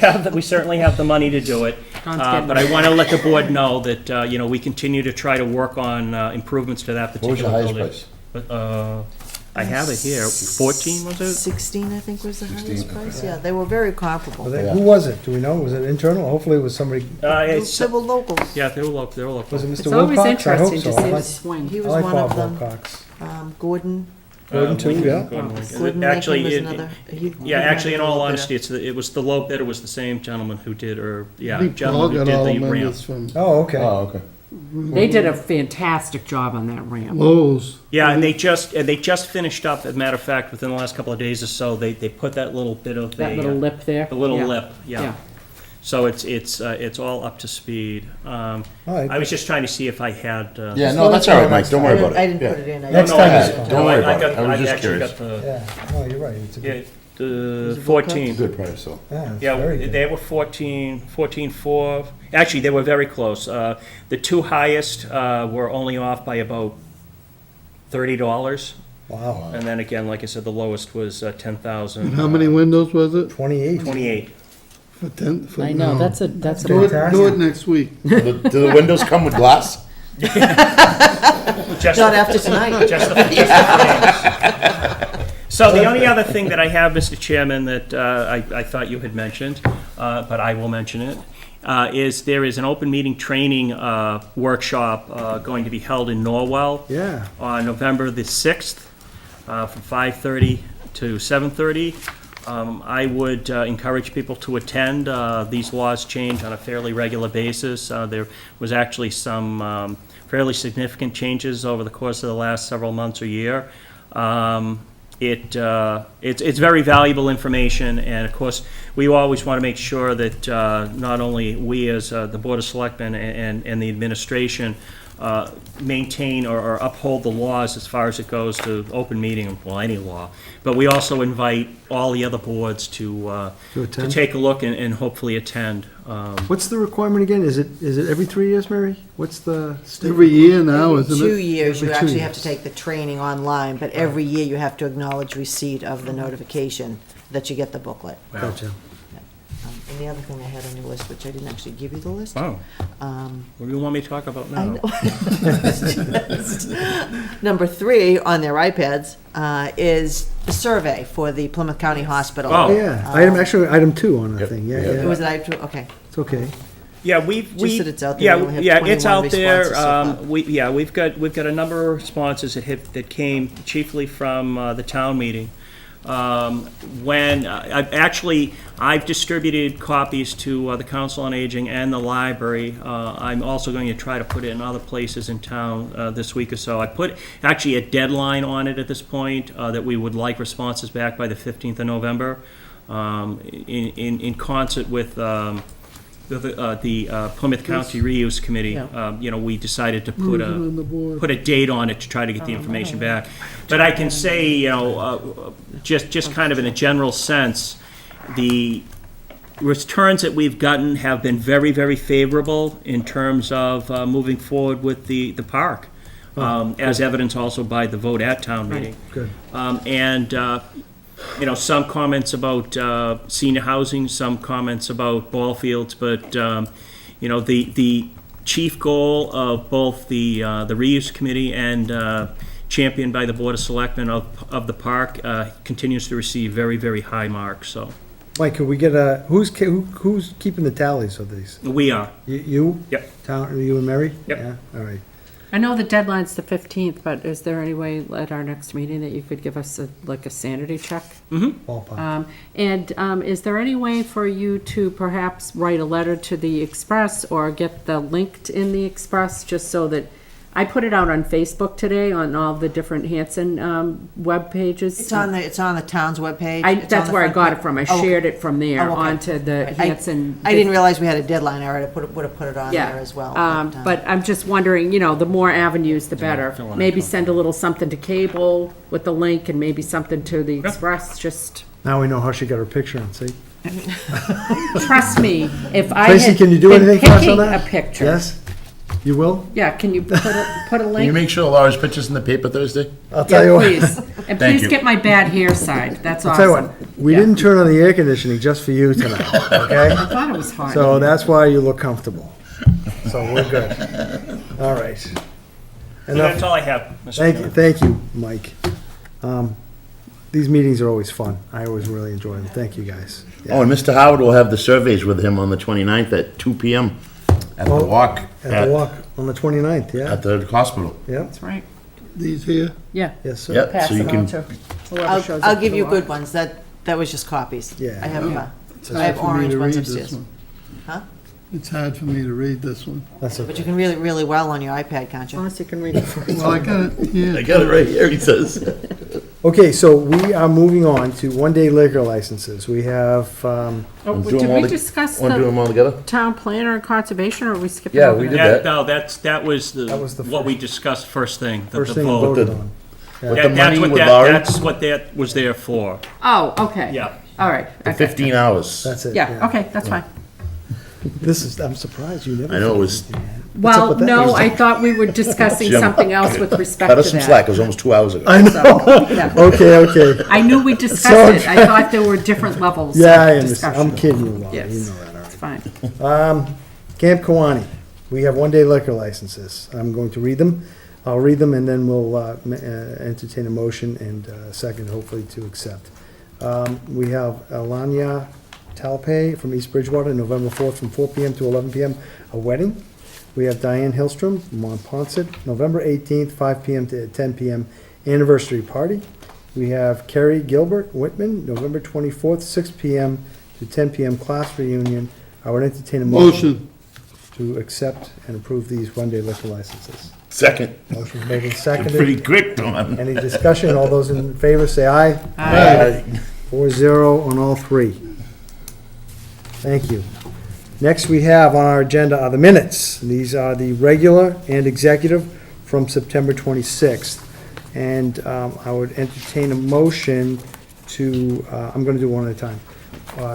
have the money to do it. John's getting But I wanna let the board know that, you know, we continue to try to work on improvements to that What was particular your building. highest price? I have it here, 14, was it? 16, I think, was the 16, highest price. Yeah, they were very comparable. Who was it? Do we know? Was it internal? Hopefully it was somebody, It's, They were locals. yeah, they were local. was it Mr. It's always Wilcox? I hope interesting so. to I see the like- swing. He I was like one of Bob them. Wilcox. Gordon Gordon too, yeah. Gordon Actually, Lincoln was it- another. Yeah, actually, in all He- honesty, it was the low bidder was the same gentleman who did, or, yeah, I think Paul gentleman who got did all the ramp. members from Oh, okay. Oh, okay. They did a fantastic job on that ramp. Lowe's. Yeah, and they just finished up, as a matter of fact, within the last couple of days or so, they put that little bit of That little lip there. the little Yeah. lip, yeah. So it's all up to speed. All right. I was just trying to see if I had. Yeah, no, that's all right, Mike, don't worry about it. I didn't Yeah. put it in. I Next didn't- time Yeah, it's fine. don't worry I about it. I was I've just actually curious. got the, Yeah, no, you're right. It's a good, the it 14. Good price, though. yeah, it's Yeah, very good. they were 14.4. Actually, they were very close. The two highest were only off by about $30. Wow, And then again, like I said, the lowest was And 10,000. how many windows was it? 28. 28. For 10? For, I know, no. that's a Do it, fantastic. do it next week. Do the windows come with glass? Just Not after tonight. Just the frames. So the only other thing that I have, Mr. Chairman, that I thought you had mentioned, but I will mention it, is there is an open meeting training workshop going to be held in Norwell Yeah. on November the 6th from 5:30 to 7:30. I would encourage people to attend. These laws change on a fairly regular basis. There was actually some fairly significant changes over the course of the last several months or year. It's very valuable information, and of course, we always want to make sure that not only we as the Board of Selectmen and the administration maintain or uphold the laws as far as it goes to open meeting, well, any law. But we also invite all the other boards to attend? take a look and hopefully attend. What's the requirement again? Is it every 3 years, Mary? What's the? Every year now, Every isn't 2 it? years, you Every 2 actually have to years. take the training online, but every year you have to acknowledge receipt of the notification that you get the booklet. Gotcha. And the other thing I had on your list, which I didn't actually give you the list. Wow. What do you want me to talk about I now? know. Number 3 on their iPads is the survey for the Plymouth County Hospital. Oh. Oh, yeah. Item 2 on the Yep, thing, yeah, yeah. Was yeah. it okay. It's okay. Yeah, we Just that it's out there, we only have Yeah, 21 it's out there. responses so far. We've got a number of responses that came chiefly from the town meeting. I've distributed copies to the Council on Aging and the library. I'm also going to try to put it in other places in town this week or so. I put actually a deadline on it at this point that we would like responses back by the 15th of November, in concert with the Plymouth County Reuse Committee. We decided to put a date on it to try to get the information back. But I can say, just kind of in a general sense, the returns that we've gotten have been very, very favorable in terms of moving forward with the park, as evidenced also by the vote at town meeting. Good. Some comments about senior housing, some comments about ball fields, but, the chief goal of both the reuse committee and championed by the Board of Selectmen of the park continues to receive very, very high marks, so. Mike, could we get who's keeping the tallies of these? We are. You? Yep. You and Mary? Yep. Yeah, all right. I know the deadline's the 15th, but is there any way at our next meeting that you could give us a sanity check? Ballpark. Is there any way for you to perhaps write a letter to the Express or get the link in the Express, just so that, I put it out on Facebook today on all the different Hanson web pages. It's on the town's webpage. It's on That's the where I front got page. it from. I Oh, okay. shared it from there Oh, okay. onto the Hanson. I didn't realize we had a deadline. I already would have put it on Yeah, there as well. but I'm just wondering, the more avenues, the better. fill in Maybe something. send a little something to cable with the link, and maybe something to the Express, just, Now we know how she got her picture on, see? trust me, if I Tracy, had can you do been anything for us on picking that? a picture. Yes? You will? Yeah, can you put a Can you link? make sure Laura's picture's in the paper Thursday? I'll tell you Yeah, what. please. And Thank please you. get my bad hair side, that's I'll tell you awesome. what, we Yeah. didn't turn on the air conditioning just for you tonight, okay? I thought it was hot. So that's why you look comfortable. So we're good. All right. So Enough. that's all I have, Mr. Chairman. Thank you, Mike. These meetings are always fun. I always really enjoy them. Thank you, guys. Oh, and Mr. Howard will have the surveys with him on the 29th at 2 PM at the Oh, walk. At the walk on the 29th, yeah? At the hospital. Yep, That's right, These here? yeah. yes, sir. Yep, Pass so you them on can, to whoever shows up I'll for give the you walk. good ones. That was just copies. Yeah. I have It's I hard have for me orange to ones read this upstairs. one. Huh? It's hard for me to read this one. That's But okay. you can read it really well on your iPad, can't you? Unless you can read it for Well, I got it, yeah. I got it right here, he says. Okay, so we are moving on to one-day liquor licenses. We have, Oh, Do did them all we to- discuss Want to do them the all together? town planner and conservation, or are we skipping Yeah, over we that? did that. No, that was That was the what we discussed first thing, the first thing we vote. voted the- on. With That- the that's money what with that- Laurie, That's what that was there for, Oh, okay. yeah. All right. the okay. 15 hours. That's it. Yeah, okay, that's fine. I'm surprised you never. I know it was, Well, with that? no, I thought we were discussing Jim, something else with respect cut to us some that. slack, it was almost 2 hours ago. I know. So, yeah. Okay. I knew we discussed it. I thought there were different levels Yeah, I of understand. I'm discussion. kidding you, Laura. You Yes. know that, all It's right. fine. Camp Kawani, we have one-day liquor licenses. I'm going to read them. I'll read them and then we'll entertain a motion and a second, hopefully, to accept. We have Alanya Talpe from East Bridgewater, November 4th from 4 PM to 11 PM, a wedding. We have Diane Hillstrom from Monpont, November 18th, 5 PM to 10 PM, anniversary party. We have Carrie Gilbert Whitman, November 24th, 6 PM to 10 PM, class reunion. I would entertain a motion to accept and approve these one-day liquor licenses. Second. Motion made and Pretty seconded. quick, Don. Any discussion? All those in favor say aye. Aye. 4-0 on all three. Thank you. Next, we have on our agenda are the minutes. These are the regular and executive from September 26th. And I would entertain a motion to, I'm going to do one at a time,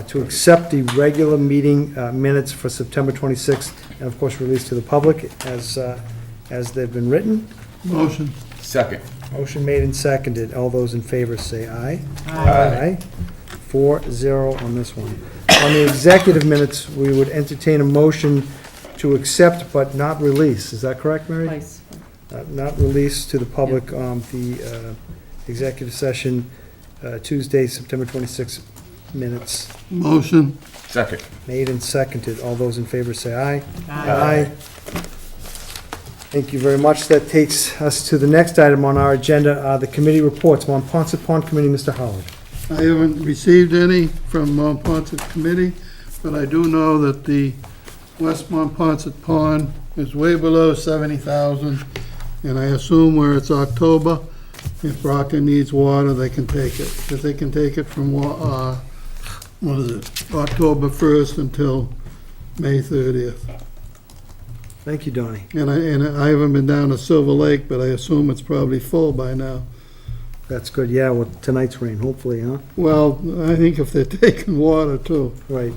to accept the regular meeting minutes for September 26th, and of course, release to the public as they've been written. Motion. Second. Motion made and seconded. All those in favor say aye. Aye. 4-0 on this one. On the executive minutes, we would entertain a motion to accept but not release. Is that correct, Mary? Place. Not release to the public the executive session Tuesday, September 26th minutes. Motion. Second. Made and seconded. All those in favor say aye. Aye. Thank you very much. That takes us to the next item on our agenda, the committee reports. Monpont Pond Committee, Mr. Howard. I haven't received any from Mont Ponce Committee, but I do know that the West Mont Ponce Pond is way below 70,000, and I assume where it's October, if Brockton needs water, they can take it. If they can take it from, what is it, October 1st until May 30th. Thank you, Donnie. And I haven't been down to Silver Lake, but I assume it's probably full by now. That's good. Yeah, with tonight's rain, hopefully, huh? Well, I think if they're taking water too, Right.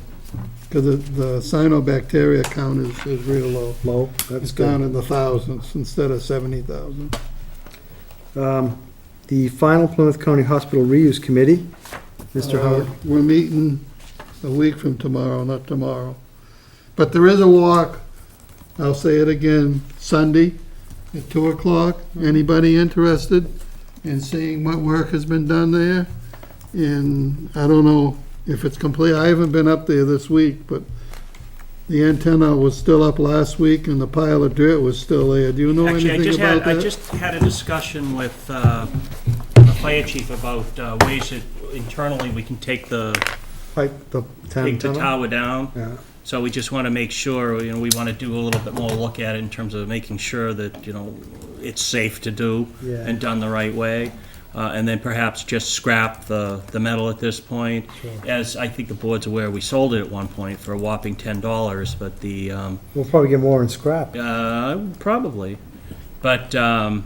because the cyanobacteria count is real low. Low. That's It's down good. in the thousands instead of 70,000. The final Plymouth County Hospital Reuse Committee, Mr. Howard. We're meeting a week from tomorrow, not tomorrow. But there is a walk, I'll say it again, Sunday at 2 o'clock. Anybody interested in seeing what work has been done there? And I don't know if it's complete. I haven't been up there this week, but the antenna was still up last week and the pile of dirt was still there. Do you know Actually, anything about that? I just had a discussion with the fire chief about ways that internally we can take the tower down. Yeah. So we just want to make sure, we want to do a little bit more look at it in terms of making sure that, it's safe to do Yeah. and done the right way. And then perhaps just scrap the metal at this point. As I think the board's aware, we sold it at one point for a whopping $10, but We'll probably get more in scrap. probably. But, How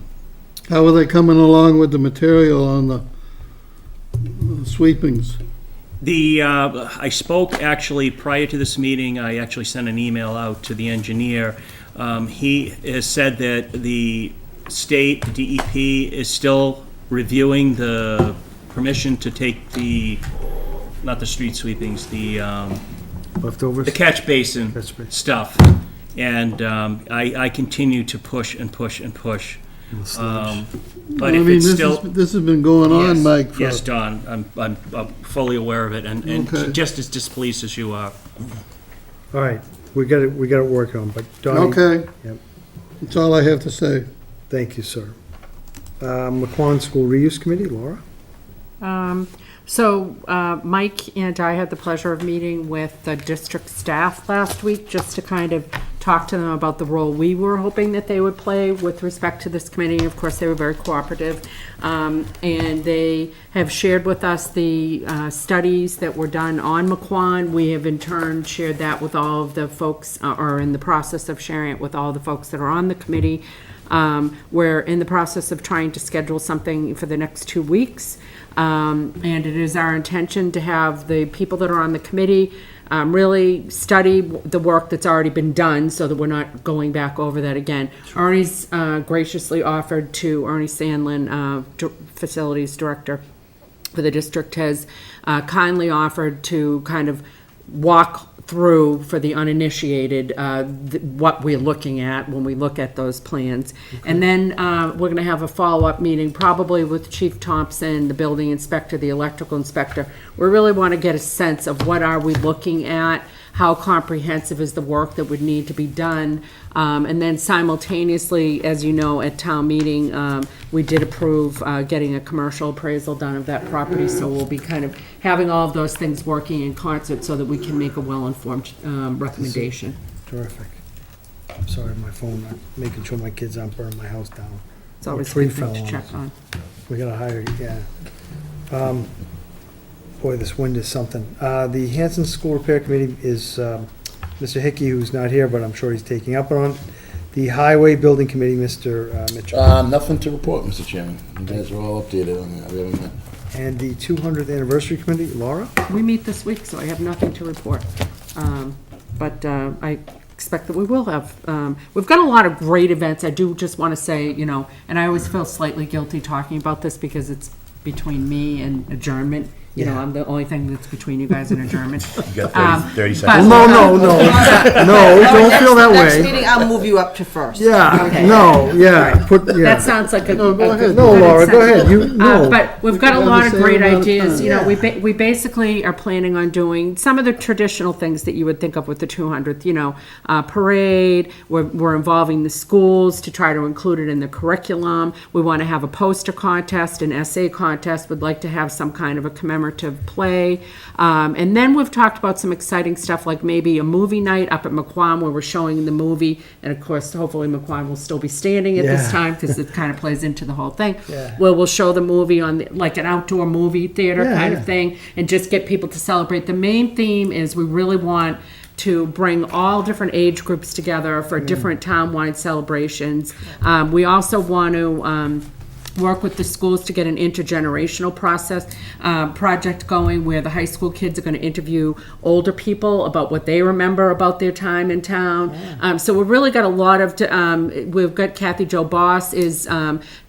are they coming along with the material on the sweepings? I spoke actually prior to this meeting, I actually sent an email out to the engineer. He has said that the state, the DEP, is still reviewing the permission to take not the street sweepings, the Leftovers? catch basin Catch basin. stuff. And I continue to push and push and push. But I if mean, it's still. this has been going on, Yes, Mike, for... Yes, Don, I'm fully aware of it, and Okay. just as displeased as you are. All right, we got it worked on, but Donnie. Okay. Yep. That's all I have to say. Thank you, sir. McQuon School Reuse Committee, Laura? So Mike and I had the pleasure of meeting with the district staff last week, just to kind of talk to them about the role we were hoping that they would play with respect to this committee. Of course, they were very cooperative. And they have shared with us the studies that were done on McQuon. We have in turn shared that with all of the folks, or in the process of sharing it with all the folks that are on the committee. We're in the process of trying to schedule something for the next 2 weeks. And it is our intention to have the people that are on the committee really study the work that's already been done, so that we're not going back over that again. Ernie's graciously offered to, Ernie Sandlin, Facilities Director for the district, has kindly offered to kind of walk through for the uninitiated what we're looking at when we look at those plans. And then we're going to have a follow-up meeting, probably with Chief Thompson, the building inspector, the electrical inspector. We really want to get a sense of what are we looking at, how comprehensive is the work that would need to be done. And then simultaneously, as you know, at town meeting, we did approve getting a commercial appraisal done of that property. So we'll be kind of having all of those things working in concert so that we can make a well-informed recommendation. Terrific. I'm sorry, my phone, I'm making sure my kids aren't burning my house down. It's always a Tree good thing fell to on check us. on. We gotta hire, yeah. Boy, this wind is something. The Hanson School Repair Committee is Mr. Hickey, who's not here, but I'm sure he's taking up on it. The Highway Building Committee, Mr. Mitchell. Nothing to report, Mr. Chairman. You guys are all updated on that. We haven't met. And the 200th Anniversary Committee, Laura? We meet this week, so I have nothing to report. But I expect that we will have, we've got a lot of great events. I do just want to say, and I always feel slightly guilty talking about this because it's between me and adjournment. Yeah. I'm the only thing that's between you guys and adjournment. You got 30 seconds. No, don't feel that Next way. meeting, I'll move you up to first. Yeah, Okay. no, yeah, That sounds like a. No, go ahead. No, Laura, go ahead, no. But we've got a have lot the of same great amount of ideas, time. we basically are planning on doing some of the traditional things that you would think of with the 200th, parade, we're involving the schools to try to include it in the curriculum, we want to have a poster contest, an essay contest, would like to have some kind of a commemorative play, and then we've talked about some exciting stuff like maybe a movie night up at McQuam where we're showing the movie, and of course, hopefully McQuam will still be standing at this Yeah. time because it kind of plays into the whole thing. Yeah. Where we'll show the movie on like an outdoor movie theater Yeah, kind yeah. of thing and just get people to celebrate. The main theme is we really want to bring all different age groups together for different town-wide celebrations. We also want to work with the schools to get an intergenerational project going where the high school kids are going to interview older people about what they remember about their time in town. So we've really got a lot of, we've got Kathy Jo Boss is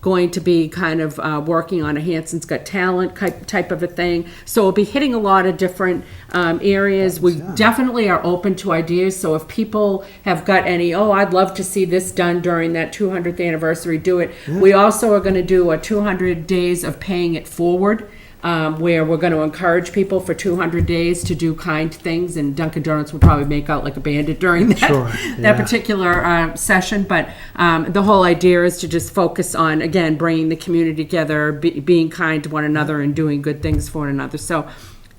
going to be kind of working on a Hanson's Got Talent type of a thing. So we'll be hitting a lot of different areas. We definitely are open to ideas. So if people have got any, I'd love to see this done during that 200th anniversary, do it. We also are going to do a 200 days of paying it forward, where we're going to encourage people for 200 days to do kind things, and Dunkin' Donuts will probably make out like a bandit during that, Sure, that yeah. particular session. But the whole idea is to just focus on, again, bringing the community together, being kind to one another, and doing good things for one another. So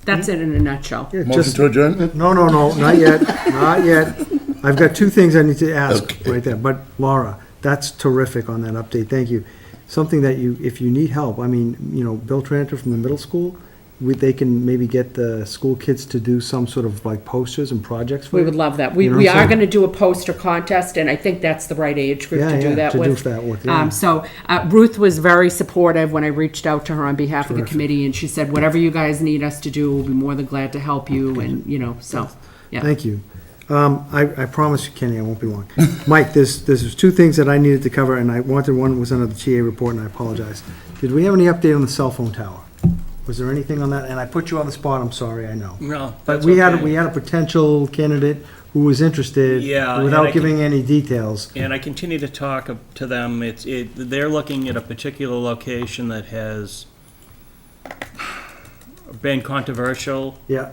that's it in a nutshell. Yeah, Motion just- to adjourn? No, not yet, not yet. I've got two things I need to ask Okay. right there, but Laura, that's terrific on that update, thank you. Something that if you need help, Bill Tranter from the middle school, they can maybe get the school kids to do some sort of like posters and projects for We you? would love that. You We know what we I'm are saying? going to do a poster contest, and I think that's the right age group to do that with. Yeah. So Ruth was very supportive when I reached out to her on behalf of the committee, and she said, whatever you guys need us to do, we'll be more than glad to help you, and, so, yeah. Thank you. I promise you, Kenny, I won't be long. Mike, there's two things that I needed to cover, and I wanted one was under the TA report, and I apologize. Did we have any update on the cell phone tower? Was there anything on that? And I put you on the spot, I'm sorry, I know. No, But that's we had okay. a potential candidate who was interested. Yeah, and I Without can- giving any details. And I continue to talk to them. They're looking at a particular location that has been controversial. Yeah,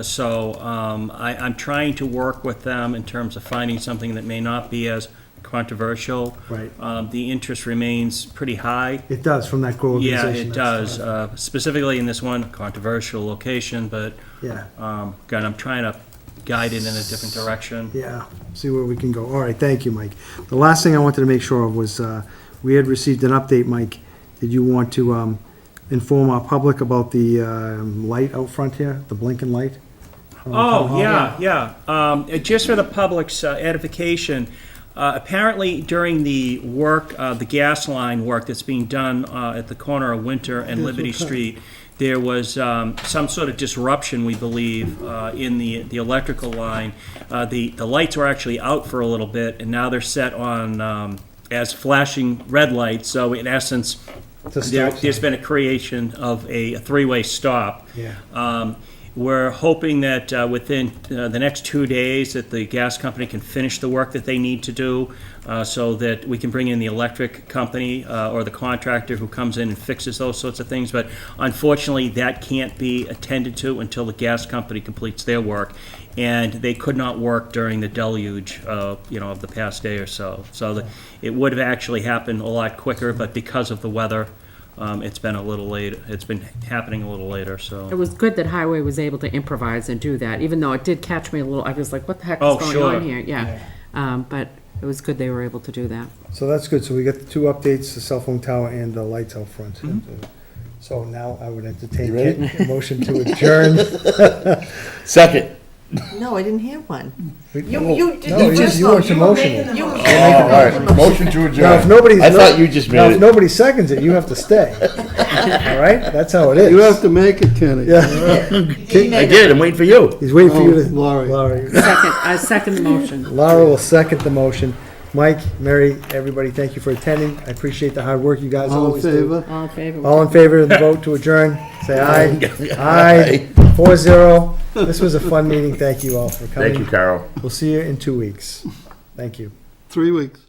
So I'm trying to work with them in terms of finding something that may not be as controversial. right. The interest remains pretty high. It does, from that Yeah, organization. it that's does, fine. specifically in this one controversial location, but Yeah, again, I'm trying to guide it in a different direction. yeah, see where we can go. All right, thank you, Mike. The last thing I wanted to make sure of was, we had received an update, Mike. Did you want to inform our public about the light out front here, the blinking light? on the town Oh, hall? yeah. Just for the public's edification, apparently during the work, the gas line work that's being done at the corner of Winter and Liberty Street, there was some sort of disruption, we believe, in the electrical line. The lights were actually out for a little bit, and now they're set on as flashing red lights. So in essence, It's a stop there's sign. been a creation of a three-way stop. Yeah. We're hoping that within the next 2 days that the gas company can finish the work that they need to do so that we can bring in the electric company or the contractor who comes in and fixes those sorts of things. But unfortunately, that can't be attended to until the gas company completes their work. And they could not work during the deluge, of the past day or so. So it would have actually happened a lot quicker, but because of the weather, it's been a little late. It's been happening a little later, It so. was good that Highway was able to improvise and do that, even though it did catch me a little, I was like, what the heck is Oh, going sure. on here? Yeah. But it was good they were able to do that. So that's good. So we got the two updates, the cell phone tower and the lights out front. So now I would entertain You ready? a motion to adjourn. Second. No, I didn't hear one. We- You well, did- no, you you just- weren't you were emotional. making the You- motion. Oh, all right, motion to adjourn. Now, if nobody's. I thought you just Now, made if it. nobody seconds it, you have to stay. All right? That's how it is. You have to make it, Kenny. Yeah. I did, I'm waiting for you. He's waiting for you to. Laurie. I second the motion. Laura will second the motion. Mike, Mary, everybody, thank you for attending. I appreciate the hard work you guys All in always do. favor? All in favor? All in favor of the vote to adjourn, say aye. Aye. 4-0. This was a fun meeting. Thank you all for coming. Thank you, Carol. We'll see you in 2 weeks. Thank you. 3 weeks.